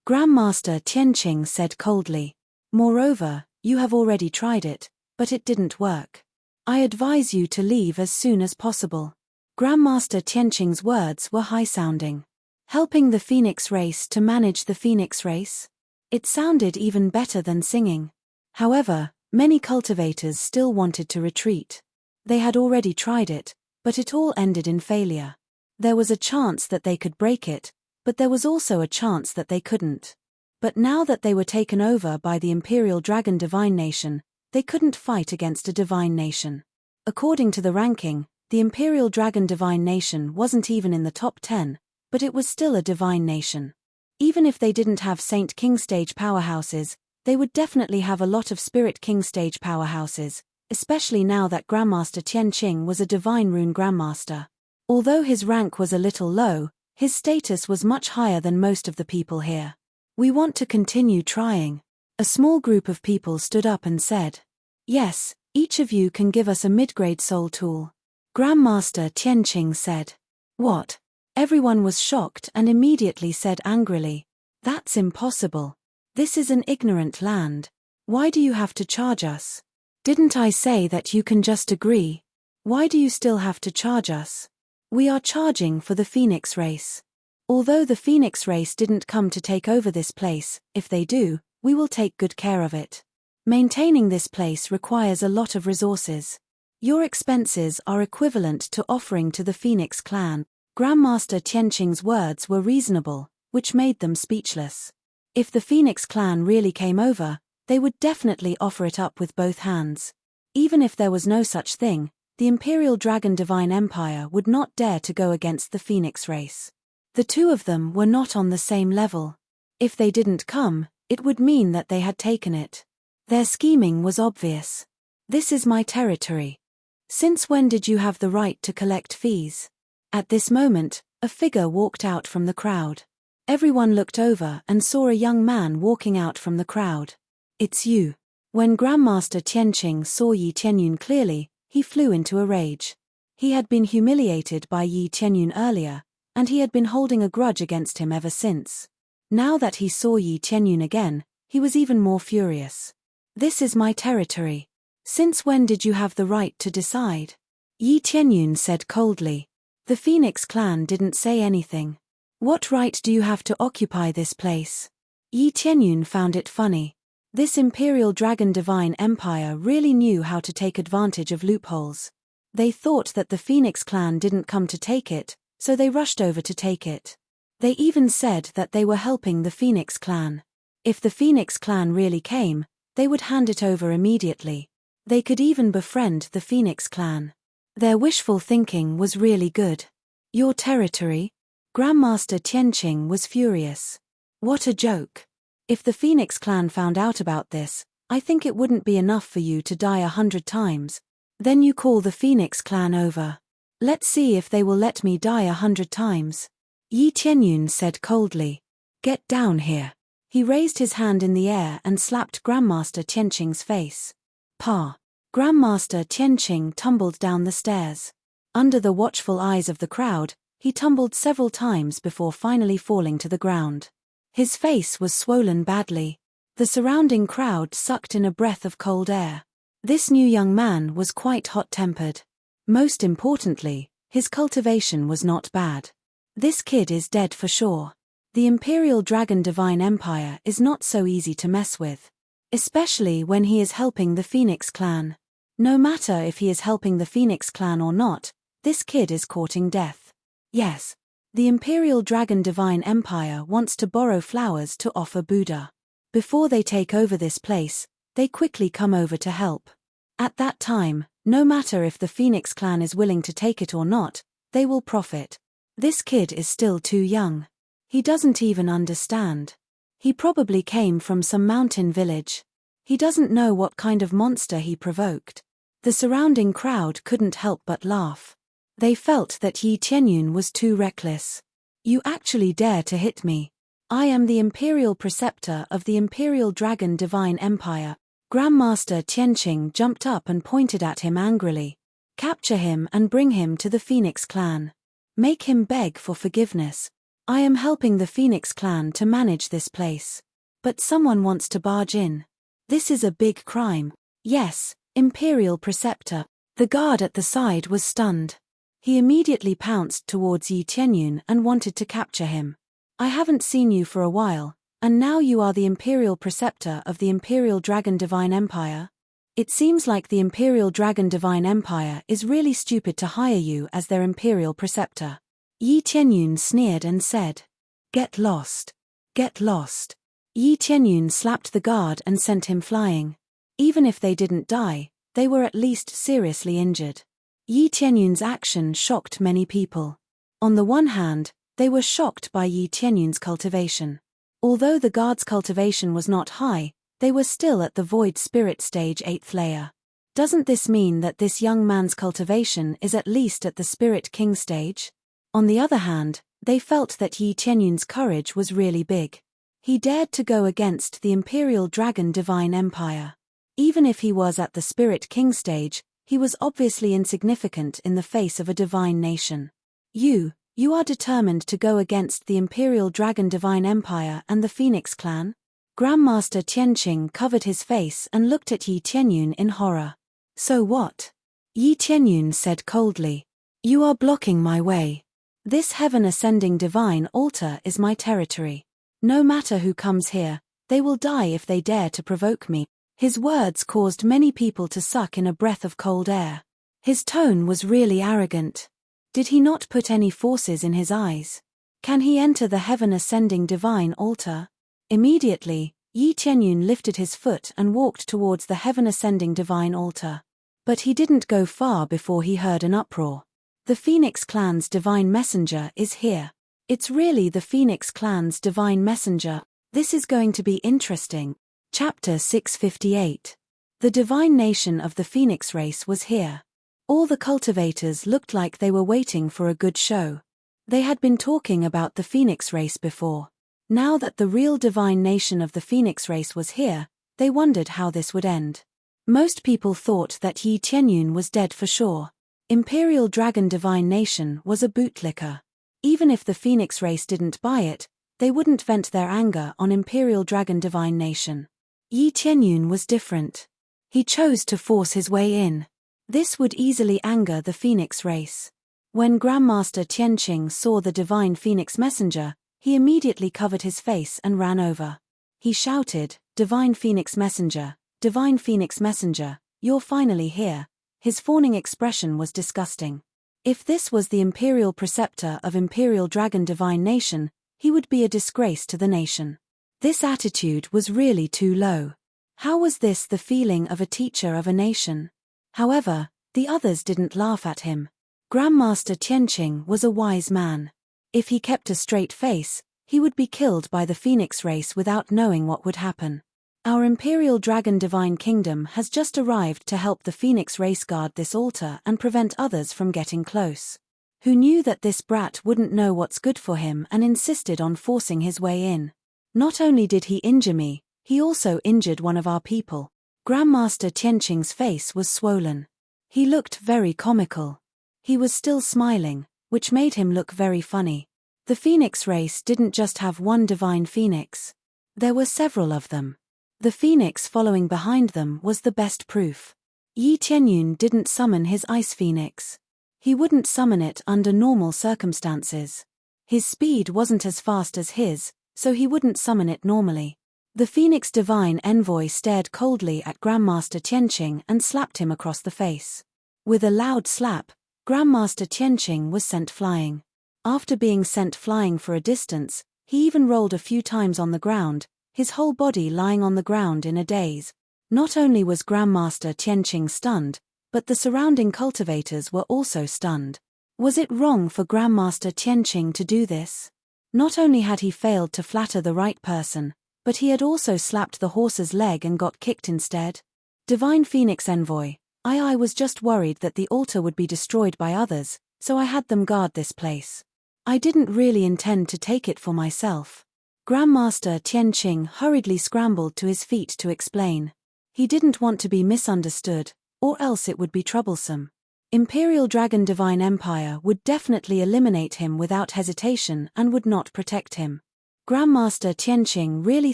Grandmaster Tianqing said coldly. Moreover, you have already tried it, but it didn't work. I advise you to leave as soon as possible. Grandmaster Tianqing's words were high-sounding. Helping the Phoenix race to manage the Phoenix race? It sounded even better than singing. However, many cultivators still wanted to retreat. They had already tried it, but it all ended in failure. There was a chance that they could break it, but there was also a chance that they couldn't. But now that they were taken over by the Imperial Dragon Divine Nation, they couldn't fight against a divine nation. According to the ranking, the Imperial Dragon Divine Nation wasn't even in the top 10, but it was still a divine nation. Even if they didn't have Saint King stage powerhouses, they would definitely have a lot of Spirit King stage powerhouses, especially now that Grandmaster Tianqing was a Divine Rune Grandmaster. Although his rank was a little low, his status was much higher than most of the people here. We want to continue trying. A small group of people stood up and said, yes, each of you can give us a mid-grade soul tool. Grandmaster Tianqing said. What? Everyone was shocked and immediately said angrily, that's impossible. This is an ignorant land. Why do you have to charge us? Didn't I say that you can just agree? Why do you still have to charge us? We are charging for the Phoenix race. Although the Phoenix race didn't come to take over this place, if they do, we will take good care of it. Maintaining this place requires a lot of resources. Your expenses are equivalent to offering to the Phoenix clan. Grandmaster Tianqing's words were reasonable, which made them speechless. If the Phoenix clan really came over, they would definitely offer it up with both hands. Even if there was no such thing, the Imperial Dragon Divine Empire would not dare to go against the Phoenix race. The two of them were not on the same level. If they didn't come, it would mean that they had taken it. Their scheming was obvious. This is my territory. Since when did you have the right to collect fees? At this moment, a figure walked out from the crowd. Everyone looked over and saw a young man walking out from the crowd. It's you. When Grandmaster Tianqing saw Yi Tianyun clearly, he flew into a rage. He had been humiliated by Yi Tianyun earlier, and he had been holding a grudge against him ever since. Now that he saw Yi Tianyun again, he was even more furious. This is my territory. Since when did you have the right to decide? Yi Tianyun said coldly. The Phoenix clan didn't say anything. What right do you have to occupy this place? Yi Tianyun found it funny. This Imperial Dragon Divine Empire really knew how to take advantage of loopholes. They thought that the Phoenix clan didn't come to take it, so they rushed over to take it. They even said that they were helping the Phoenix clan. If the Phoenix clan really came, they would hand it over immediately. They could even befriend the Phoenix clan. Their wishful thinking was really good. Your territory? Grandmaster Tianqing was furious. What a joke. If the Phoenix clan found out about this, I think it wouldn't be enough for you to die 100 times. Then you call the Phoenix clan over. Let's see if they will let me die 100 times. Yi Tianyun said coldly. Get down here. He raised his hand in the air and slapped Grandmaster Tianqing's face. Pa. Grandmaster Tianqing tumbled down the stairs. Under the watchful eyes of the crowd, he tumbled several times before finally falling to the ground. His face was swollen badly. The surrounding crowd sucked in a breath of cold air. This new young man was quite hot-tempered. Most importantly, his cultivation was not bad. This kid is dead for sure. The Imperial Dragon Divine Empire is not so easy to mess with. Especially when he is helping the Phoenix clan. No matter if he is helping the Phoenix clan or not, this kid is courting death. Yes. The Imperial Dragon Divine Empire wants to borrow flowers to offer Buddha. Before they take over this place, they quickly come over to help. At that time, no matter if the Phoenix clan is willing to take it or not, they will profit. This kid is still too young. He doesn't even understand. He probably came from some mountain village. He doesn't know what kind of monster he provoked. The surrounding crowd couldn't help but laugh. They felt that Yi Tianyun was too reckless. You actually dare to hit me. I am the Imperial Preceptor of the Imperial Dragon Divine Empire. Grandmaster Tianqing jumped up and pointed at him angrily. Capture him and bring him to the Phoenix clan. Make him beg for forgiveness. I am helping the Phoenix clan to manage this place. But someone wants to barge in. This is a big crime. Yes, Imperial Preceptor. The guard at the side was stunned. He immediately pounced towards Yi Tianyun and wanted to capture him. I haven't seen you for a while, and now you are the Imperial Preceptor of the Imperial Dragon Divine Empire? It seems like the Imperial Dragon Divine Empire is really stupid to hire you as their Imperial Preceptor. Yi Tianyun sneered and said, "Get lost. Get lost." Yi Tianyun slapped the guard and sent him flying. Even if they didn't die, they were at least seriously injured. Yi Tianyun's action shocked many people. On the one hand, they were shocked by Yi Tianyun's cultivation. Although the guard's cultivation was not high, they were still at the Void Spirit stage 8th layer. Doesn't this mean that this young man's cultivation is at least at the Spirit King stage? On the other hand, they felt that Yi Tianyun's courage was really big. He dared to go against the Imperial Dragon Divine Empire. Even if he was at the Spirit King stage, he was obviously insignificant in the face of a divine nation. You are determined to go against the Imperial Dragon Divine Empire and the Phoenix clan? Grandmaster Tianqing covered his face and looked at Yi Tianyun in horror. So what? Yi Tianyun said coldly. You are blocking my way. This heaven-ascending divine altar is my territory. No matter who comes here, they will die if they dare to provoke me. His words caused many people to suck in a breath of cold air. His tone was really arrogant. Did he not put any forces in his eyes? Can he enter the heaven-ascending divine altar? Immediately, Yi Tianyun lifted his foot and walked towards the heaven-ascending divine altar. But he didn't go far before he heard an uproar. The Phoenix clan's divine messenger is here. It's really the Phoenix clan's divine messenger. This is going to be interesting. Chapter 658. The divine nation of the Phoenix race was here. All the cultivators looked like they were waiting for a good show. They had been talking about the Phoenix race before. Now that the real divine nation of the Phoenix race was here, they wondered how this would end. Most people thought that Yi Tianyun was dead for sure. Imperial Dragon Divine Nation was a bootlicker. Even if the Phoenix race didn't buy it, they wouldn't vent their anger on Imperial Dragon Divine Nation. Yi Tianyun was different. He chose to force his way in. This would easily anger the Phoenix race. When Grandmaster Tianqing saw the divine Phoenix messenger, he immediately covered his face and ran over. He shouted, "Divine Phoenix messenger, Divine Phoenix messenger, you're finally here." His fawning expression was disgusting. If this was the Imperial Preceptor of Imperial Dragon Divine Nation, he would be a disgrace to the nation. This attitude was really too low. How was this the feeling of a teacher of a nation? However, the others didn't laugh at him. Grandmaster Tianqing was a wise man. If he kept a straight face, he would be killed by the Phoenix race without knowing what would happen. Our Imperial Dragon Divine Kingdom has just arrived to help the Phoenix race guard this altar and prevent others from getting close. Who knew that this brat wouldn't know what's good for him and insisted on forcing his way in? Not only did he injure me, he also injured one of our people. Grandmaster Tianqing's face was swollen. He looked very comical. He was still smiling, which made him look very funny. The phoenix race didn't just have one divine phoenix. There were several of them. The phoenix following behind them was the best proof. Yi Tianyun didn't summon his ice phoenix. He wouldn't summon it under normal circumstances. His speed wasn't as fast as his, so he wouldn't summon it normally. The Phoenix Divine Envoy stared coldly at Grandmaster Tianqing and slapped him across the face. With a loud slap, Grandmaster Tianqing was sent flying. After being sent flying for a distance, he even rolled a few times on the ground, his whole body lying on the ground in a daze. Not only was Grandmaster Tianqing stunned, but the surrounding cultivators were also stunned. Was it wrong for Grandmaster Tianqing to do this? Not only had he failed to flatter the right person, but he had also slapped the horse's leg and got kicked instead. Divine Phoenix Envoy, I was just worried that the altar would be destroyed by others, so I had them guard this place. I didn't really intend to take it for myself. Grandmaster Tianqing hurriedly scrambled to his feet to explain. He didn't want to be misunderstood, or else it would be troublesome. Imperial Dragon Divine Empire would definitely eliminate him without hesitation and would not protect him. Grandmaster Tianqing really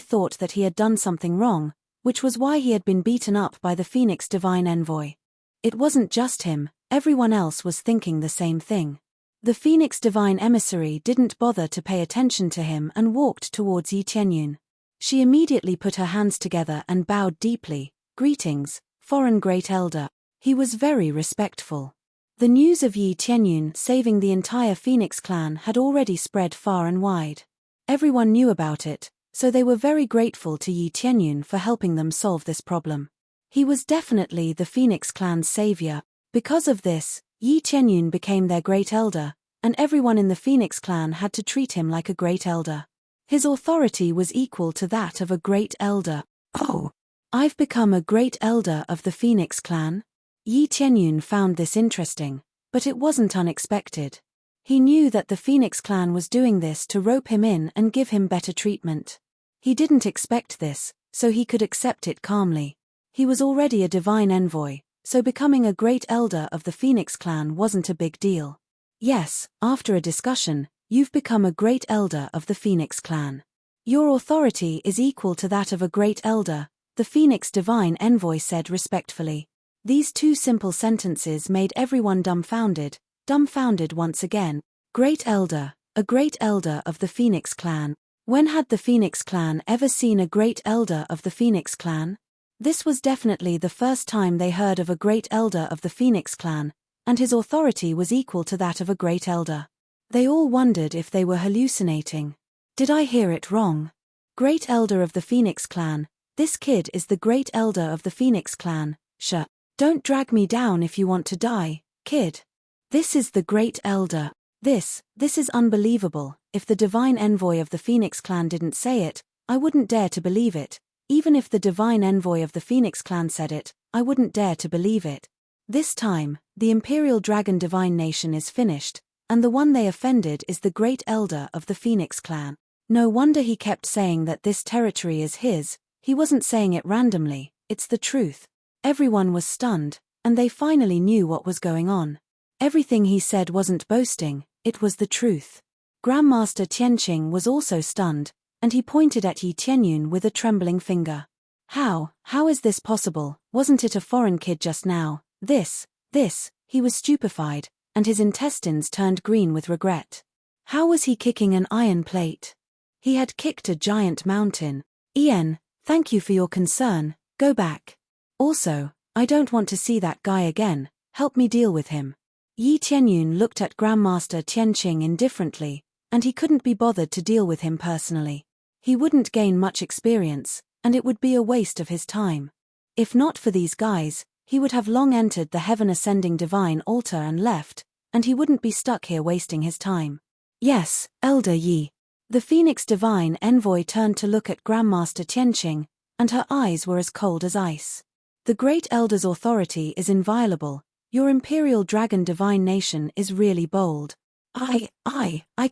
thought that he had done something wrong, which was why he had been beaten up by the Phoenix Divine Envoy. It wasn't just him, everyone else was thinking the same thing. The Phoenix Divine Emissary didn't bother to pay attention to him and walked towards Yi Tianyun. She immediately put her hands together and bowed deeply. Greetings, foreign Great Elder. He was very respectful. The news of Yi Tianyun saving the entire Phoenix clan had already spread far and wide. Everyone knew about it, so they were very grateful to Yi Tianyun for helping them solve this problem. He was definitely the Phoenix clan's savior. Because of this, Yi Tianyun became their Great Elder, and everyone in the Phoenix clan had to treat him like a Great Elder. His authority was equal to that of a Great Elder. Oh, I've become a Great Elder of the Phoenix clan? Yi Tianyun found this interesting, but it wasn't unexpected. He knew that the Phoenix clan was doing this to rope him in and give him better treatment. He didn't expect this, so he could accept it calmly. He was already a divine envoy, so becoming a Great Elder of the Phoenix clan wasn't a big deal. Yes, after a discussion, you've become a Great Elder of the Phoenix clan. Your authority is equal to that of a Great Elder, the Phoenix Divine Envoy said respectfully. These two simple sentences made everyone dumbfounded once again. Great Elder, a Great Elder of the Phoenix clan. When had the Phoenix clan ever seen a Great Elder of the Phoenix clan? This was definitely the first time they heard of a Great Elder of the Phoenix clan, and his authority was equal to that of a Great Elder. They all wondered if they were hallucinating. Did I hear it wrong? Great Elder of the Phoenix clan, this kid is the Great Elder of the Phoenix clan. Don't drag me down if you want to die, kid. This is the Great Elder. This is unbelievable. If the Divine Envoy of the Phoenix clan didn't say it, I wouldn't dare to believe it. Even if the Divine Envoy of the Phoenix clan said it, I wouldn't dare to believe it. This time, the Imperial Dragon Divine Nation is finished, and the one they offended is the Great Elder of the Phoenix clan. No wonder he kept saying that this territory is his. He wasn't saying it randomly, it's the truth. Everyone was stunned, and they finally knew what was going on. Everything he said wasn't boasting, it was the truth. Grandmaster Tianqing was also stunned, and he pointed at Yi Tianyun with a trembling finger. How is this possible? Wasn't it a foreign kid just now? He was stupefied, and his intestines turned green with regret. How was he kicking an iron plate? He had kicked a giant mountain. Ian, thank you for your concern, go back. Also, I don't want to see that guy again, help me deal with him. Yi Tianyun looked at Grandmaster Tianqing indifferently, and he couldn't be bothered to deal with him personally. He wouldn't gain much experience, and it would be a waste of his time. If not for these guys, he would have long entered the heaven-ascending divine altar and left, and he wouldn't be stuck here wasting his time. Yes, Elder Yi. The Phoenix Divine Envoy turned to look at Grandmaster Tianqing, and her eyes were as cold as ice. The Great Elder's authority is inviolable. Your Imperial Dragon Divine Nation is really bold. I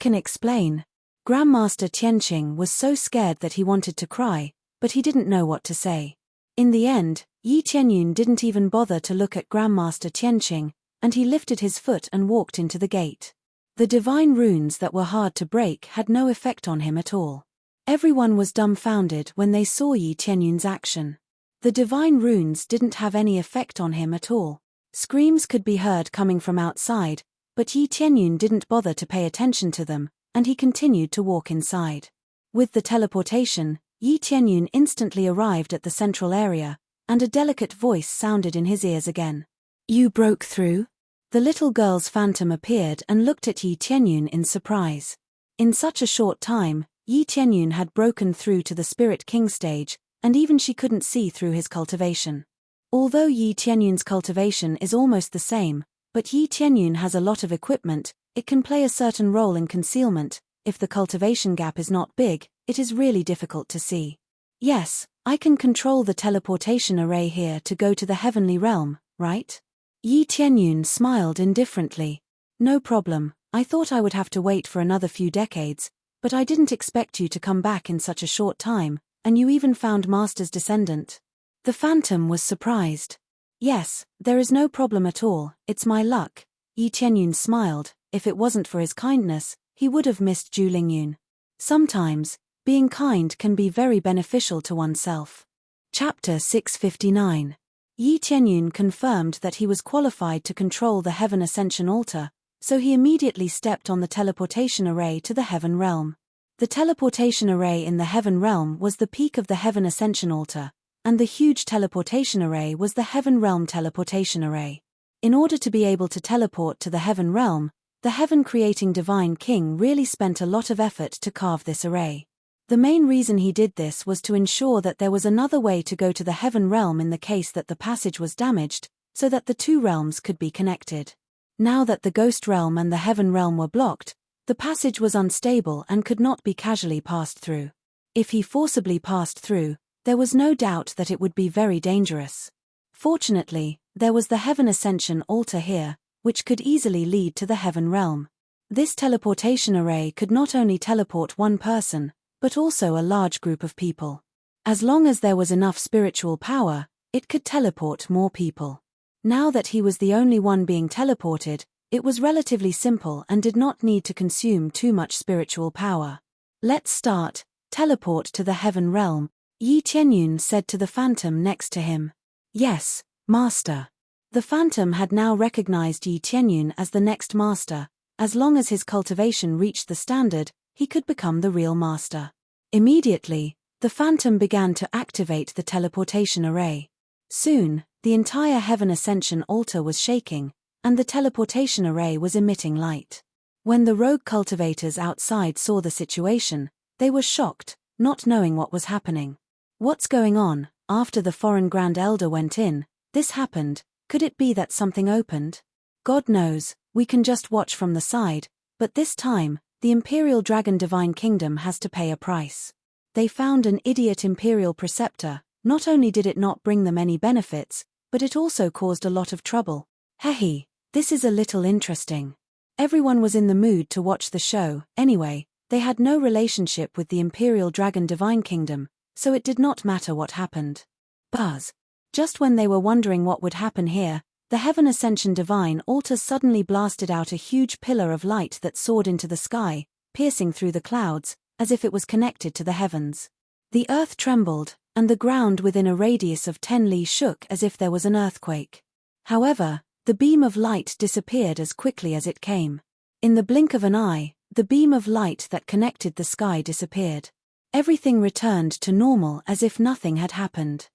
can explain. Grandmaster Tianqing was so scared that he wanted to cry, but he didn't know what to say. In the end, Yi Tianyun didn't even bother to look at Grandmaster Tianqing, and he lifted his foot and walked into the gate. The divine runes that were hard to break had no effect on him at all. Everyone was dumbfounded when they saw Yi Tianyun's action. The divine runes didn't have any effect on him at all. Screams could be heard coming from outside, but Yi Tianyun didn't bother to pay attention to them, and he continued to walk inside. With the teleportation, Yi Tianyun instantly arrived at the central area, and a delicate voice sounded in his ears again. "You broke through?" The little girl's phantom appeared and looked at Yi Tianyun in surprise. In such a short time, Yi Tianyun had broken through to the Spirit King stage, and even she couldn't see through his cultivation. Although Yi Tianyun's cultivation is almost the same, but Yi Tianyun has a lot of equipment, it can play a certain role in concealment. If the cultivation gap is not big, it is really difficult to see. "Yes, I can control the teleportation array here to go to the heavenly realm, right?" Yi Tianyun smiled indifferently. "No problem, I thought I would have to wait for another few decades, but I didn't expect you to come back in such a short time, and you even found Master's descendant." The phantom was surprised. "Yes, there is no problem at all, it's my luck." Yi Tianyun smiled. If it wasn't for his kindness, he would have missed Zhu Lingyun. Sometimes, being kind can be very beneficial to oneself. Chapter 659. Yi Tianyun confirmed that he was qualified to control the Heaven Ascension Altar, so he immediately stepped on the teleportation array to the Heaven Realm. The teleportation array in the Heaven Realm was the peak of the Heaven Ascension Altar, and the huge teleportation array was the Heaven Realm teleportation array. In order to be able to teleport to the Heaven Realm, the heaven-creating Divine King really spent a lot of effort to carve this array. The main reason he did this was to ensure that there was another way to go to the Heaven Realm in the case that the passage was damaged, so that the two realms could be connected. Now that the Ghost Realm and the Heaven Realm were blocked, the passage was unstable and could not be casually passed through. If he forcibly passed through, there was no doubt that it would be very dangerous. Fortunately, there was the Heaven Ascension Altar here, which could easily lead to the Heaven Realm. This teleportation array could not only teleport one person, but also a large group of people. As long as there was enough spiritual power, it could teleport more people. Now that he was the only one being teleported, it was relatively simple and did not need to consume too much spiritual power. "Let's start, teleport to the Heaven Realm," Yi Tianyun said to the phantom next to him. "Yes, Master." The phantom had now recognized Yi Tianyun as the next master. As long as his cultivation reached the standard, he could become the real master. Immediately, the phantom began to activate the teleportation array. Soon, the entire Heaven Ascension Altar was shaking, and the teleportation array was emitting light. When the rogue cultivators outside saw the situation, they were shocked, not knowing what was happening. "What's going on?" After the foreign Grand Elder went in, this happened. Could it be that something opened? "God knows, we can just watch from the side, but this time, the Imperial Dragon Divine Kingdom has to pay a price." They found an idiot Imperial Preceptor. Not only did it not bring them any benefits, but it also caused a lot of trouble. Hehe, this is a little interesting. Everyone was in the mood to watch the show. Anyway, they had no relationship with the Imperial Dragon Divine Kingdom, so it did not matter what happened. Buzz. Just when they were wondering what would happen here, the Heaven Ascension Divine Altar suddenly blasted out a huge pillar of light that soared into the sky, piercing through the clouds, as if it was connected to the heavens. The earth trembled, and the ground within a radius of 10 li shook as if there was an earthquake. However, the beam of light disappeared as quickly as it came. In the blink of an eye, the beam of light that connected the sky disappeared. Everything returned to normal as if nothing had happened.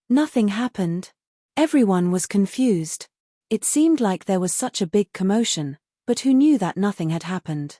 Nothing happened. Everyone was confused. It seemed like there was such a big commotion, but who knew that nothing had happened?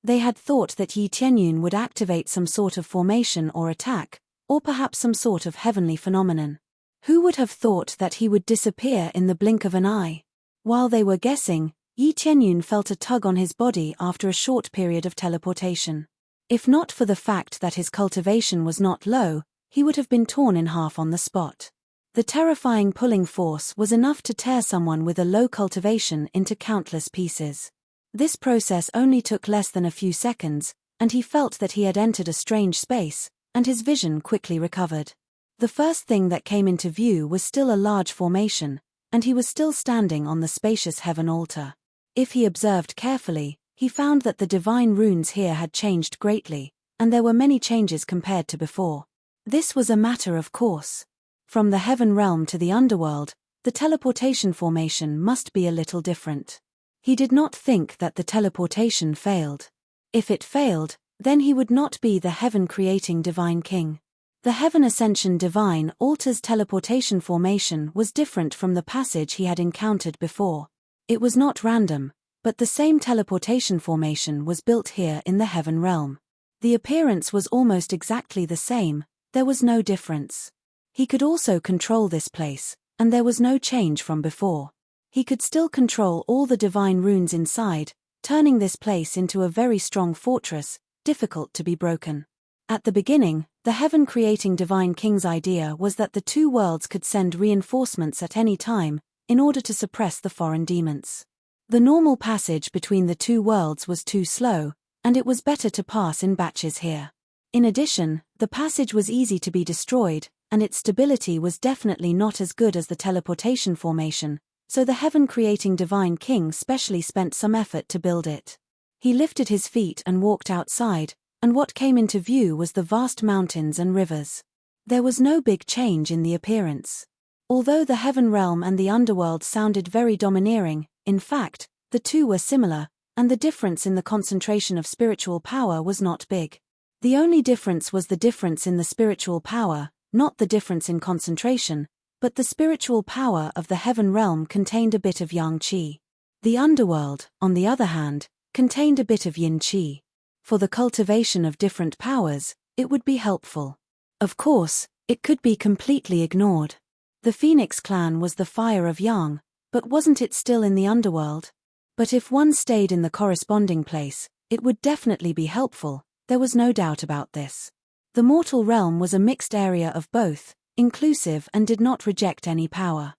They had thought that Yi Tianyun would activate some sort of formation or attack, or perhaps some sort of heavenly phenomenon. Who would have thought that he would disappear in the blink of an eye? While they were guessing, Yi Tianyun felt a tug on his body after a short period of teleportation. If not for the fact that his cultivation was not low, he would have been torn in half on the spot. The terrifying pulling force was enough to tear someone with a low cultivation into countless pieces. This process only took less than a few seconds, and he felt that he had entered a strange space, and his vision quickly recovered. The first thing that came into view was still a large formation, and he was still standing on the spacious heaven altar. If he observed carefully, he found that the divine runes here had changed greatly, and there were many changes compared to before. This was a matter of course. From the heaven realm to the underworld, the teleportation formation must be a little different. He did not think that the teleportation failed. If it failed, then he would not be the heaven-creating divine king. The heaven ascension divine altar's teleportation formation was different from the passage he had encountered before. It was not random, but the same teleportation formation was built here in the heaven realm. The appearance was almost exactly the same, there was no difference. He could also control this place, and there was no change from before. He could still control all the divine runes inside, turning this place into a very strong fortress, difficult to be broken. At the beginning, the heaven-creating divine king's idea was that the two worlds could send reinforcements at any time, in order to suppress the foreign demons. The normal passage between the two worlds was too slow, and it was better to pass in batches here. In addition, the passage was easy to be destroyed, and its stability was definitely not as good as the teleportation formation, so the heaven-creating divine king specially spent some effort to build it. He lifted his feet and walked outside, and what came into view was the vast mountains and rivers. There was no big change in the appearance. Although the heaven realm and the underworld sounded very domineering, in fact, the two were similar, and the difference in the concentration of spiritual power was not big. The only difference was the difference in the spiritual power, not the difference in concentration, but the spiritual power of the heaven realm contained a bit of yang qi. The underworld, on the other hand, contained a bit of yin qi. For the cultivation of different powers, it would be helpful. Of course, it could be completely ignored. The Phoenix clan was the fire of yang, but wasn't it still in the underworld? But if one stayed in the corresponding place, it would definitely be helpful, there was no doubt about this. The mortal realm was a mixed area of both, inclusive and did not reject any power.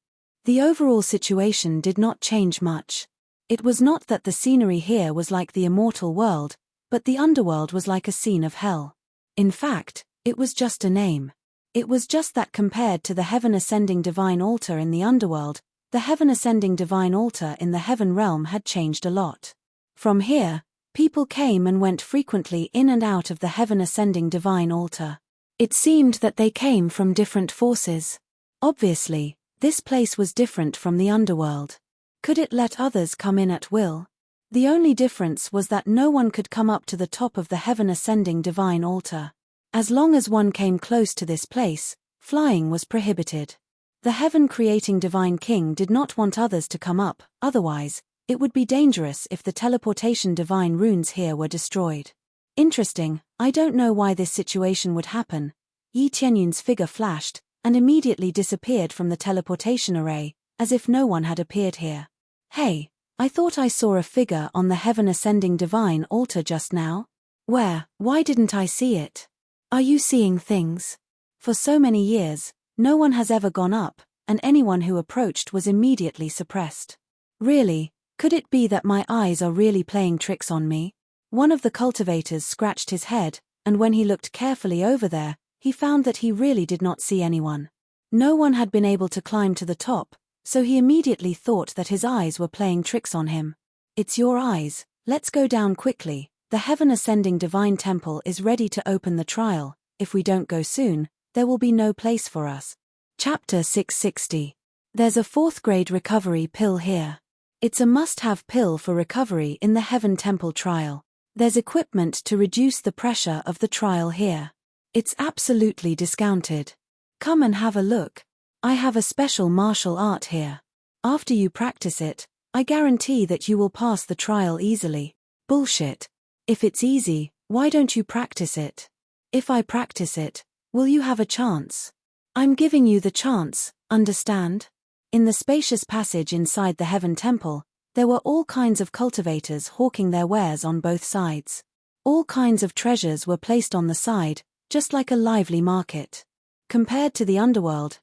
The overall situation did not change much. It was not that the scenery here was like the immortal world, but the underworld was like a scene of hell. In fact, it was just a name. It was just that compared to the heaven ascending divine altar in the underworld, the heaven ascending divine altar in the heaven realm had changed a lot. From here, people came and went frequently in and out of the heaven ascending divine altar. It seemed that they came from different forces. Obviously, this place was different from the underworld. Could it let others come in at will? The only difference was that no one could come up to the top of the heaven ascending divine altar. As long as one came close to this place, flying was prohibited. The heaven-creating divine king did not want others to come up, otherwise, it would be dangerous if the teleportation divine runes here were destroyed. Interesting, I don't know why this situation would happen. Yi Tianyun's figure flashed, and immediately disappeared from the teleportation array, as if no one had appeared here. Hey, I thought I saw a figure on the heaven ascending divine altar just now. Where? Why didn't I see it? Are you seeing things? For so many years, no one has ever gone up, and anyone who approached was immediately suppressed. Really, could it be that my eyes are really playing tricks on me? One of the cultivators scratched his head, and when he looked carefully over there, he found that he really did not see anyone. No one had been able to climb to the top, so he immediately thought that his eyes were playing tricks on him. It's your eyes, let's go down quickly. The heaven ascending divine temple is ready to open the trial. If we don't go soon, there will be no place for us. Chapter 660. There's a 4th grade recovery pill here. It's a must-have pill for recovery in the heaven temple trial. There's equipment to reduce the pressure of the trial here. It's absolutely discounted. Come and have a look. I have a special martial art here. After you practice it, I guarantee that you will pass the trial easily. Bullshit. If it's easy, why don't you practice it? If I practice it, will you have a chance? I'm giving you the chance, understand? In the spacious passage inside the heaven temple, there were all kinds of cultivators hawking their wares on both sides. All kinds of treasures were placed on the side, just like a lively market. Compared to the underworld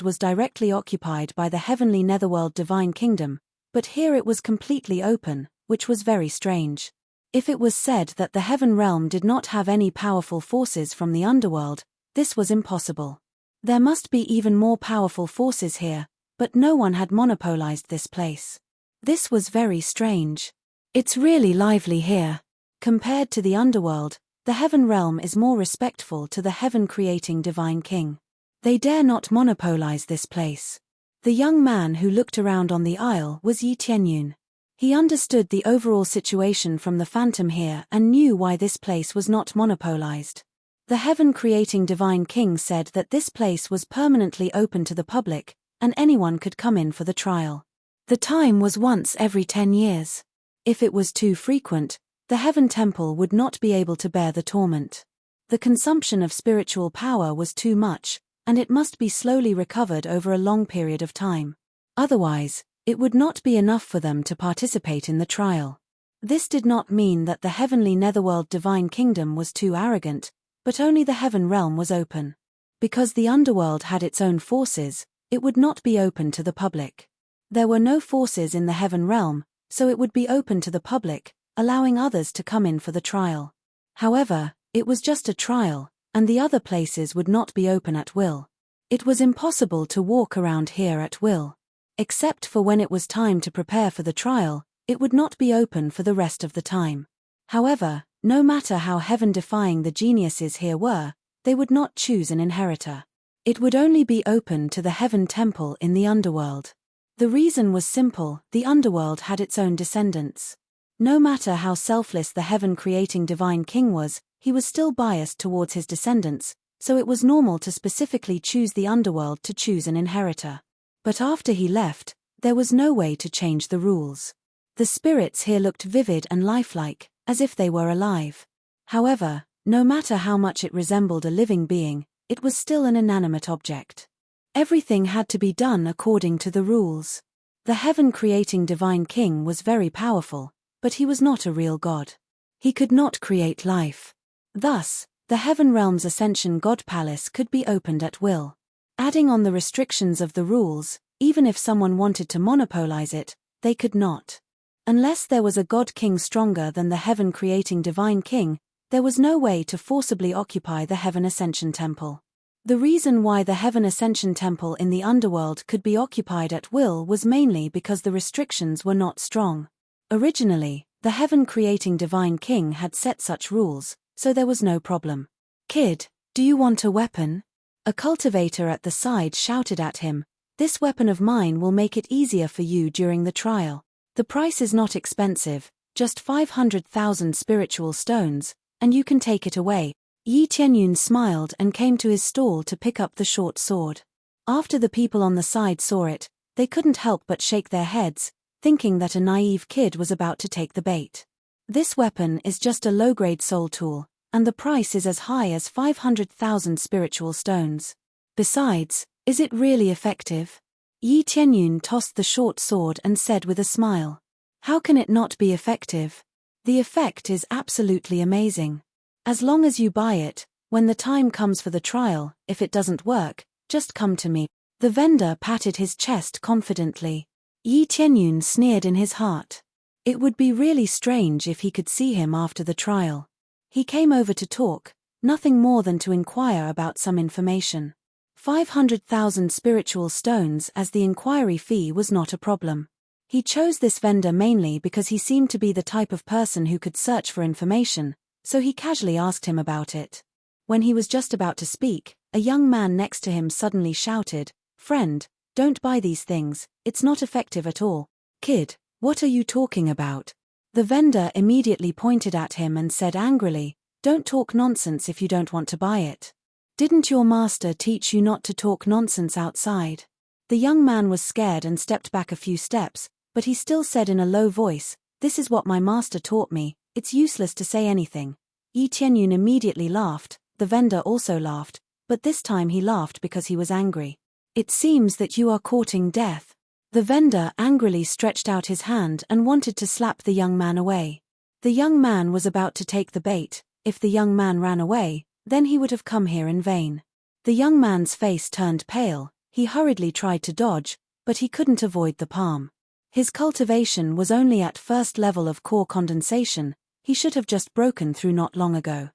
was directly occupied by the heavenly netherworld divine kingdom, but here it was completely open, which was very strange. If it was said that the heaven realm did not have any powerful forces from the underworld, this was impossible. There must be even more powerful forces here, but no one had monopolized this place. This was very strange. It's really lively here. Compared to the underworld, the heaven realm is more respectful to the heaven-creating divine king. They dare not monopolize this place. The young man who looked around on the aisle was Yi Tianyun. He understood the overall situation from the phantom here and knew why this place was not monopolized. The heaven-creating divine king said that this place was permanently open to the public, and anyone could come in for the trial. The time was once every 10 years. If it was too frequent, the heaven temple would not be able to bear the torment. The consumption of spiritual power was too much, and it must be slowly recovered over a long period of time. Otherwise, it would not be enough for them to participate in the trial. This did not mean that the heavenly netherworld divine kingdom was too arrogant, but only the heaven realm was open. Because the underworld had its own forces, it would not be open to the public. There were no forces in the heaven realm, so it would be open to the public, allowing others to come in for the trial. However, it was just a trial, and the other places would not be open at will. It was impossible to walk around here at will. Except for when it was time to prepare for the trial, it would not be open for the rest of the time. However, no matter how heaven-defying the geniuses here were, they would not choose an inheritor. It would only be open to the heaven temple in the underworld. The reason was simple: the underworld had its own descendants. No matter how selfless the heaven-creating divine king was, he was still biased towards his descendants, so it was normal to specifically choose the underworld to choose an inheritor. But after he left, there was no way to change the rules. The spirits here looked vivid and lifelike, as if they were alive. However, no matter how much it resembled a living being, it was still an inanimate object. Everything had to be done according to the rules. The heaven-creating divine king was very powerful, but he was not a real god. He could not create life. Thus, the heaven realm's ascension god palace could be opened at will. Adding on the restrictions of the rules, even if someone wanted to monopolize it, they could not. Unless there was a god king stronger than the heaven-creating divine king, there was no way to forcibly occupy the heaven ascension temple. The reason why the heaven ascension temple in the underworld could be occupied at will was mainly because the restrictions were not strong. Originally, the heaven-creating divine king had set such rules, so there was no problem. "Kid, do you want a weapon?" A cultivator at the side shouted at him. "This weapon of mine will make it easier for you during the trial. The price is not expensive, just 500,000 spiritual stones, and you can take it away." Yi Tianyun smiled and came to his stall to pick up the short sword. After the people on the side saw it, they couldn't help but shake their heads, thinking that a naive kid was about to take the bait. This weapon is just a low-grade soul tool, and the price is as high as 500,000 spiritual stones. Besides, is it really effective? Yi Tianyun tossed the short sword and said with a smile. "How can it not be effective? The effect is absolutely amazing. As long as you buy it, when the time comes for the trial, if it doesn't work, just come to me." The vendor patted his chest confidently. Yi Tianyun sneered in his heart. It would be really strange if he could see him after the trial. He came over to talk, nothing more than to inquire about some information. 500,000 spiritual stones as the inquiry fee was not a problem. He chose this vendor mainly because he seemed to be the type of person who could search for information, so he casually asked him about it. When he was just about to speak, a young man next to him suddenly shouted, "Friend, don't buy these things, it's not effective at all." "Kid, what are you talking about?" The vendor immediately pointed at him and said angrily, "Don't talk nonsense if you don't want to buy it. Didn't your master teach you not to talk nonsense outside?" The young man was scared and stepped back a few steps, but he still said in a low voice, "This is what my master taught me, it's useless to say anything." Yi Tianyun immediately laughed. The vendor also laughed, but this time he laughed because he was angry. "It seems that you are courting death." The vendor angrily stretched out his hand and wanted to slap the young man away. The young man was about to take the bait. If the young man ran away, then he would have come here in vain. The young man's face turned pale. He hurriedly tried to dodge, but he couldn't avoid the palm. His cultivation was only at first level of core condensation. He should have just broken through not long ago.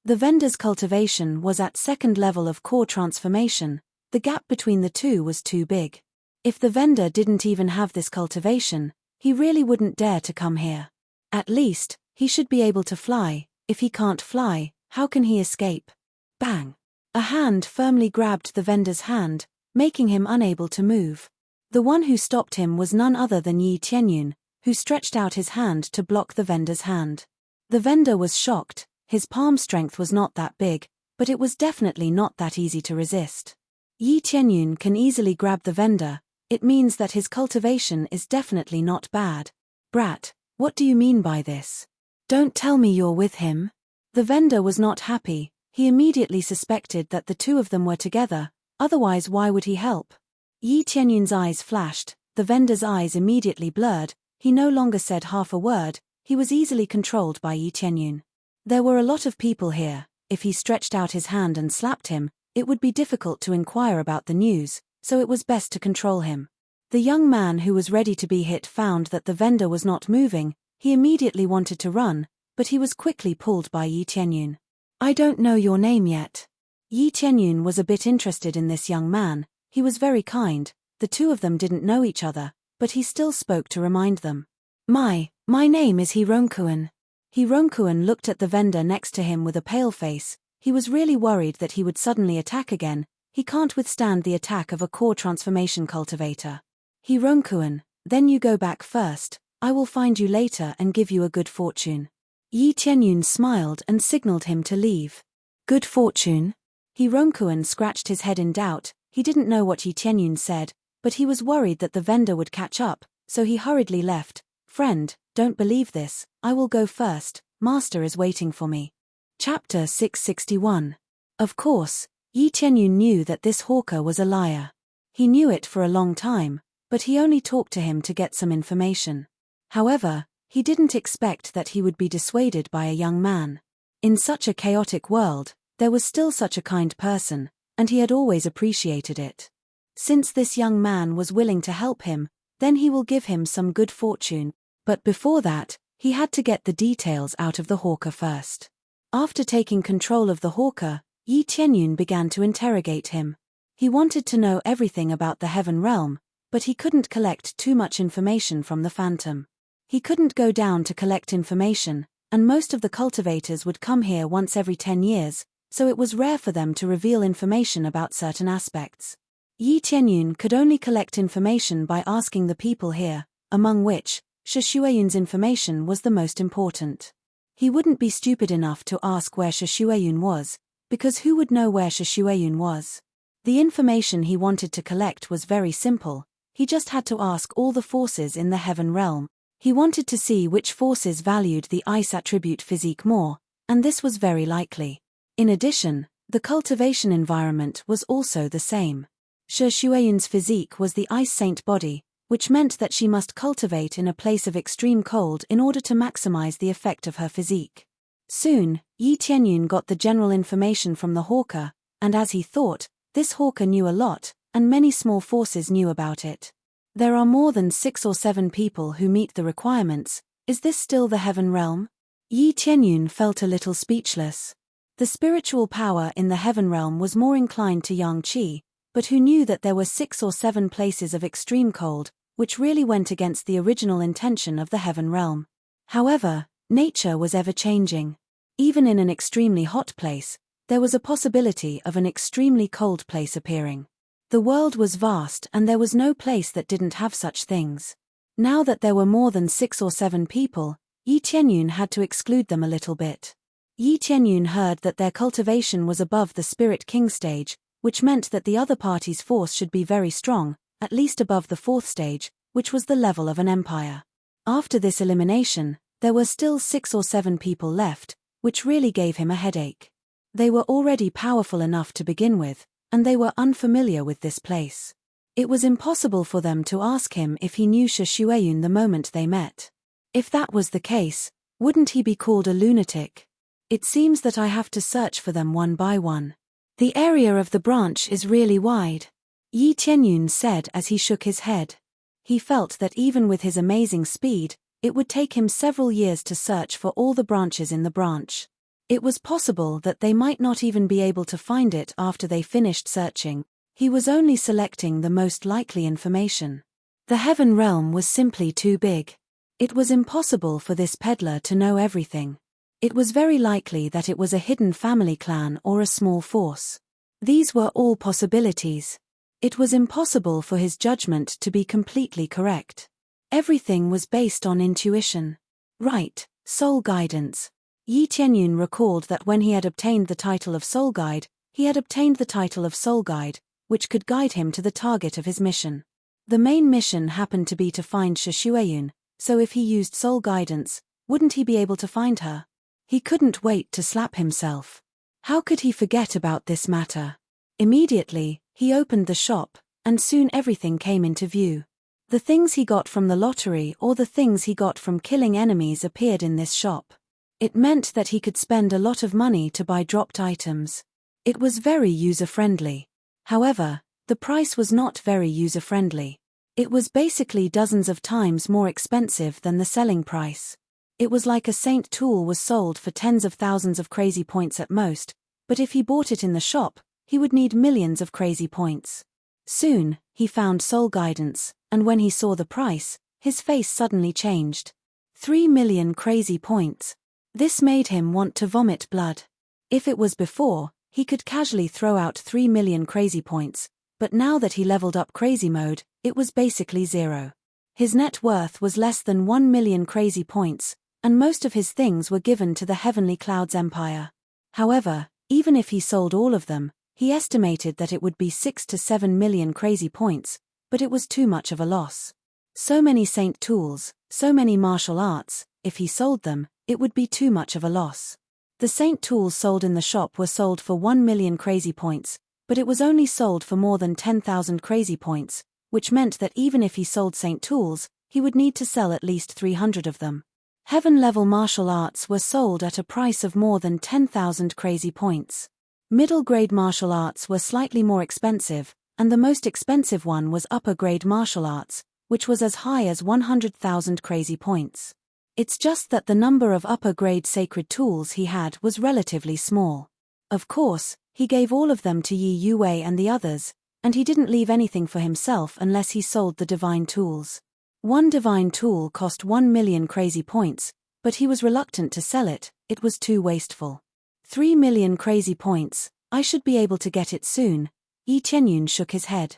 The vendor's cultivation was at second level of core transformation. The gap between the two was too big. If the vendor didn't even have this cultivation, He really wouldn't dare to come here. At least, he should be able to fly. If he can't fly, how can he escape? Bang! A hand firmly grabbed the vendor's hand, making him unable to move. The one who stopped him was none other than Yi Tianyun, who stretched out his hand to block the vendor's hand. The vendor was shocked. His palm strength was not that big, but it was definitely not that easy to resist. Yi Tianyun can easily grab the vendor. It means that his cultivation is definitely not bad. Brat, what do you mean by this? Don't tell me you're with him. The vendor was not happy. He immediately suspected that the two of them were together, otherwise why would he help? Yi Tianyun's eyes flashed, the vendor's eyes immediately blurred, he no longer said half a word, he was easily controlled by Yi Tianyun. There were a lot of people here. If he stretched out his hand and slapped him, it would be difficult to inquire about the news, so it was best to control him. The young man who was ready to be hit found that the vendor was not moving. He immediately wanted to run, but he was quickly pulled by Yi Tianyun. I don't know your name yet. Yi Tianyun was a bit interested in this young man. He was very kind. The two of them didn't know each other, but he still spoke to remind them. My name is Hironkuan. Hironkuan looked at the vendor next to him with a pale face. He was really worried that he would suddenly attack again. He can't withstand the attack of a core transformation cultivator. Hironkuan, then you go back first. I will find you later and give you a good fortune. Yi Tianyun smiled and signaled him to leave. Good fortune? Hironkuan scratched his head in doubt. He didn't know what Yi Tianyun said, but he was worried that the vendor would catch up, so he hurriedly left. Friend, don't believe this. I will go first. Master is waiting for me. Chapter 661. Of course, Yi Tianyun knew that this hawker was a liar. He knew it for a long time, but he only talked to him to get some information. However, he didn't expect that he would be dissuaded by a young man. In such a chaotic world, there was still such a kind person, and he had always appreciated it. Since this young man was willing to help him, then he will give him some good fortune, but before that, he had to get the details out of the hawker first. After taking control of the hawker, Yi Tianyun began to interrogate him. He wanted to know everything about the heaven realm, but he couldn't collect too much information from the phantom. He couldn't go down to collect information, and most of the cultivators would come here once every 10 years, so it was rare for them to reveal information about certain aspects. Yi Tianyun could only collect information by asking the people here, among which, Shishuayun's information was the most important. He wouldn't be stupid enough to ask where Shishuayun was, because who would know where Shishuayun was? The information he wanted to collect was very simple. He just had to ask all the forces in the heaven realm. He wanted to see which forces valued the ice attribute physique more, and this was very likely. In addition, the cultivation environment was also the same. Shishuayun's physique was the ice saint body, which meant that she must cultivate in a place of extreme cold in order to maximize the effect of her physique. Soon, Yi Tianyun got the general information from the hawker, and as he thought, this hawker knew a lot, and many small forces knew about it. There are more than 6 or 7 people who meet the requirements. Is this still the heaven realm? Yi Tianyun felt a little speechless. The spiritual power in the heaven realm was more inclined to yang qi, but who knew that there were 6 or 7 places of extreme cold, which really went against the original intention of the heaven realm. However, nature was ever-changing. Even in an extremely hot place, there was a possibility of an extremely cold place appearing. The world was vast and there was no place that didn't have such things. Now that there were more than 6 or 7 people, Yi Tianyun had to exclude them a little bit. Yi Tianyun heard that their cultivation was above the Spirit King stage, which meant that the other party's force should be very strong, at least above the 4th stage, which was the level of an empire. After this elimination, there were still 6 or 7 people left, which really gave him a headache. They were already powerful enough to begin with, and they were unfamiliar with this place. It was impossible for them to ask him if he knew Shishuayun the moment they met. If that was the case, wouldn't he be called a lunatic? It seems that I have to search for them one by one. The area of the branch is really wide, Yi Tianyun said as he shook his head. He felt that even with his amazing speed, it would take him several years to search for all the branches in the branch. It was possible that they might not even be able to find it after they finished searching. He was only selecting the most likely information. The heaven realm was simply too big. It was impossible for this peddler to know everything. It was very likely that it was a hidden family clan or a small force. These were all possibilities. It was impossible for his judgment to be completely correct. Everything was based on intuition. Right, soul guidance. Yi Tianyun recalled that when he had obtained the title of Soul Guide, he had obtained the title of Soul Guide, which could guide him to the target of his mission. The main mission happened to be to find Shishueyun, so if he used soul guidance, wouldn't he be able to find her? He couldn't wait to slap himself. How could he forget about this matter? Immediately, he opened the shop, and soon everything came into view. The things he got from the lottery or the things he got from killing enemies appeared in this shop. It meant that he could spend a lot of money to buy dropped items. It was very user-friendly. However, the price was not very user-friendly. It was basically dozens of times more expensive than the selling price. It was like a Saint tool was sold for tens of thousands of crazy points at most, but if he bought it in the shop, he would need millions of crazy points. Soon, he found soul guidance, and when he saw the price, his face suddenly changed. 3 million crazy points. This made him want to vomit blood. If it was before, he could casually throw out 3 million crazy points, but now that he leveled up crazy mode, it was basically zero. His net worth was less than 1 million crazy points, and most of his things were given to the Heavenly Clouds Empire. However, even if he sold all of them, he estimated that it would be 6 to 7 million crazy points, but it was too much of a loss. So many Saint tools, so many martial arts, if he sold them, it would be too much of a loss. The Saint tools sold in the shop were sold for 1 million crazy points, but it was only sold for more than 10,000 crazy points, which meant that even if he sold Saint tools, he would need to sell at least 300 of them. Heaven-level martial arts were sold at a price of more than 10,000 crazy points. Middle-grade martial arts were slightly more expensive, and the most expensive one was upper-grade martial arts, which was as high as 100,000 crazy points. It's just that the number of upper-grade sacred tools he had was relatively small. Of course, he gave all of them to Yi Yuwei and the others, and he didn't leave anything for himself unless he sold the divine tools. One divine tool cost 1 million crazy points, but he was reluctant to sell it, it was too wasteful. 3 million crazy points, I should be able to get it soon. Yi Tianyun shook his head.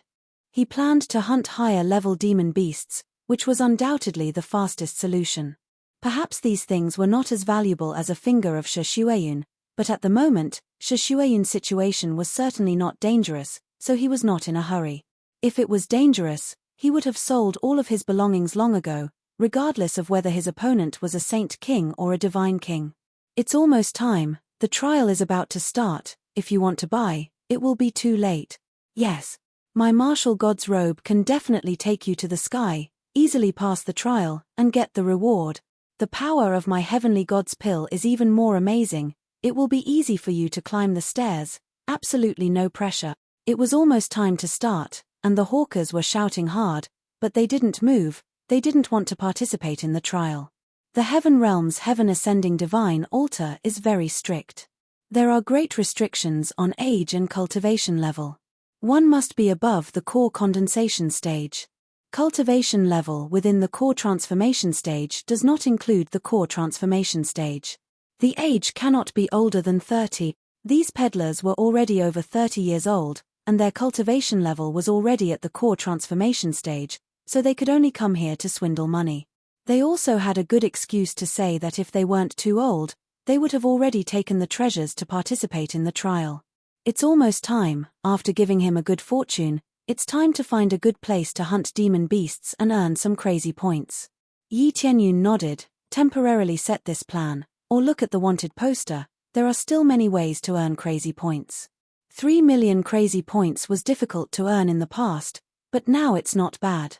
He planned to hunt higher-level demon beasts, which was undoubtedly the fastest solution. Perhaps these things were not as valuable as a finger of Shishueyun, but at the moment, Shishueyun's situation was certainly not dangerous, so he was not in a hurry. If it was dangerous, he would have sold all of his belongings long ago, regardless of whether his opponent was a saint king or a divine king. It's almost time, the trial is about to start, if you want to buy, it will be too late. Yes. My martial god's robe can definitely take you to the sky, easily pass the trial, and get the reward. The power of my heavenly god's pill is even more amazing. It will be easy for you to climb the stairs, absolutely no pressure. It was almost time to start, and the hawkers were shouting hard, but they didn't move, they didn't want to participate in the trial. The Heaven Realm's Heaven Ascending Divine Altar is very strict. There are great restrictions on age and cultivation level. One must be above the core condensation stage. Cultivation level within the core transformation stage does not include the core transformation stage. The age cannot be older than 30. These peddlers were already over 30 years old, and their cultivation level was already at the core transformation stage, so they could only come here to swindle money. They also had a good excuse to say that if they weren't too old, they would have already taken the treasures to participate in the trial. It's almost time, after giving him a good fortune, it's time to find a good place to hunt demon beasts and earn some crazy points. Yi Tianyun nodded, temporarily set this plan, or look at the wanted poster, there are still many ways to earn crazy points. 3 million crazy points was difficult to earn in the past, but now it's not bad.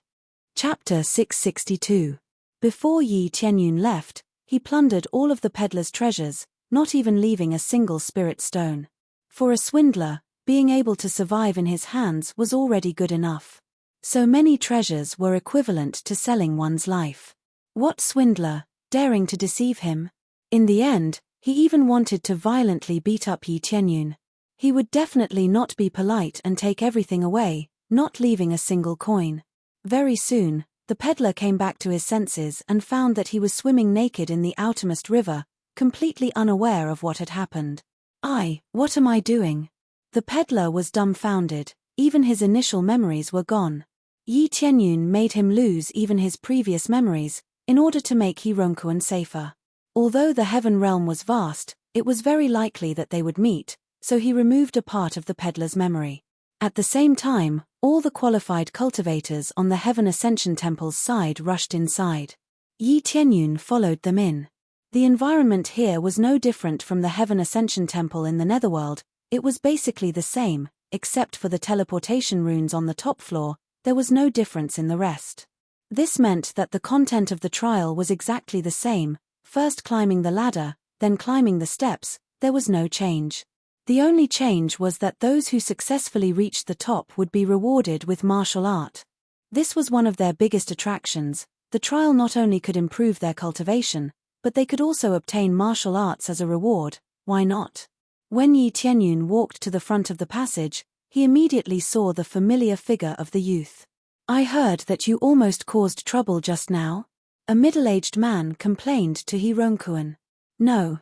Chapter 662. Before Yi Tianyun left, he plundered all of the peddler's treasures, not even leaving a single spirit stone. For a swindler, being able to survive in his hands was already good enough. So many treasures were equivalent to selling one's life. What swindler, daring to deceive him? In the end, he even wanted to violently beat up Yi Tianyun. He would definitely not be polite and take everything away, not leaving a single coin. Very soon, the peddler came back to his senses and found that he was swimming naked in the outermost river, completely unaware of what had happened. What am I doing? The peddler was dumbfounded. Even his initial memories were gone. Yi Tianyun made him lose even his previous memories, in order to make He Ronquan safer. Although the heaven realm was vast, it was very likely that they would meet, so he removed a part of the peddler's memory. At the same time, all the qualified cultivators on the Heaven Ascension Temple's side rushed inside. Yi Tianyun followed them in. The environment here was no different from the Heaven Ascension Temple in the Netherworld. It was basically the same, except for the teleportation runes on the top floor. There was no difference in the rest. This meant that the content of the trial was exactly the same, first climbing the ladder, then climbing the steps. There was no change. The only change was that those who successfully reached the top would be rewarded with martial art. This was one of their biggest attractions. The trial not only could improve their cultivation, but they could also obtain martial arts as a reward. Why not? When Yi Tianyun walked to the front of the passage, he immediately saw the familiar figure of the youth. I heard that you almost caused trouble just now. A middle-aged man complained to He Ronquan. No,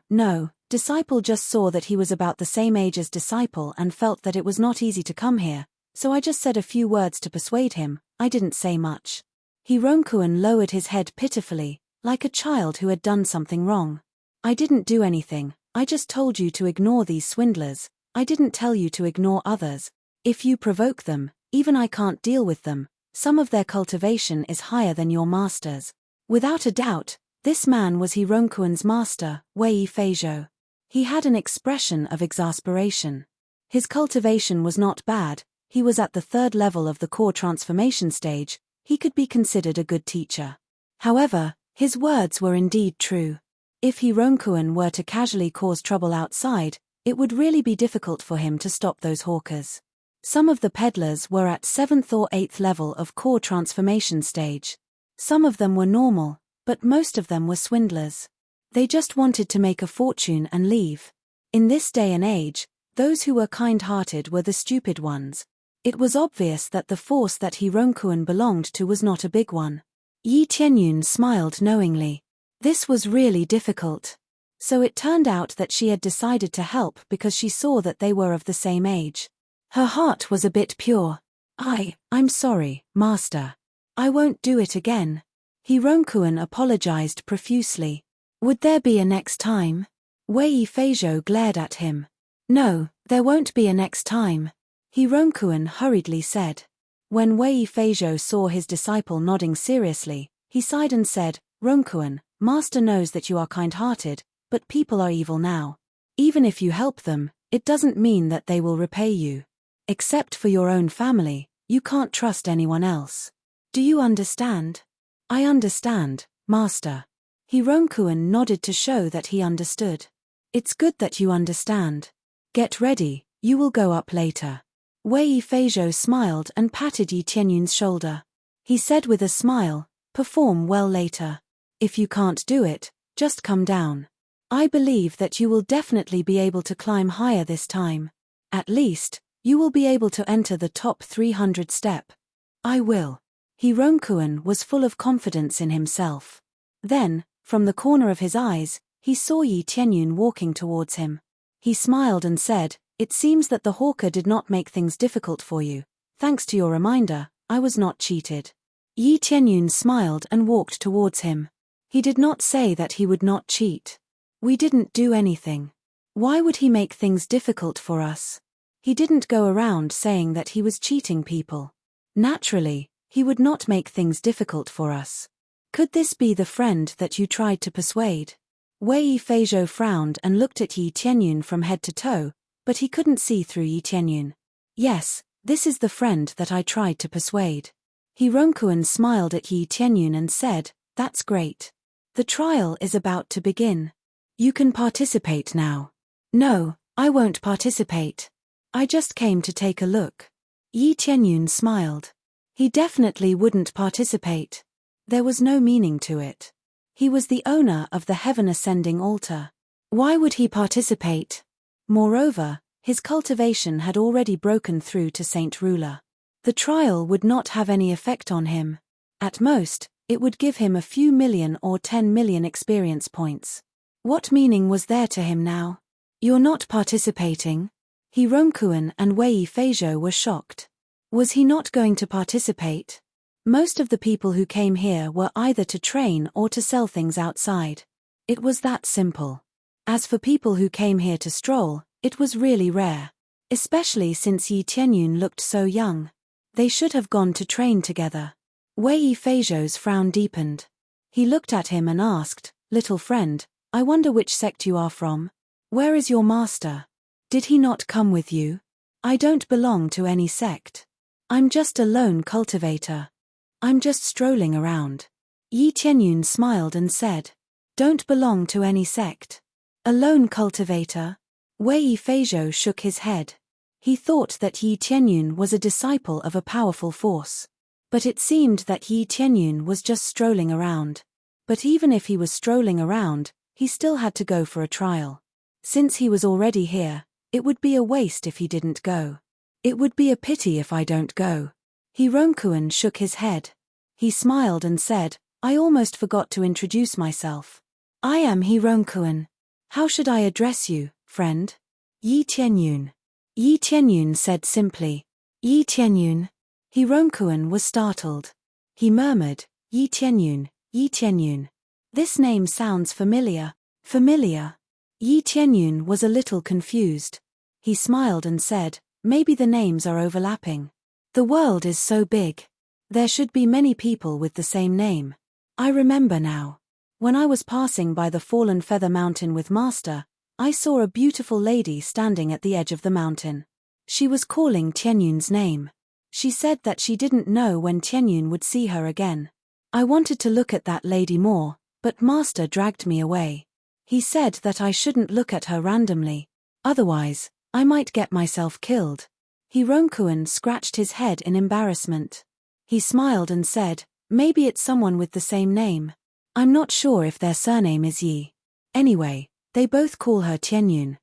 Disciple just saw that he was about the same age as Disciple and felt that it was not easy to come here, so I just said a few words to persuade him. I didn't say much. He Ronquan lowered his head pitifully, like a child who had done something wrong. I didn't do anything, I just told you to ignore these swindlers. I didn't tell you to ignore others. If you provoke them, even I can't deal with them. Some of their cultivation is higher than your master's. Without a doubt, this man was He Ronquan's master, Wei Feizhou. He had an expression of exasperation. His cultivation was not bad, he was at the 3rd level of the core transformation stage. He could be considered a good teacher. However, his words were indeed true. If He Ronquan were to casually cause trouble outside, it would really be difficult for him to stop those hawkers. Some of the peddlers were at 7th or 8th level of core transformation stage. Some of them were normal, but most of them were swindlers. They just wanted to make a fortune and leave. In this day and age, those who were kind-hearted were the stupid ones. It was obvious that the force that He Ronquan belonged to was not a big one. Yi Tianyun smiled knowingly. This was really difficult. So it turned out that she had decided to help because she saw that they were of the same age. Her heart was a bit pure. I'm sorry, Master. I won't do it again. He Ronquan apologized profusely. Would there be a next time? Wei Feizhou glared at him. No, there won't be a next time. He Ronquan hurriedly said. When Wei Feizhou saw his disciple nodding seriously, he sighed and said, Ronquan, Master knows that you are kind-hearted, but people are evil now. Even if you help them, it doesn't mean that they will repay you. Except for your own family, you can't trust anyone else. Do you understand? I understand, Master. He Ronquan nodded to show that he understood. It's good that you understand. Get ready, you will go up later. Wei Feizhou smiled and patted Yi Tianyun's shoulder. He said with a smile, perform well later. If you can't do it, just come down. I believe that you will definitely be able to climb higher this time. At least, you will be able to enter the top 300 step. I will. He Ronquan was full of confidence in himself. Then, from the corner of his eyes, he saw Yi Tianyun walking towards him. He smiled and said, It seems that the hawker did not make things difficult for you. Thanks to your reminder, I was not cheated. Yi Tianyun smiled and walked towards him. He did not say that he would not cheat. We didn't do anything. Why would he make things difficult for us? He didn't go around saying that he was cheating people. Naturally, he would not make things difficult for us. Could this be the friend that you tried to persuade? Wei Feizhou frowned and looked at Yi Tianyun from head to toe, but he couldn't see through Yi Tianyun. Yes, this is the friend that I tried to persuade. He Ronquan smiled at Yi Tianyun and said, That's great. The trial is about to begin. You can participate now. No, I won't participate. I just came to take a look. Yi Tianyun smiled. He definitely wouldn't participate. There was no meaning to it. He was the owner of the Heaven Ascending Altar. Why would he participate? Moreover, his cultivation had already broken through to Saint Ruler. The trial would not have any effect on him. At most, it would give him a few million or 10 million experience points. What meaning was there to him now? You're not participating? Hironkuen and Wei Feijo were shocked. Was he not going to participate? Most of the people who came here were either to train or to sell things outside. It was that simple. As for people who came here to stroll, it was really rare. Especially since Yi Tianyun looked so young. They should have gone to train together. Wei Feijo's frown deepened. He looked at him and asked, "Little friend, I wonder which sect you are from? Where is your master? Did he not come with you?" "I don't belong to any sect. I'm just a lone cultivator. I'm just strolling around." Yi Tianyun smiled and said, "Don't belong to any sect? A lone cultivator?" Wei Feijo shook his head. He thought that Yi Tianyun was a disciple of a powerful force. But it seemed that Yi Tianyun was just strolling around. But even if he was strolling around, he still had to go for a trial. Since he was already here, it would be a waste if he didn't go. "It would be a pity if I don't go." Hironkuen shook his head. He smiled and said, "I almost forgot to introduce myself. I am Hironkuen. How should I address you, friend?" "Yi Tianyun." Yi Tianyun said simply. "Yi Tianyun." Hironkuen was startled. He murmured, "Yi Tianyun, Yi Tianyun. This name sounds familiar." Familiar? Yi Tianyun was a little confused. He smiled and said, "Maybe the names are overlapping. The world is so big. There should be many people with the same name. I remember now. When I was passing by the Fallen Feather Mountain with Master, I saw a beautiful lady standing at the edge of the mountain. She was calling Tianyun's name. She said that she didn't know when Tianyun would see her again. I wanted to look at that lady more, but Master dragged me away. He said that I shouldn't look at her randomly. Otherwise, I might get myself killed." Hironkuen scratched his head in embarrassment. He smiled and said, "Maybe it's someone with the same name. I'm not sure if their surname is Yi. Anyway, they both call her Tianyun."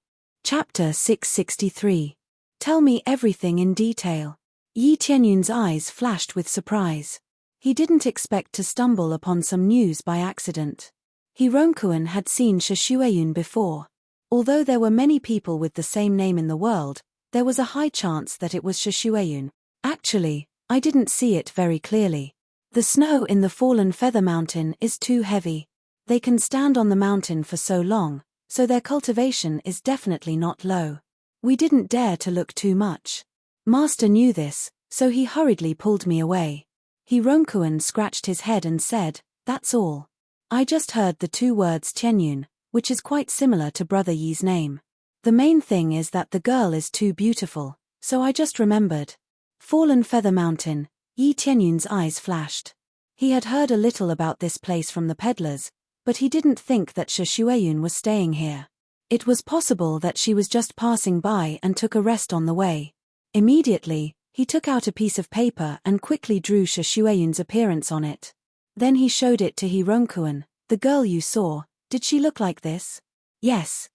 Chapter 663. Tell me everything in detail. Yi Tianyun's eyes flashed with surprise. He didn't expect to stumble upon some news by accident. Hironkuen had seen Shishueyun before. Although there were many people with the same name in the world, there was a high chance that it was Shishueyun. "Actually, I didn't see it very clearly. The snow in the Fallen Feather Mountain is too heavy. They can stand on the mountain for so long, so their cultivation is definitely not low. We didn't dare to look too much. Master knew this, so he hurriedly pulled me away." Hironkuen scratched his head and said, "That's all. I just heard the two words Tianyun, which is quite similar to Brother Yi's name. The main thing is that the girl is too beautiful, so I just remembered." Fallen Feather Mountain, Yi Tianyun's eyes flashed. He had heard a little about this place from the peddlers, but he didn't think that Shishueyun was staying here. It was possible that she was just passing by and took a rest on the way. Immediately, he took out a piece of paper and quickly drew Shishueyun's appearance on it. Then he showed it to Hironkuen. "The girl you saw, did she look like this?" Yes.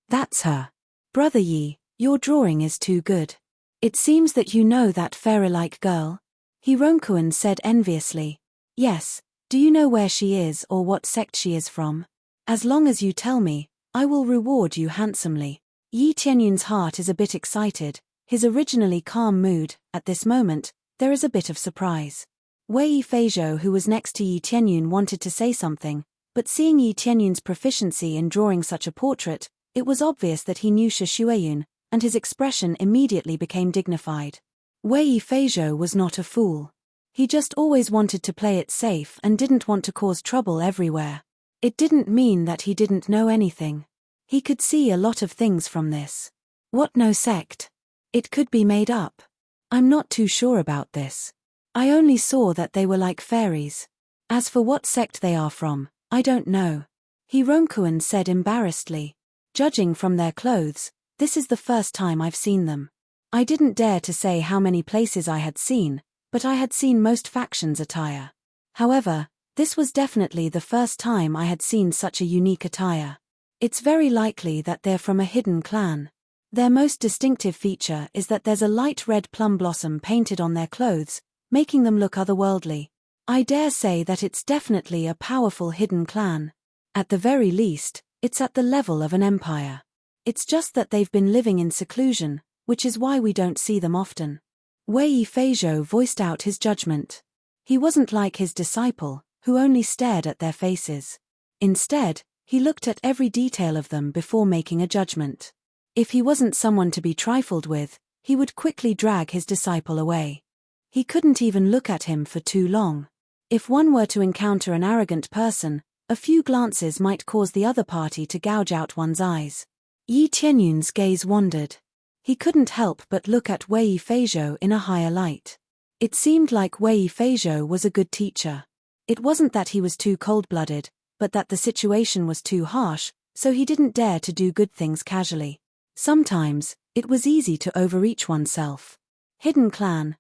That's her." "Brother Yi, your drawing is too good. It seems that you know that fairy-like girl." Hironkuen said enviously. "Yes. Do you know where she is or what sect she is from? As long as you tell me, I will reward you handsomely." Yi Tianyun's heart is a bit excited. His originally calm mood, at this moment, there is a bit of surprise. Wei Feijo, who was next to Yi Tianyun, wanted to say something, but seeing Yi Tianyun's proficiency in drawing such a portrait, it was obvious that he knew Shishueyun, and his expression immediately became dignified. Wei Feijo was not a fool. He just always wanted to play it safe and didn't want to cause trouble everywhere. It didn't mean that he didn't know anything. He could see a lot of things from this. What, no sect? It could be made up. I'm not too sure about this. I only saw that they were like fairies. As for what sect they are from, I don't know. Hironkuen said embarrassedly. Judging from their clothes, this is the first time I've seen them. I didn't dare to say how many places I had seen, but I had seen most factions' attire. However, this was definitely the first time I had seen such a unique attire. It's very likely that they're from a hidden clan. Their most distinctive feature is that there's a light red plum blossom painted on their clothes, making them look otherworldly. I dare say that it's definitely a powerful hidden clan. At the very least, it's at the level of an empire. It's just that they've been living in seclusion, which is why we don't see them often. Wei Feizhou voiced out his judgment. He wasn't like his disciple, who only stared at their faces. Instead, he looked at every detail of them before making a judgment. If he wasn't someone to be trifled with, he would quickly drag his disciple away. He couldn't even look at him for too long. If one were to encounter an arrogant person, a few glances might cause the other party to gouge out one's eyes. Yi Tianyun's gaze wandered. He couldn't help but look at Wei Feizhou in a higher light. It seemed like Wei Feizhou was a good teacher. It wasn't that he was too cold-blooded, but that the situation was too harsh, so he didn't dare to do good things casually. Sometimes, it was easy to overreach oneself. Hidden clan,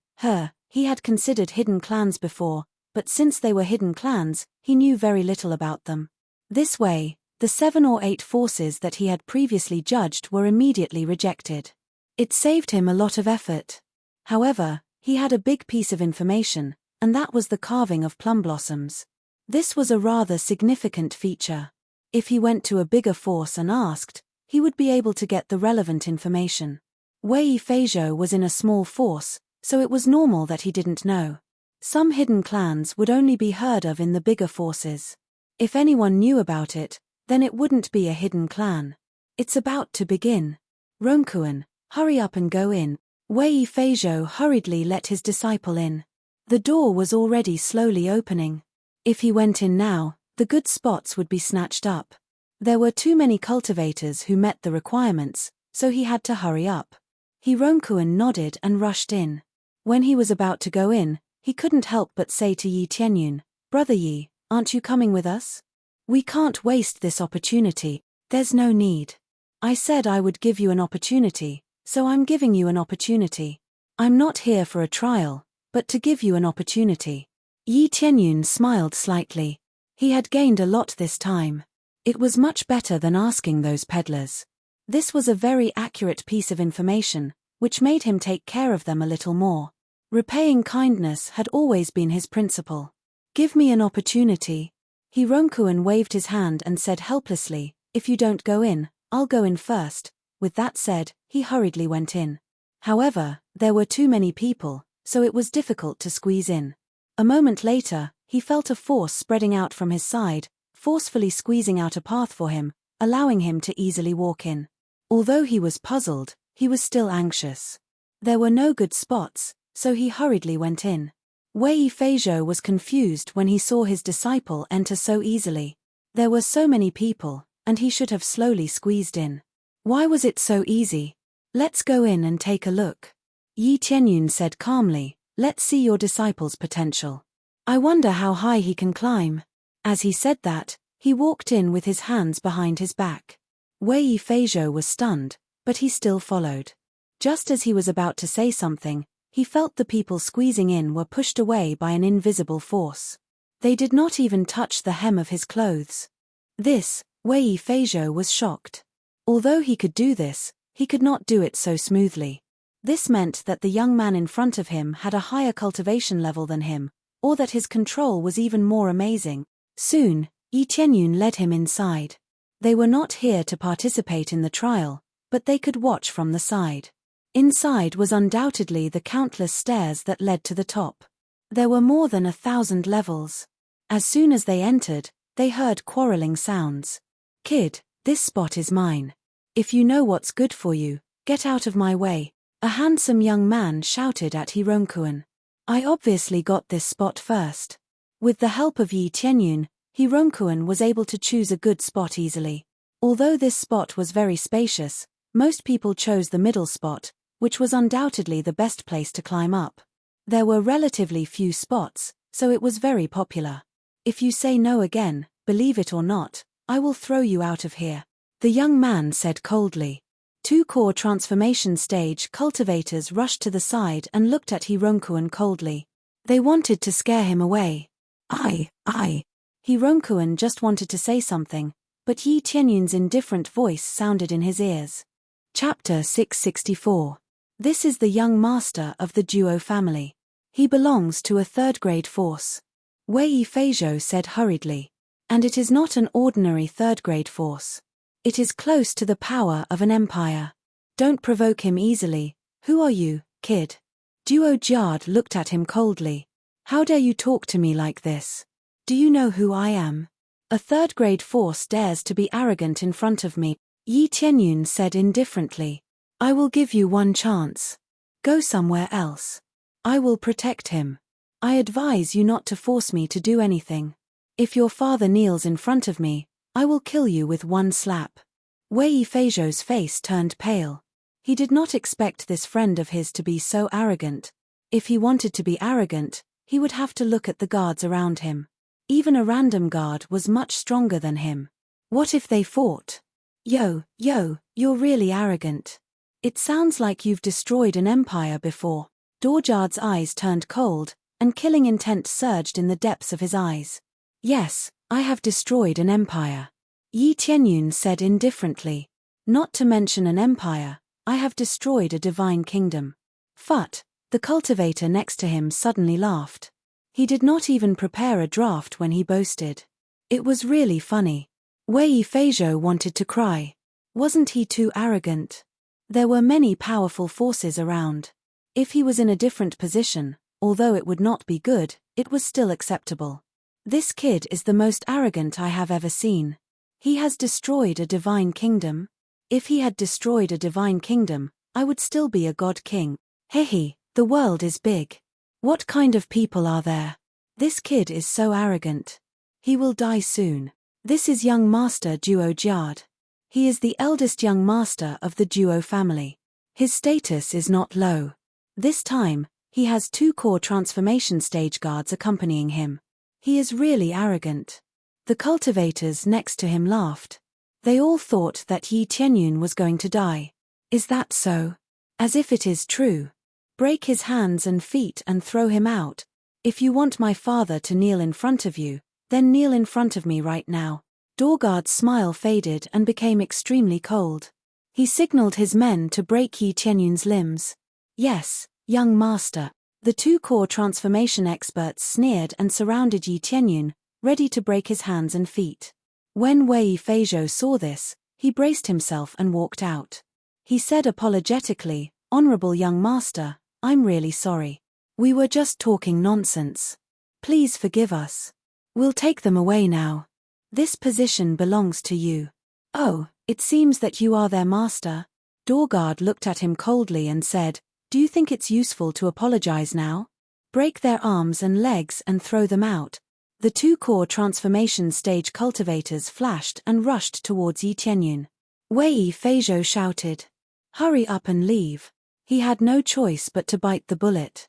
he had considered hidden clans before, but since they were hidden clans, he knew very little about them. This way, the 7 or 8 forces that he had previously judged were immediately rejected. It saved him a lot of effort. However, he had a big piece of information, and that was the carving of plum blossoms. This was a rather significant feature. If he went to a bigger force and asked, he would be able to get the relevant information. Wei Feizhou was in a small force, so it was normal that he didn't know. Some hidden clans would only be heard of in the bigger forces. If anyone knew about it, then it wouldn't be a hidden clan. It's about to begin. Ronkuan, hurry up and go in. Wei Feizhou hurriedly let his disciple in. The door was already slowly opening. If he went in now, the good spots would be snatched up. There were too many cultivators who met the requirements, so he had to hurry up. Ronkuan nodded and rushed in. When he was about to go in, he couldn't help but say to Yi Tianyun, "Brother Yi, aren't you coming with us? We can't waste this opportunity, there's no need. I said I would give you an opportunity, so I'm giving you an opportunity. I'm not here for a trial, but to give you an opportunity." Yi Tianyun smiled slightly. He had gained a lot this time. It was much better than asking those peddlers. This was a very accurate piece of information, which made him take care of them a little more. Repaying kindness had always been his principle. "Give me an opportunity." Ronkuan waved his hand and said helplessly, "If you don't go in, I'll go in first." With that said, he hurriedly went in. However, there were too many people, so it was difficult to squeeze in. A moment later, he felt a force spreading out from his side, forcefully squeezing out a path for him, allowing him to easily walk in. Although he was puzzled, he was still anxious. There were no good spots, so he hurriedly went in. Wei Feizhou was confused when he saw his disciple enter so easily. There were so many people, and he should have slowly squeezed in. Why was it so easy? "Let's go in and take a look." Yi Tianyun said calmly, "Let's see your disciple's potential. I wonder how high he can climb." As he said that, he walked in with his hands behind his back. Wei Feizhou was stunned, but he still followed. Just as he was about to say something, he felt the people squeezing in were pushed away by an invisible force. They did not even touch the hem of his clothes. Wei Feizhou was shocked. Although he could do this, he could not do it so smoothly. This meant that the young man in front of him had a higher cultivation level than him, or that his control was even more amazing. Soon, Yi Tianyun led him inside. They were not here to participate in the trial, but they could watch from the side. Inside was undoubtedly the countless stairs that led to the top. There were more than 1,000 levels. As soon as they entered, they heard quarreling sounds. "Kid, this spot is mine. If you know what's good for you, get out of my way," a handsome young man shouted at Ronkuan. "I obviously got this spot first." With the help of Yi Tianyun, Ronkuan was able to choose a good spot easily. Although this spot was very spacious, most people chose the middle spot, which was undoubtedly the best place to climb up. There were relatively few spots, so it was very popular. "If you say no again, believe it or not, I will throw you out of here," the young man said coldly. 2 core transformation stage cultivators rushed to the side and looked at Ronkuan coldly. They wanted to scare him away. Ronkuan just wanted to say something, but Yi Tianyun's indifferent voice sounded in his ears. Chapter 664. This is the young master of the duo family. He belongs to a third-grade force. Wei Feizhou said hurriedly. And it is not an ordinary third-grade force. It is close to the power of an empire. Don't provoke him easily. Who are you, kid? Duo Jiad looked at him coldly. How dare you talk to me like this? Do you know who I am? A third-grade force dares to be arrogant in front of me, Yi Tianyun said indifferently. I will give you one chance. Go somewhere else. I will protect him. I advise you not to force me to do anything. If your father kneels in front of me, I will kill you with one slap. Wei Feizhou's face turned pale. He did not expect this friend of his to be so arrogant. If he wanted to be arrogant, he would have to look at the guards around him. Even a random guard was much stronger than him. What if they fought? Yo, you're really arrogant. It sounds like you've destroyed an empire before. Dorjard's eyes turned cold, and killing intent surged in the depths of his eyes. Yes, I have destroyed an empire. Yi Tianyun said indifferently. Not to mention an empire, I have destroyed a divine kingdom. Phut, the cultivator next to him suddenly laughed. He did not even prepare a draft when he boasted. It was really funny. Wei Feizhou wanted to cry. Wasn't he too arrogant? There were many powerful forces around. If he was in a different position, although it would not be good, it was still acceptable. This kid is the most arrogant I have ever seen. He has destroyed a divine kingdom. If he had destroyed a divine kingdom, I would still be a god king. Hehe, the world is big. What kind of people are there? This kid is so arrogant. He will die soon. This is young master Duo Jiad. He is the eldest young master of the Duo family. His status is not low. This time, he has 2 core transformation stage guards accompanying him. He is really arrogant. The cultivators next to him laughed. They all thought that Yi Tianyun was going to die. Is that so? As if it is true. Break his hands and feet and throw him out. If you want my father to kneel in front of you, then kneel in front of me right now. Dorgard's smile faded and became extremely cold. He signaled his men to break Yi Tianyun's limbs. Yes, young master. The 2 core transformation experts sneered and surrounded Yi Tianyun, ready to break his hands and feet. When Wei Feizhou saw this, he braced himself and walked out. He said apologetically, Honorable young master, I'm really sorry. We were just talking nonsense. Please forgive us. We'll take them away now. This position belongs to you. Oh, it seems that you are their master. Dorgard looked at him coldly and said, Do you think it's useful to apologize now? Break their arms and legs and throw them out. The 2 core transformation stage cultivators flashed and rushed towards Yi Tianyun. Wei Feizhou shouted. Hurry up and leave. He had no choice but to bite the bullet.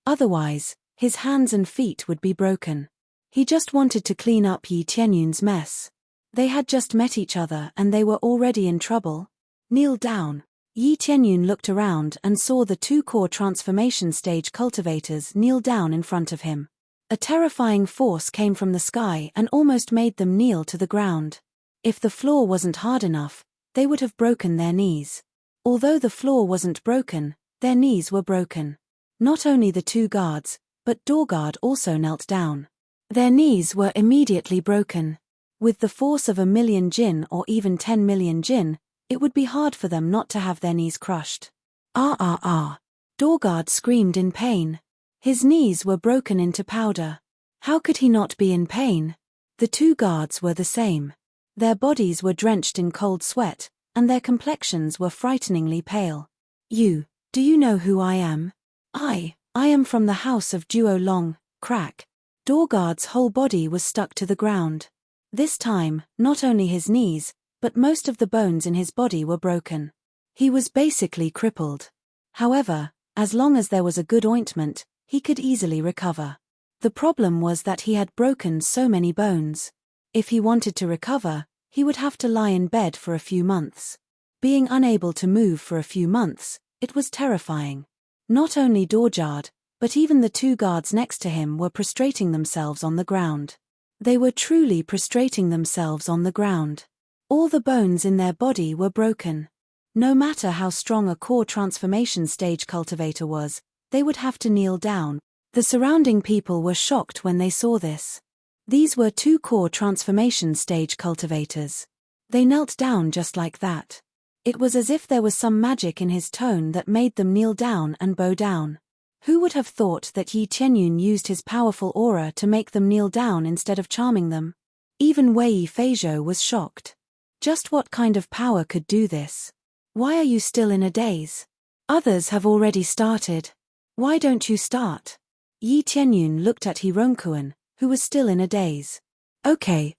Otherwise, his hands and feet would be broken. He just wanted to clean up Yi Tianyun's mess. They had just met each other and they were already in trouble. Kneel down. Yi Tianyun looked around and saw the 2 core transformation stage cultivators kneel down in front of him. A terrifying force came from the sky and almost made them kneel to the ground. If the floor wasn't hard enough, they would have broken their knees. Although the floor wasn't broken, their knees were broken. Not only the 2 guards, but Dorgard also knelt down. Their knees were immediately broken. With the force of 1,000,000 jin or even 10,000,000 jin, it would be hard for them not to have their knees crushed. Ah. Dorgard screamed in pain. His knees were broken into powder. How could he not be in pain? The 2 guards were the same. Their bodies were drenched in cold sweat, and their complexions were frighteningly pale. Do you know who I am? I am from the house of Duo Long, crack. Dorgard's whole body was stuck to the ground. This time, not only his knees, but most of the bones in his body were broken. He was basically crippled. However, as long as there was a good ointment, he could easily recover. The problem was that he had broken so many bones. If he wanted to recover, he would have to lie in bed for a few months. Being unable to move for a few months, it was terrifying. Not only Dorjard, but even the 2 guards next to him were prostrating themselves on the ground. They were truly prostrating themselves on the ground. All the bones in their body were broken. No matter how strong a core transformation stage cultivator was, they would have to kneel down. The surrounding people were shocked when they saw this. These were 2 core transformation stage cultivators. They knelt down just like that. It was as if there was some magic in his tone that made them kneel down and bow down. Who would have thought that Yi Tianyun used his powerful aura to make them kneel down instead of charming them? Even Wei Feizhou was shocked. Just what kind of power could do this? Why are you still in a daze? Others have already started. Why don't you start? Yi Tianyun looked at Hironkuan, who was still in a daze. Okay.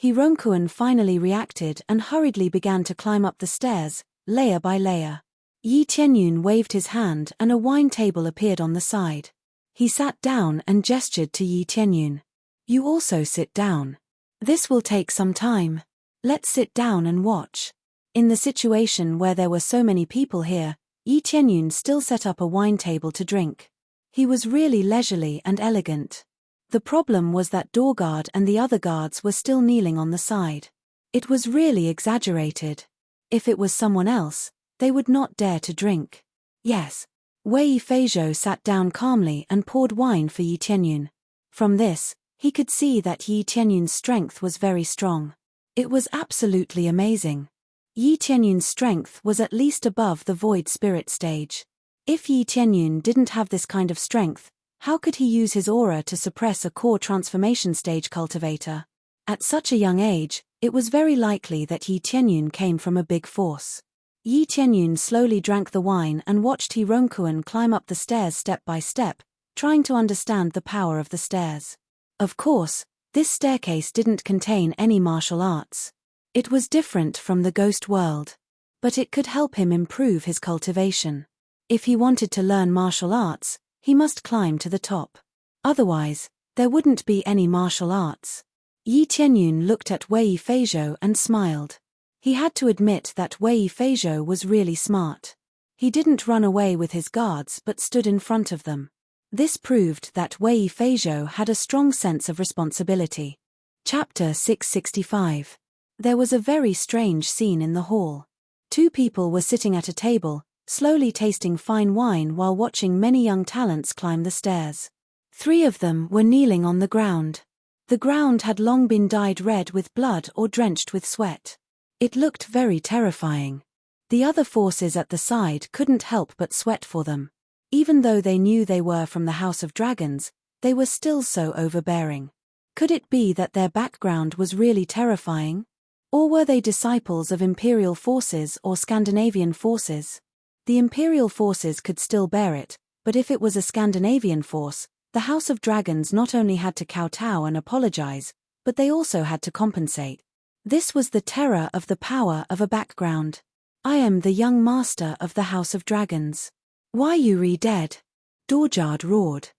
Hironkuan finally reacted and hurriedly began to climb up the stairs, layer by layer. Yi Tianyun waved his hand and a wine table appeared on the side. He sat down and gestured to Yi Tianyun. You also sit down. This will take some time. Let's sit down and watch. In the situation where there were so many people here, Yi Tianyun still set up a wine table to drink. He was really leisurely and elegant. The problem was that Doorguard and the other guards were still kneeling on the side. It was really exaggerated. If it was someone else, they would not dare to drink. Yes. Wei Feizhou sat down calmly and poured wine for Yi Tianyun. From this, he could see that Yi Tianyun's strength was very strong. It was absolutely amazing. Yi Tianyun's strength was at least above the void spirit stage. If Yi Tianyun didn't have this kind of strength, how could he use his aura to suppress a core transformation stage cultivator? At such a young age, it was very likely that Yi Tianyun came from a big force. Yi Tianyun slowly drank the wine and watched Hironkuan climb up the stairs step by step, trying to understand the power of the stairs. Of course, this staircase didn't contain any martial arts. It was different from the ghost world. But it could help him improve his cultivation. If he wanted to learn martial arts, he must climb to the top. Otherwise, there wouldn't be any martial arts. Yi Tianyun looked at Wei Feizhou and smiled. He had to admit that Wei Feizhou was really smart. He didn't run away with his guards but stood in front of them. This proved that Wei Feizhou had a strong sense of responsibility. Chapter 665. There was a very strange scene in the hall. 2 people were sitting at a table, slowly tasting fine wine while watching many young talents climb the stairs. 3 of them were kneeling on the ground. The ground had long been dyed red with blood or drenched with sweat. It looked very terrifying. The other forces at the side couldn't help but sweat for them. Even though they knew they were from the House of Dragons, they were still so overbearing. Could it be that their background was really terrifying? Or were they disciples of Imperial forces or Scandinavian forces? The Imperial forces could still bear it, but if it was a Scandinavian force, the House of Dragons not only had to kowtow and apologize, but they also had to compensate. This was the terror of the power of a background. I am the young master of the House of Dragons. Why you re-dead? Doorguard roared.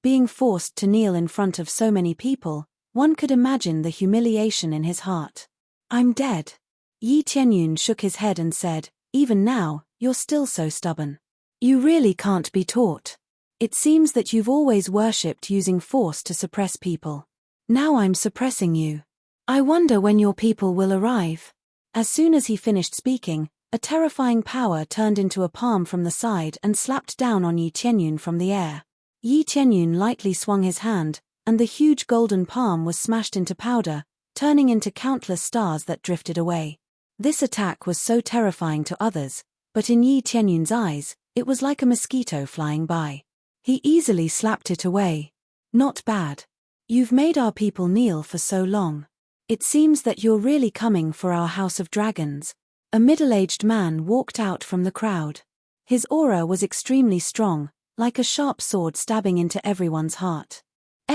Being forced to kneel in front of so many people, one could imagine the humiliation in his heart. I'm dead. Yi Tianyun shook his head and said, even now, you're still so stubborn. You really can't be taught. It seems that you've always worshipped using force to suppress people. Now I'm suppressing you. I wonder when your people will arrive. As soon as he finished speaking, a terrifying power turned into a palm from the side and slapped down on Yi Tianyun from the air. Yi Tianyun lightly swung his hand, and the huge golden palm was smashed into powder, turning into countless stars that drifted away. This attack was so terrifying to others, but in Yi Tianyun's eyes, it was like a mosquito flying by. He easily slapped it away. Not bad. You've made our people kneel for so long. It seems that you're really coming for our House of Dragons. A middle-aged man walked out from the crowd. His aura was extremely strong, like a sharp sword stabbing into everyone's heart.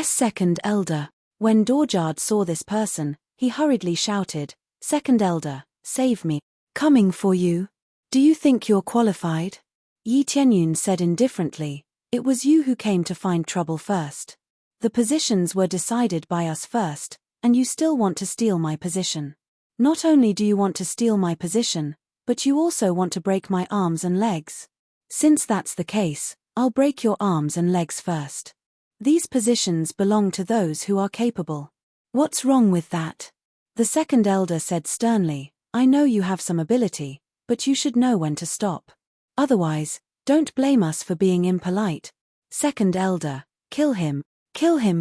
Second Elder. When Doorguard saw this person, he hurriedly shouted, Second Elder, save me. Coming for you. Do you think you're qualified? Yi Tianyun said indifferently, it was you who came to find trouble first. The positions were decided by us first, and you still want to steal my position. Not only do you want to steal my position, but you also want to break my arms and legs. Since that's the case, I'll break your arms and legs first. These positions belong to those who are capable. What's wrong with that? The second elder said sternly, I know you have some ability, but you should know when to stop. Otherwise, don't blame us for being impolite. Second elder, kill him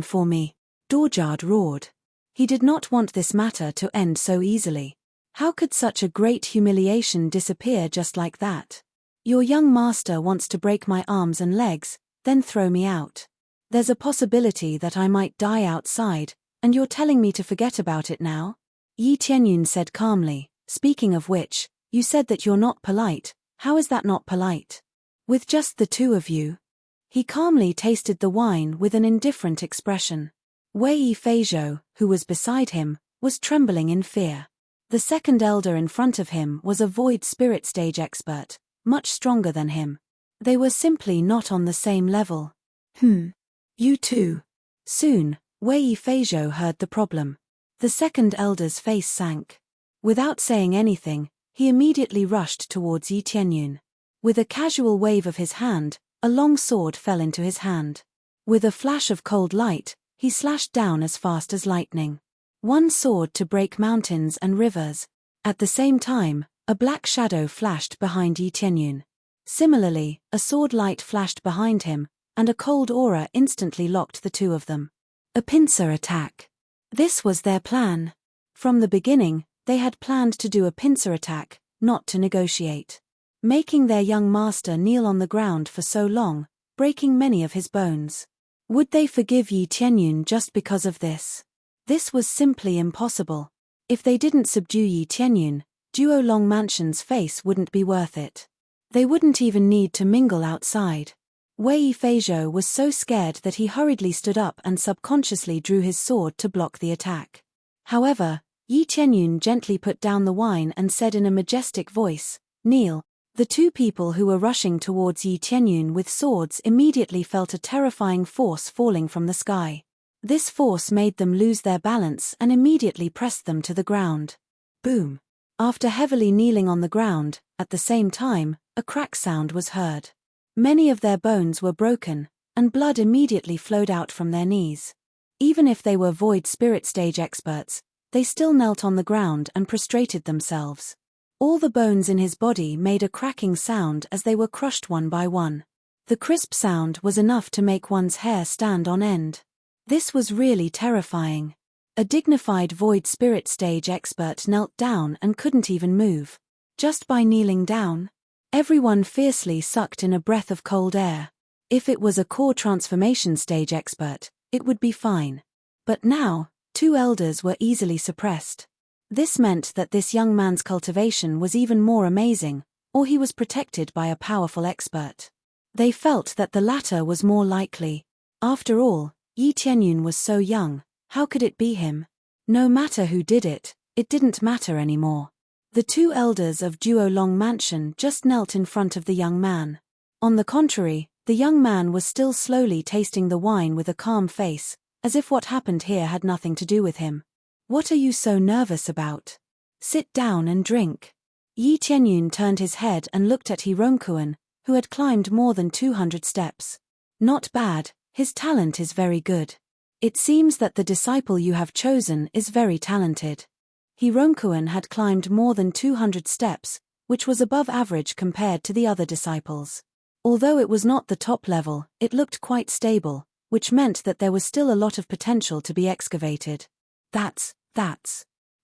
for me, Dorjard roared. He did not want this matter to end so easily. How could such a great humiliation disappear just like that? Your young master wants to break my arms and legs, then throw me out. There's a possibility that I might die outside, and you're telling me to forget about it now? Yi Tianyun said calmly, speaking of which, you said that you're not polite. How is that not polite? With just the two of you? He calmly tasted the wine with an indifferent expression. Wei Feizhou, who was beside him, was trembling in fear. The second elder in front of him was a void spirit stage expert, much stronger than him. They were simply not on the same level. You too. Soon, Wei Feizhou heard the problem. The second elder's face sank. Without saying anything, he immediately rushed towards Yi Tianyun. With a casual wave of his hand, a long sword fell into his hand. With a flash of cold light, he slashed down as fast as lightning. One sword to break mountains and rivers. At the same time, a black shadow flashed behind Yi Tianyun. Similarly, a sword light flashed behind him, and a cold aura instantly locked the two of them. A pincer attack. This was their plan. From the beginning, they had planned to do a pincer attack, not to negotiate. Making their young master kneel on the ground for so long, breaking many of his bones. Would they forgive Yi Tianyun just because of this? This was simply impossible. If they didn't subdue Yi Tianyun, Duo Long Mansion's face wouldn't be worth it. They wouldn't even need to mingle outside. Wei Feizhou was so scared that he hurriedly stood up and subconsciously drew his sword to block the attack. However, Yi Tianyun gently put down the wine and said in a majestic voice, "Kneel." The two people who were rushing towards Yi Tianyun with swords immediately felt a terrifying force falling from the sky. This force made them lose their balance and immediately pressed them to the ground. Boom! After heavily kneeling on the ground, at the same time, a crack sound was heard. Many of their bones were broken, and blood immediately flowed out from their knees. Even if they were void spirit stage experts, they still knelt on the ground and prostrated themselves. All the bones in his body made a cracking sound as they were crushed one by one. The crisp sound was enough to make one's hair stand on end. This was really terrifying. A dignified void spirit stage expert knelt down and couldn't even move. Just by kneeling down, everyone fiercely sucked in a breath of cold air. If it was a core transformation stage expert, it would be fine. But now, two elders were easily suppressed. This meant that this young man's cultivation was even more amazing, or he was protected by a powerful expert. They felt that the latter was more likely. After all, Yi Tianyun was so young, how could it be him? No matter who did it, it didn't matter anymore. The two elders of Duo Long Mansion just knelt in front of the young man. On the contrary, the young man was still slowly tasting the wine with a calm face, as if what happened here had nothing to do with him. What are you so nervous about? Sit down and drink. Yi Tianyun turned his head and looked at Hironkuan, who had climbed more than 200 steps. Not bad, his talent is very good. It seems that the disciple you have chosen is very talented. Hironkuan had climbed more than 200 steps, which was above average compared to the other disciples. Although it was not the top level, it looked quite stable, which meant that there was still a lot of potential to be excavated. That's.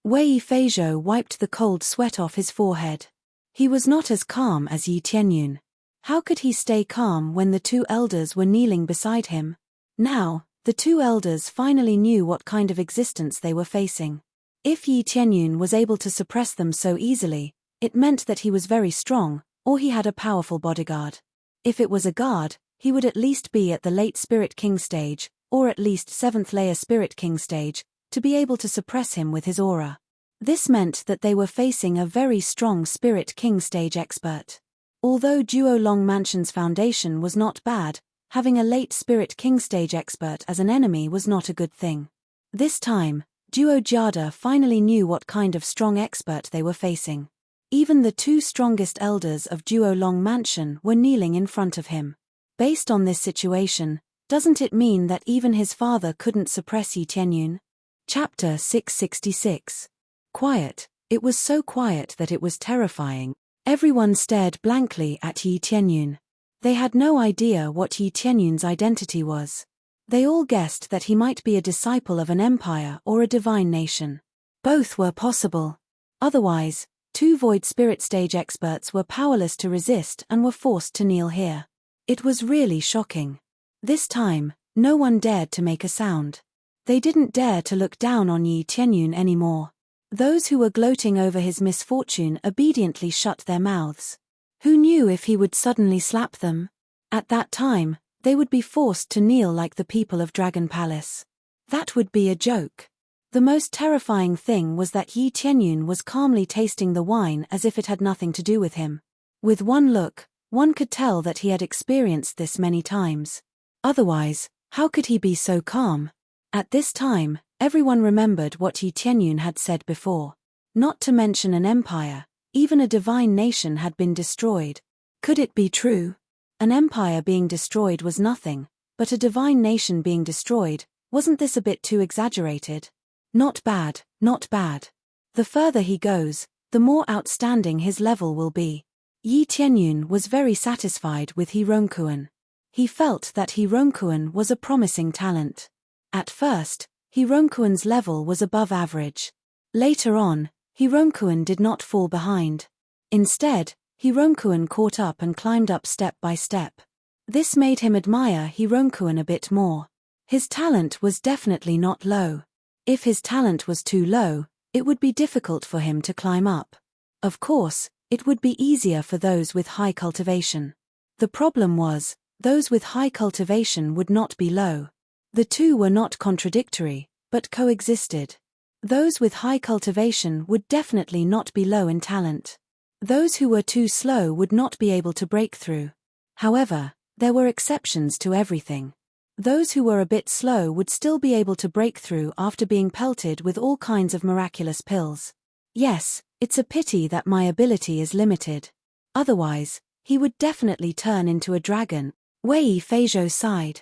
Wei Feizhou wiped the cold sweat off his forehead. He was not as calm as Yi Tianyun. How could he stay calm when the two elders were kneeling beside him? Now, the two elders finally knew what kind of existence they were facing. If Yi Tianyun was able to suppress them so easily, it meant that he was very strong, or he had a powerful bodyguard. If it was a guard, he would at least be at the late Spirit King stage, or at least 7th layer Spirit King stage, to be able to suppress him with his aura. This meant that they were facing a very strong Spirit King stage expert. Although Duo Long Mansion's foundation was not bad, having a late Spirit King stage expert as an enemy was not a good thing. This time, Duo Jada finally knew what kind of strong expert they were facing. Even the two strongest elders of Duo Long Mansion were kneeling in front of him. Based on this situation, doesn't it mean that even his father couldn't suppress Yi Tianyun? Chapter 666. Quiet. It was so quiet that it was terrifying. Everyone stared blankly at Yi Tianyun. They had no idea what Yi Tianyun's identity was. They all guessed that he might be a disciple of an empire or a divine nation. Both were possible. Otherwise, two void spirit stage experts were powerless to resist and were forced to kneel here. It was really shocking. This time, no one dared to make a sound. They didn't dare to look down on Yi Tianyun anymore. Those who were gloating over his misfortune obediently shut their mouths. Who knew if he would suddenly slap them? At that time, they would be forced to kneel like the people of Dragon Palace. That would be a joke. The most terrifying thing was that Yi Tianyun was calmly tasting the wine as if it had nothing to do with him. With one look, one could tell that he had experienced this many times. Otherwise, how could he be so calm? At this time, everyone remembered what Yi Tianyun had said before. Not to mention an empire, even a divine nation had been destroyed. Could it be true? An empire being destroyed was nothing, but a divine nation being destroyed, wasn't this a bit too exaggerated? Not bad, not bad. The further he goes, the more outstanding his level will be. Yi Tianyun was very satisfied with Hironkuan. He felt that Hironkuan was a promising talent. At first, Hironkuan's level was above average. Later on, Hironkuan did not fall behind. Instead, Hironkuan caught up and climbed up step by step. This made him admire Hironkuan a bit more. His talent was definitely not low. If his talent was too low, it would be difficult for him to climb up. Of course, it would be easier for those with high cultivation. The problem was, those with high cultivation would not be low. The two were not contradictory, but coexisted. Those with high cultivation would definitely not be low in talent. Those who were too slow would not be able to break through. However, there were exceptions to everything. Those who were a bit slow would still be able to break through after being pelted with all kinds of miraculous pills. Yes, it's a pity that my ability is limited. Otherwise, he would definitely turn into a dragon. Wei Feizhou sighed.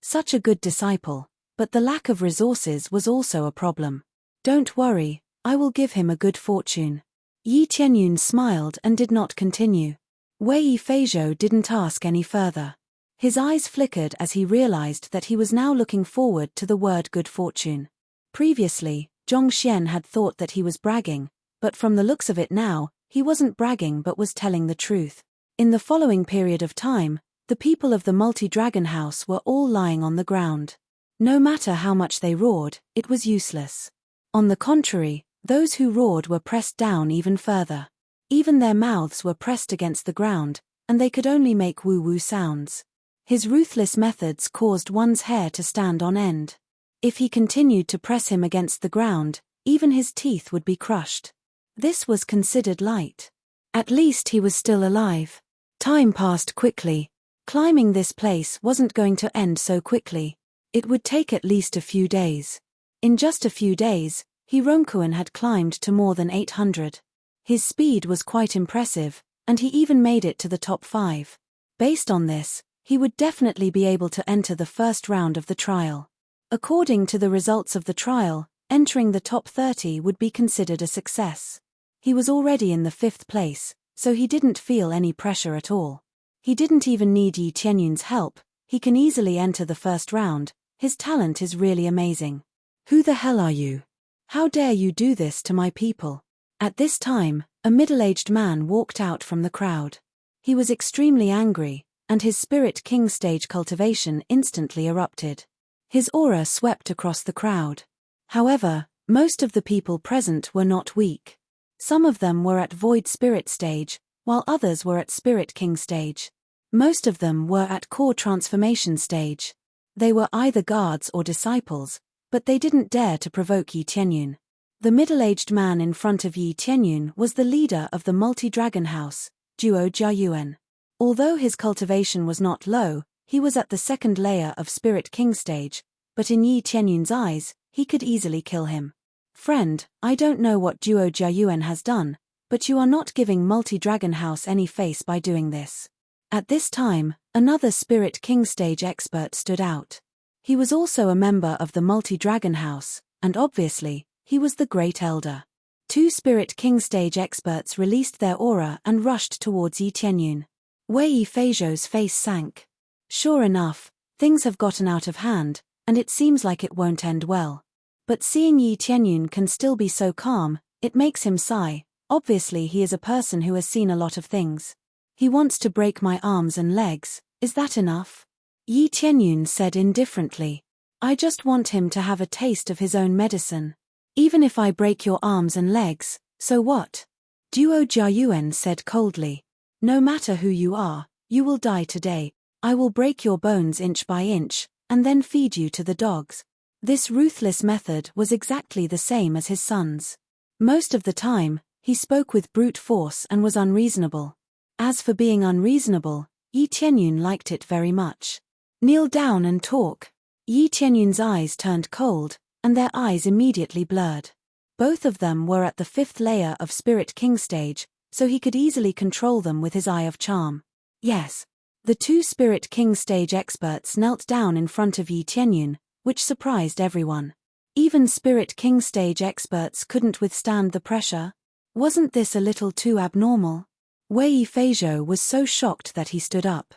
Such a good disciple, but the lack of resources was also a problem. Don't worry, I will give him a good fortune. Yi Tianyun smiled and did not continue. Wei Feizhou didn't ask any further. His eyes flickered as he realized that he was now looking forward to the word good fortune. Previously, Zhong Xian had thought that he was bragging, but from the looks of it now, he wasn't bragging but was telling the truth. In the following period of time, the people of the multi-dragon house were all lying on the ground. No matter how much they roared, it was useless. On the contrary, those who roared were pressed down even further. Even their mouths were pressed against the ground, and they could only make woo-woo sounds. His ruthless methods caused one's hair to stand on end. If he continued to press him against the ground, even his teeth would be crushed. This was considered light. At least he was still alive. Time passed quickly. Climbing this place wasn't going to end so quickly. It would take at least a few days. In just a few days, Hironkuan had climbed to more than 800. His speed was quite impressive, and he even made it to the top 5. Based on this, he would definitely be able to enter the first round of the trial. According to the results of the trial, entering the top 30 would be considered a success. He was already in the 5th place, so he didn't feel any pressure at all. He didn't even need Yi Tianyun's help. He can easily enter the first round. His talent is really amazing. Who the hell are you? How dare you do this to my people? At this time, a middle-aged man walked out from the crowd. He was extremely angry, and his Spirit King stage cultivation instantly erupted. His aura swept across the crowd. However, most of the people present were not weak. Some of them were at Void Spirit stage, while others were at Spirit King stage. Most of them were at Core Transformation stage. They were either guards or disciples, but they didn't dare to provoke Yi Tianyun. The middle-aged man in front of Yi Tianyun was the leader of the multi-dragon house, Duo Jiayuan. Although his cultivation was not low, he was at the 2nd layer of Spirit King stage, but in Yi Tianyun's eyes, he could easily kill him. Friend, I don't know what Duo Jiayuan has done, but you are not giving multi-dragon house any face by doing this. At this time, another Spirit King stage expert stood out. He was also a member of the multi-dragon house, and obviously, he was the Great Elder. Two Spirit King stage experts released their aura and rushed towards Yi Tianyun. Wei Feizhou's face sank. Sure enough, things have gotten out of hand, and it seems like it won't end well. But seeing Yi Tianyun can still be so calm, it makes him sigh. Obviously he is a person who has seen a lot of things. He wants to break my arms and legs, is that enough? Yi Tianyun said indifferently. I just want him to have a taste of his own medicine. Even if I break your arms and legs, so what? Duo Jiayuan said coldly. No matter who you are, you will die today. I will break your bones inch by inch, and then feed you to the dogs. This ruthless method was exactly the same as his son's. Most of the time, he spoke with brute force and was unreasonable. As for being unreasonable, Yi Tianyun liked it very much. Kneel down and talk. Yi Tianyun's eyes turned cold, and their eyes immediately blurred. Both of them were at the 5th layer of Spirit King stage, so he could easily control them with his Eye of Charm. Yes. The two Spirit King stage experts knelt down in front of Yi Tianyun, which surprised everyone. Even Spirit King stage experts couldn't withstand the pressure. Wasn't this a little too abnormal? Wei Feizhou was so shocked that he stood up.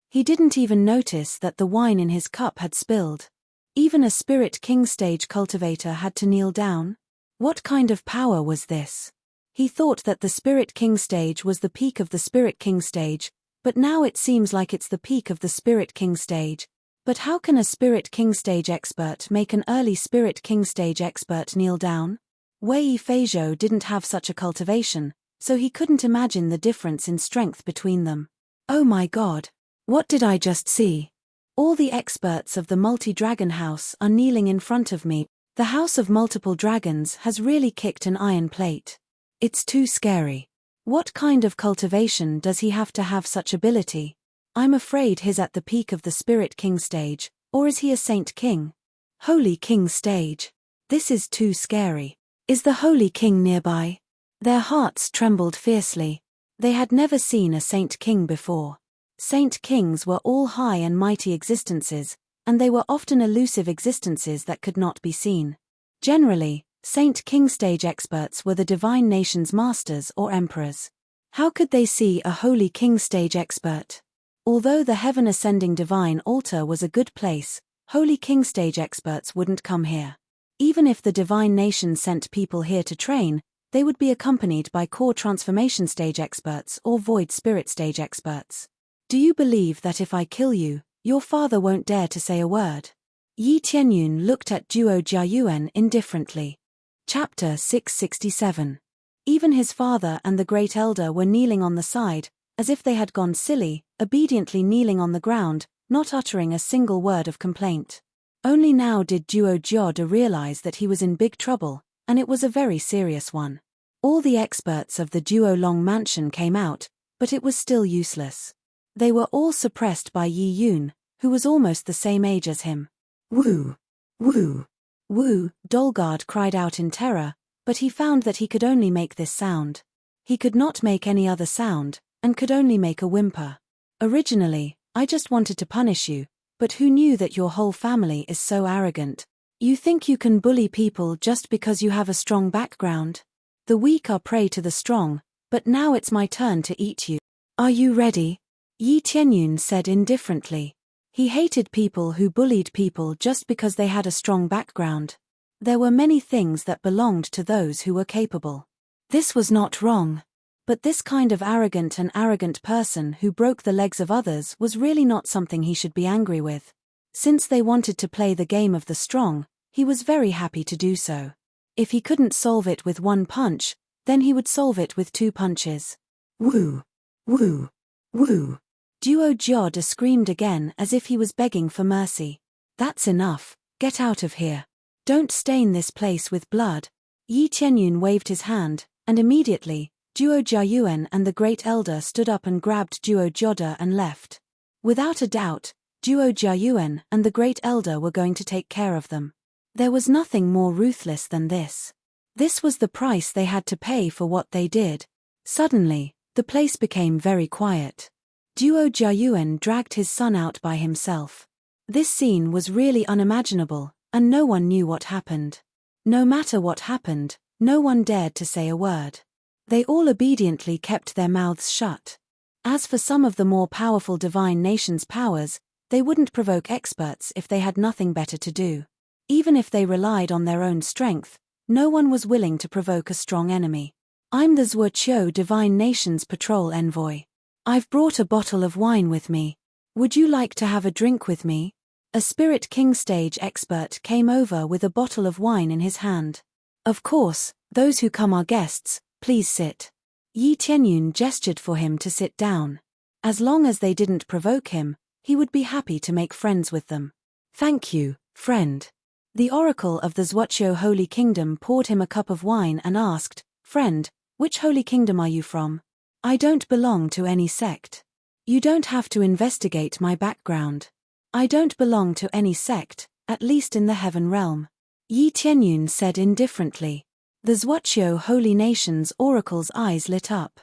He didn't even notice that the wine in his cup had spilled. Even a Spirit King stage cultivator had to kneel down? What kind of power was this? He thought that the Spirit King stage was the peak of the Spirit King stage, but now it seems like it's the peak of the Spirit King stage. But how can a Spirit King stage expert make an early Spirit King stage expert kneel down? Wei Feizhou didn't have such a cultivation, so he couldn't imagine the difference in strength between them. Oh my God! What did I just see? All the experts of the multi-dragon house are kneeling in front of me. The house of multiple dragons has really kicked an iron plate. It's too scary. What kind of cultivation does he have to have such ability? I'm afraid he's at the peak of the Spirit King stage, or is he a Saint King? Holy King stage. This is too scary. Is the Holy King nearby? Their hearts trembled fiercely. They had never seen a Saint King before. Saint Kings were all high and mighty existences, and they were often elusive existences that could not be seen. Generally, Saint King stage experts were the divine nation's masters or emperors. How could they see a Holy King stage expert? Although the heaven ascending divine altar was a good place, Holy King stage experts wouldn't come here. Even if the divine nation sent people here to train, they would be accompanied by core transformation stage experts or void spirit stage experts. Do you believe that if I kill you, your father won't dare to say a word? Yi Tianyun looked at Duo Jiayuan indifferently. Chapter 667. Even his father and the Great Elder were kneeling on the side, as if they had gone silly, obediently kneeling on the ground, not uttering a single word of complaint. Only now did Duo Jioda realize that he was in big trouble, and it was a very serious one. All the experts of the Duo Long Mansion came out, but it was still useless. They were all suppressed by Yi Yun, who was almost the same age as him. Woo! Woo! Woo! Dolgard cried out in terror, but he found that he could only make this sound. He could not make any other sound, and could only make a whimper. Originally, I just wanted to punish you, but who knew that your whole family is so arrogant? You think you can bully people just because you have a strong background? The weak are prey to the strong, but now it's my turn to eat you. Are you ready? Yi Tianyun said indifferently. He hated people who bullied people just because they had a strong background. There were many things that belonged to those who were capable. This was not wrong. But this kind of arrogant person who broke the legs of others was really not something he should be angry with. Since they wanted to play the game of the strong, he was very happy to do so. If he couldn't solve it with one punch, then he would solve it with 2 punches. Woo! Woo! Woo! Duo Jioda screamed again as if he was begging for mercy. That's enough, get out of here. Don't stain this place with blood. Yi Tianyun waved his hand, and immediately, Duo Jiayuan and the Great Elder stood up and grabbed Duo Jioda and left. Without a doubt, Duo Jiayuan and the Great Elder were going to take care of them. There was nothing more ruthless than this. This was the price they had to pay for what they did. Suddenly, the place became very quiet. Duo Jiayuan dragged his son out by himself. This scene was really unimaginable, and no one knew what happened. No matter what happened, No one dared to say a word. They all obediently kept their mouths shut. As for some of the more powerful divine nations' powers, they wouldn't provoke experts if they had nothing better to do. Even if they relied on their own strength, no one was willing to provoke a strong enemy. I'm the Zhuoqiu Divine Nations Patrol Envoy. I've brought a bottle of wine with me. Would you like to have a drink with me? A Spirit King stage expert came over with a bottle of wine in his hand. Of course, those who come are guests, please sit. Yi Tianyun gestured for him to sit down. As long as they didn't provoke him, he would be happy to make friends with them. Thank you, friend. The oracle of the Zhuoqiu Holy Kingdom poured him a cup of wine and asked, Friend, which holy kingdom are you from? I don't belong to any sect. You don't have to investigate my background. I don't belong to any sect, at least in the heaven realm. Yi Tianyun said indifferently. The Zhuoqiu Holy Nation's oracle's eyes lit up.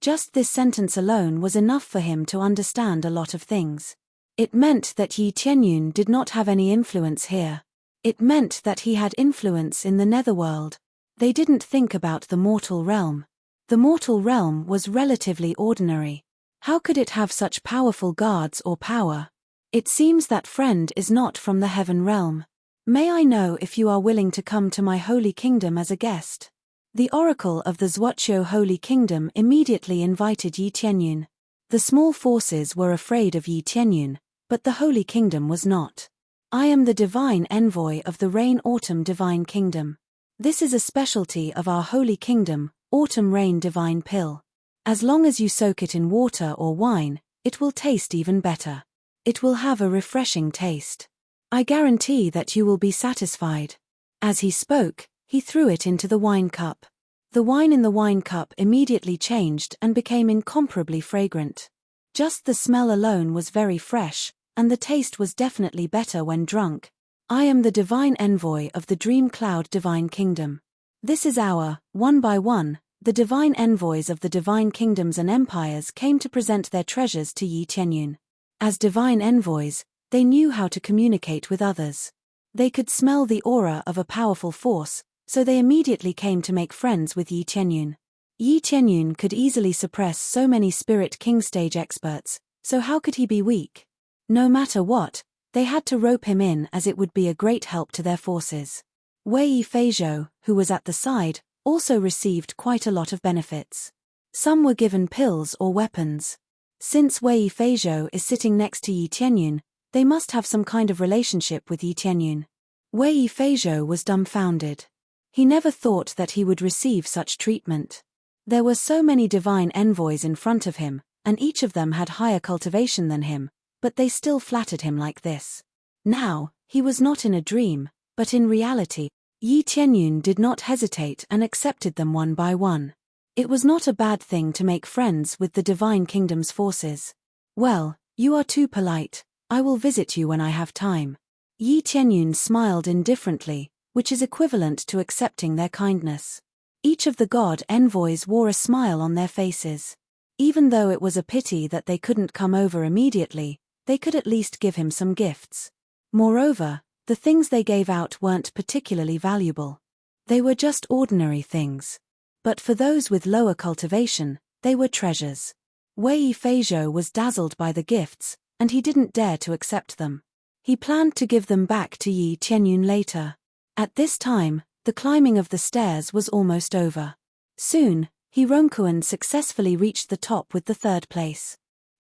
Just this sentence alone was enough for him to understand a lot of things. It meant that Yi Tianyun did not have any influence here. It meant that he had influence in the netherworld. They didn't think about the mortal realm. The mortal realm was relatively ordinary. How could it have such powerful guards or power? It seems that friend is not from the heaven realm. May I know if you are willing to come to my holy kingdom as a guest? The oracle of the Zhuoqiu Holy Kingdom immediately invited Yi Tianyun. The small forces were afraid of Yi Tianyun, but the holy kingdom was not. I am the divine envoy of the Rain-Autumn Divine Kingdom. This is a specialty of our holy kingdom, Autumn Rain Divine Pill. As long as you soak it in water or wine, it will taste even better. It will have a refreshing taste. I guarantee that you will be satisfied. As he spoke, he threw it into the wine cup. The wine in the wine cup immediately changed and became incomparably fragrant. Just the smell alone was very fresh, and the taste was definitely better when drunk. I am the divine envoy of the Dream Cloud Divine Kingdom. This is our, one by one, the divine envoys of the divine kingdoms and empires came to present their treasures to Yi Tianyun. As divine envoys, they knew how to communicate with others. They could smell the aura of a powerful force, so they immediately came to make friends with Yi Tianyun. Yi Tianyun could easily suppress so many Spirit King stage experts, so how could he be weak? No matter what, they had to rope him in as it would be a great help to their forces. Wei Feizhou, who was at the side, also received quite a lot of benefits. Some were given pills or weapons. Since Wei Feizhou is sitting next to Yi Tianyun, they must have some kind of relationship with Yi Tianyun. Wei Feizhou was dumbfounded. He never thought that he would receive such treatment. There were so many divine envoys in front of him, and each of them had higher cultivation than him, but they still flattered him like this. Now, he was not in a dream, but in reality. Yi Tianyun did not hesitate and accepted them one by one. It was not a bad thing to make friends with the Divine Kingdom's forces. Well, you are too polite, I will visit you when I have time. Yi Tianyun smiled indifferently, which is equivalent to accepting their kindness. Each of the god envoys wore a smile on their faces. Even though it was a pity that they couldn't come over immediately, they could at least give him some gifts. Moreover, the things they gave out weren't particularly valuable. They were just ordinary things. But for those with lower cultivation, they were treasures. Wei Feizhou was dazzled by the gifts, and he didn't dare to accept them. He planned to give them back to Yi Tianyun later. At this time, the climbing of the stairs was almost over. Soon, He Rongkuan successfully reached the top with the third place.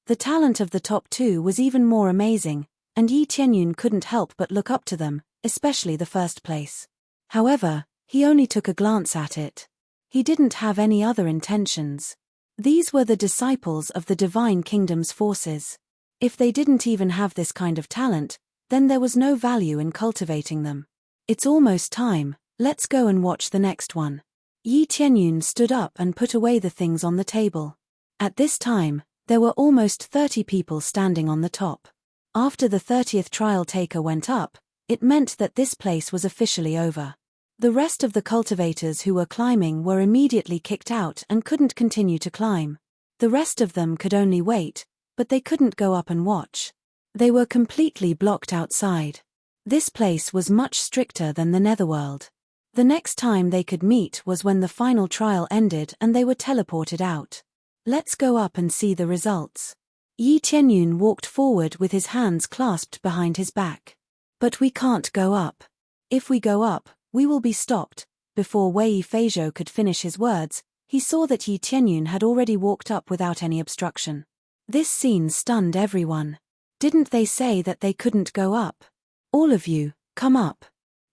The talent of the top two was even more amazing, and Yi Tianyun couldn't help but look up to them, especially the first place. However, he only took a glance at it. He didn't have any other intentions. These were the disciples of the Divine Kingdom's forces. If they didn't even have this kind of talent, then there was no value in cultivating them. It's almost time, let's go and watch the next one. Yi Tianyun stood up and put away the things on the table. At this time, there were almost 30 people standing on the top. After the 30th trial taker went up, it meant that this place was officially over. The rest of the cultivators who were climbing were immediately kicked out and couldn't continue to climb. The rest of them could only wait, but they couldn't go up and watch. They were completely blocked outside. This place was much stricter than the netherworld. The next time they could meet was when the final trial ended and they were teleported out. Let's go up and see the results. Yi Tianyun walked forward with his hands clasped behind his back. But we can't go up. If we go up, we will be stopped. Before Wei Feizhou could finish his words, he saw that Yi Tianyun had already walked up without any obstruction. This scene stunned everyone. Didn't they say that they couldn't go up? All of you, come up.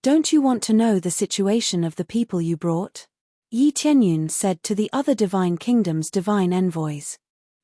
Don't you want to know the situation of the people you brought? Yi Tianyun said to the other divine kingdom's divine envoys.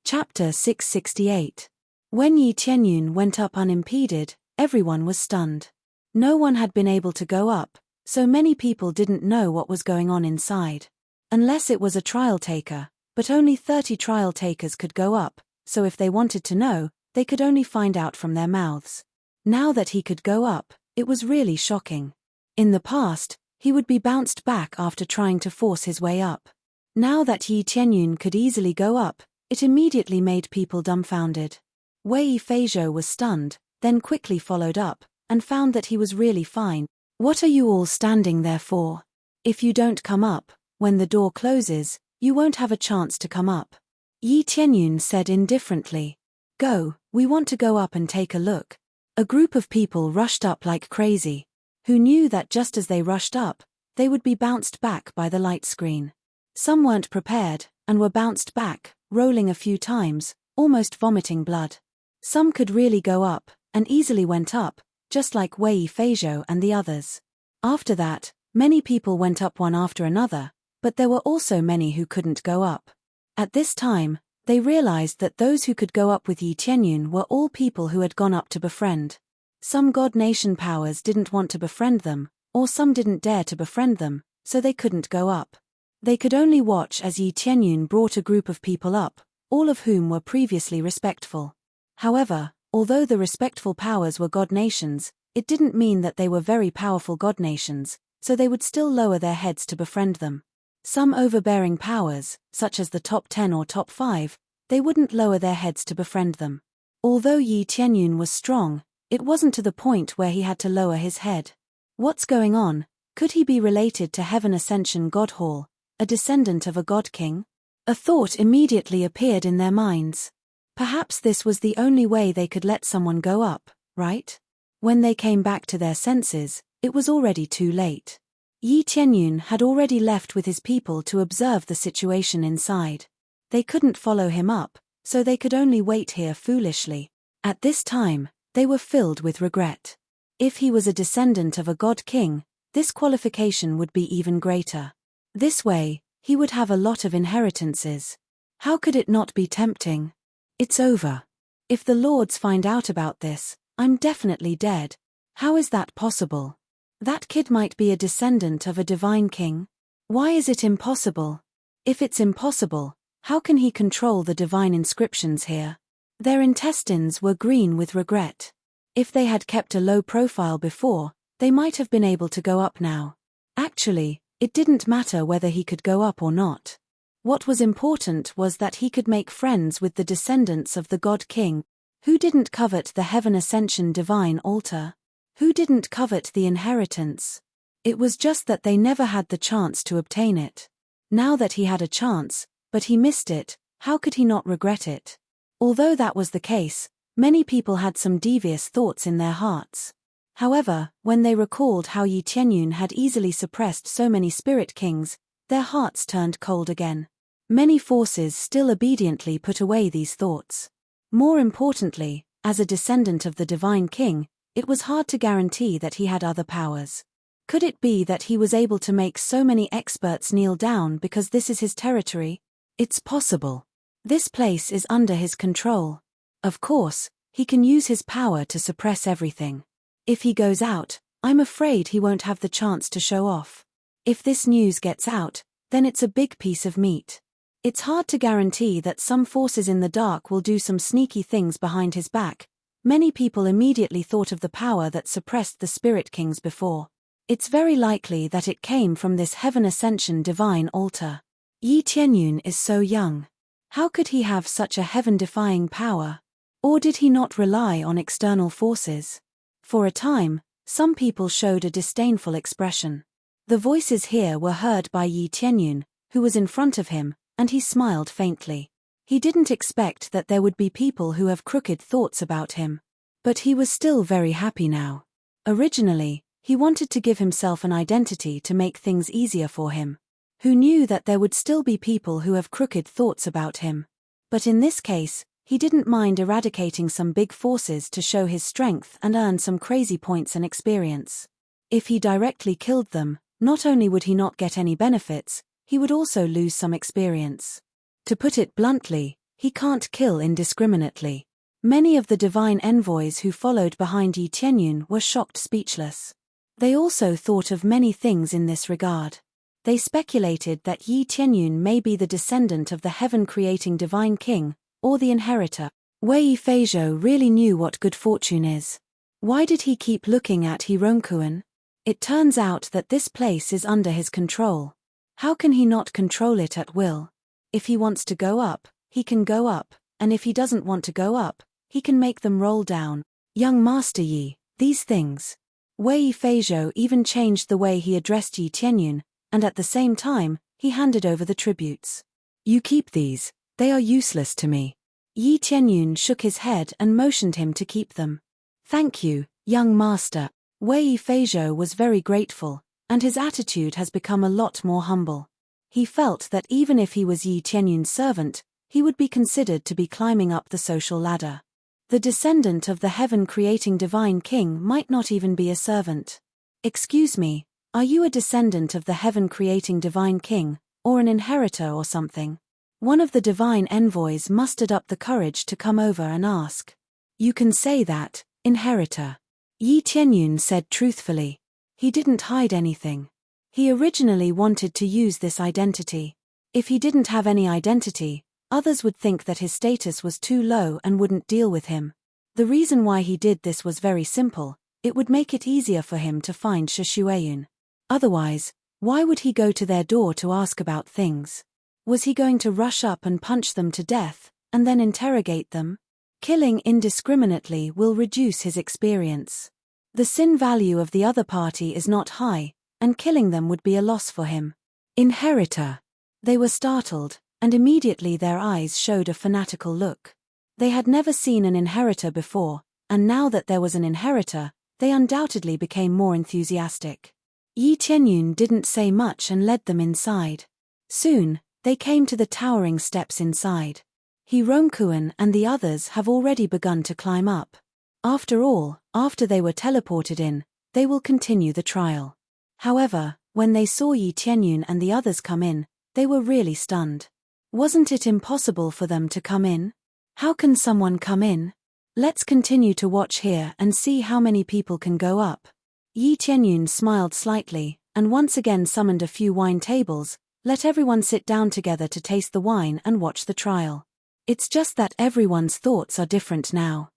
Chapter 668. When Yi Tianyun went up unimpeded, everyone was stunned. No one had been able to go up, so many people didn't know what was going on inside. Unless it was a trial taker, but only 30 trial takers could go up, so if they wanted to know, they could only find out from their mouths. Now that he could go up, it was really shocking. In the past, he would be bounced back after trying to force his way up. Now that Yi Tianyun could easily go up, it immediately made people dumbfounded. Wei Feizhou was stunned, then quickly followed up, and found that he was really fine. What are you all standing there for? If you don't come up, when the door closes, you won't have a chance to come up. Yi Tianyun said indifferently. Go, we want to go up and take a look. A group of people rushed up like crazy, who knew that just as they rushed up, they would be bounced back by the light screen. Some weren't prepared, and were bounced back, rolling a few times, almost vomiting blood. Some could really go up, and easily went up, just like Wei Feizhou and the others. After that, many people went up one after another, but there were also many who couldn't go up. At this time, they realized that those who could go up with Yi Tianyun were all people who had gone up to befriend. Some God Nation powers didn't want to befriend them, or some didn't dare to befriend them, so they couldn't go up. They could only watch as Yi Tianyun brought a group of people up, all of whom were previously respectful. However, although the respectful powers were God Nations, it didn't mean that they were very powerful God Nations, so they would still lower their heads to befriend them. Some overbearing powers, such as the top 10 or top 5, they wouldn't lower their heads to befriend them. Although Yi Tianyun was strong, it wasn't to the point where he had to lower his head. What's going on? Could he be related to Heaven Ascension God Hall, a descendant of a God King? A thought immediately appeared in their minds. Perhaps this was the only way they could let someone go up, right? When they came back to their senses, it was already too late. Yi Tianyun had already left with his people to observe the situation inside. They couldn't follow him up, so they could only wait here foolishly. At this time, they were filled with regret. If he was a descendant of a God King, this qualification would be even greater. This way, he would have a lot of inheritances. How could it not be tempting? It's over. If the lords find out about this, I'm definitely dead. How is that possible? That kid might be a descendant of a divine king. Why is it impossible? If it's impossible, how can he control the divine inscriptions here? Their intestines were green with regret. If they had kept a low profile before, they might have been able to go up now. Actually, it didn't matter whether he could go up or not. What was important was that he could make friends with the descendants of the God King, who didn't covet the Heaven Ascension divine altar, who didn't covet the inheritance. It was just that they never had the chance to obtain it. Now that he had a chance, but he missed it, how could he not regret it? Although that was the case, many people had some devious thoughts in their hearts. However, when they recalled how Yi Tianyun had easily suppressed so many spirit kings, their hearts turned cold again. Many forces still obediently put away these thoughts. More importantly, as a descendant of the divine king, it was hard to guarantee that he had other powers. Could it be that he was able to make so many experts kneel down because this is his territory? It's possible. This place is under his control. Of course, he can use his power to suppress everything. If he goes out, I'm afraid he won't have the chance to show off. If this news gets out, then it's a big piece of meat. It's hard to guarantee that some forces in the dark will do some sneaky things behind his back. Many people immediately thought of the power that suppressed the spirit kings before. It's very likely that it came from this Heaven Ascension divine altar. Yi Tianyun is so young. How could he have such a heaven-defying power? Or did he not rely on external forces? For a time, some people showed a disdainful expression. The voices here were heard by Yi Tianyun, who was in front of him, and he smiled faintly. He didn't expect that there would be people who have crooked thoughts about him. But he was still very happy now. Originally, he wanted to give himself an identity to make things easier for him. Who knew that there would still be people who have crooked thoughts about him? But in this case, he didn't mind eradicating some big forces to show his strength and earn some crazy points and experience. If he directly killed them, not only would he not get any benefits, he would also lose some experience. To put it bluntly, he can't kill indiscriminately. Many of the divine envoys who followed behind Yi Tianyun were shocked speechless. They also thought of many things in this regard. They speculated that Yi Tianyun may be the descendant of the heaven-creating divine king, or the inheritor. Wei Feizhou really knew what good fortune is. Why did he keep looking at Hirongkuan? It turns out that this place is under his control. How can he not control it at will? If he wants to go up, he can go up, and if he doesn't want to go up, he can make them roll down. Young Master Yi, these things. Wei Feizhou even changed the way he addressed Yi Tianyun, and at the same time, he handed over the tributes. You keep these, they are useless to me. Yi Tianyun shook his head and motioned him to keep them. Thank you, young master. Wei Feizhou was very grateful, and his attitude has become a lot more humble. He felt that even if he was Yi Tianyun's servant, he would be considered to be climbing up the social ladder. The descendant of the heaven-creating divine king might not even be a servant. Excuse me, are you a descendant of the heaven-creating divine king, or an inheritor or something? One of the divine envoys mustered up the courage to come over and ask. You can say that, inheritor. Yi Tianyun said truthfully. He didn't hide anything. He originally wanted to use this identity. If he didn't have any identity, others would think that his status was too low and wouldn't deal with him. The reason why he did this was very simple. It would make it easier for him to find Shishueyun. Otherwise, why would he go to their door to ask about things? Was he going to rush up and punch them to death, and then interrogate them? Killing indiscriminately will reduce his experience. The sin value of the other party is not high, and killing them would be a loss for him. Inheritor. They were startled, and immediately their eyes showed a fanatical look. They had never seen an inheritor before, and now that there was an inheritor, they undoubtedly became more enthusiastic. Yi Tianyun didn't say much and led them inside. Soon, they came to the towering steps inside. Hirongkuan and the others have already begun to climb up. After all, after they were teleported in, they will continue the trial. However, when they saw Yi Tianyun and the others come in, they were really stunned. Wasn't it impossible for them to come in? How can someone come in? Let's continue to watch here and see how many people can go up. Yi Tianyun smiled slightly, and once again summoned a few wine tables. Let everyone sit down together to taste the wine and watch the trial. It's just that everyone's thoughts are different now.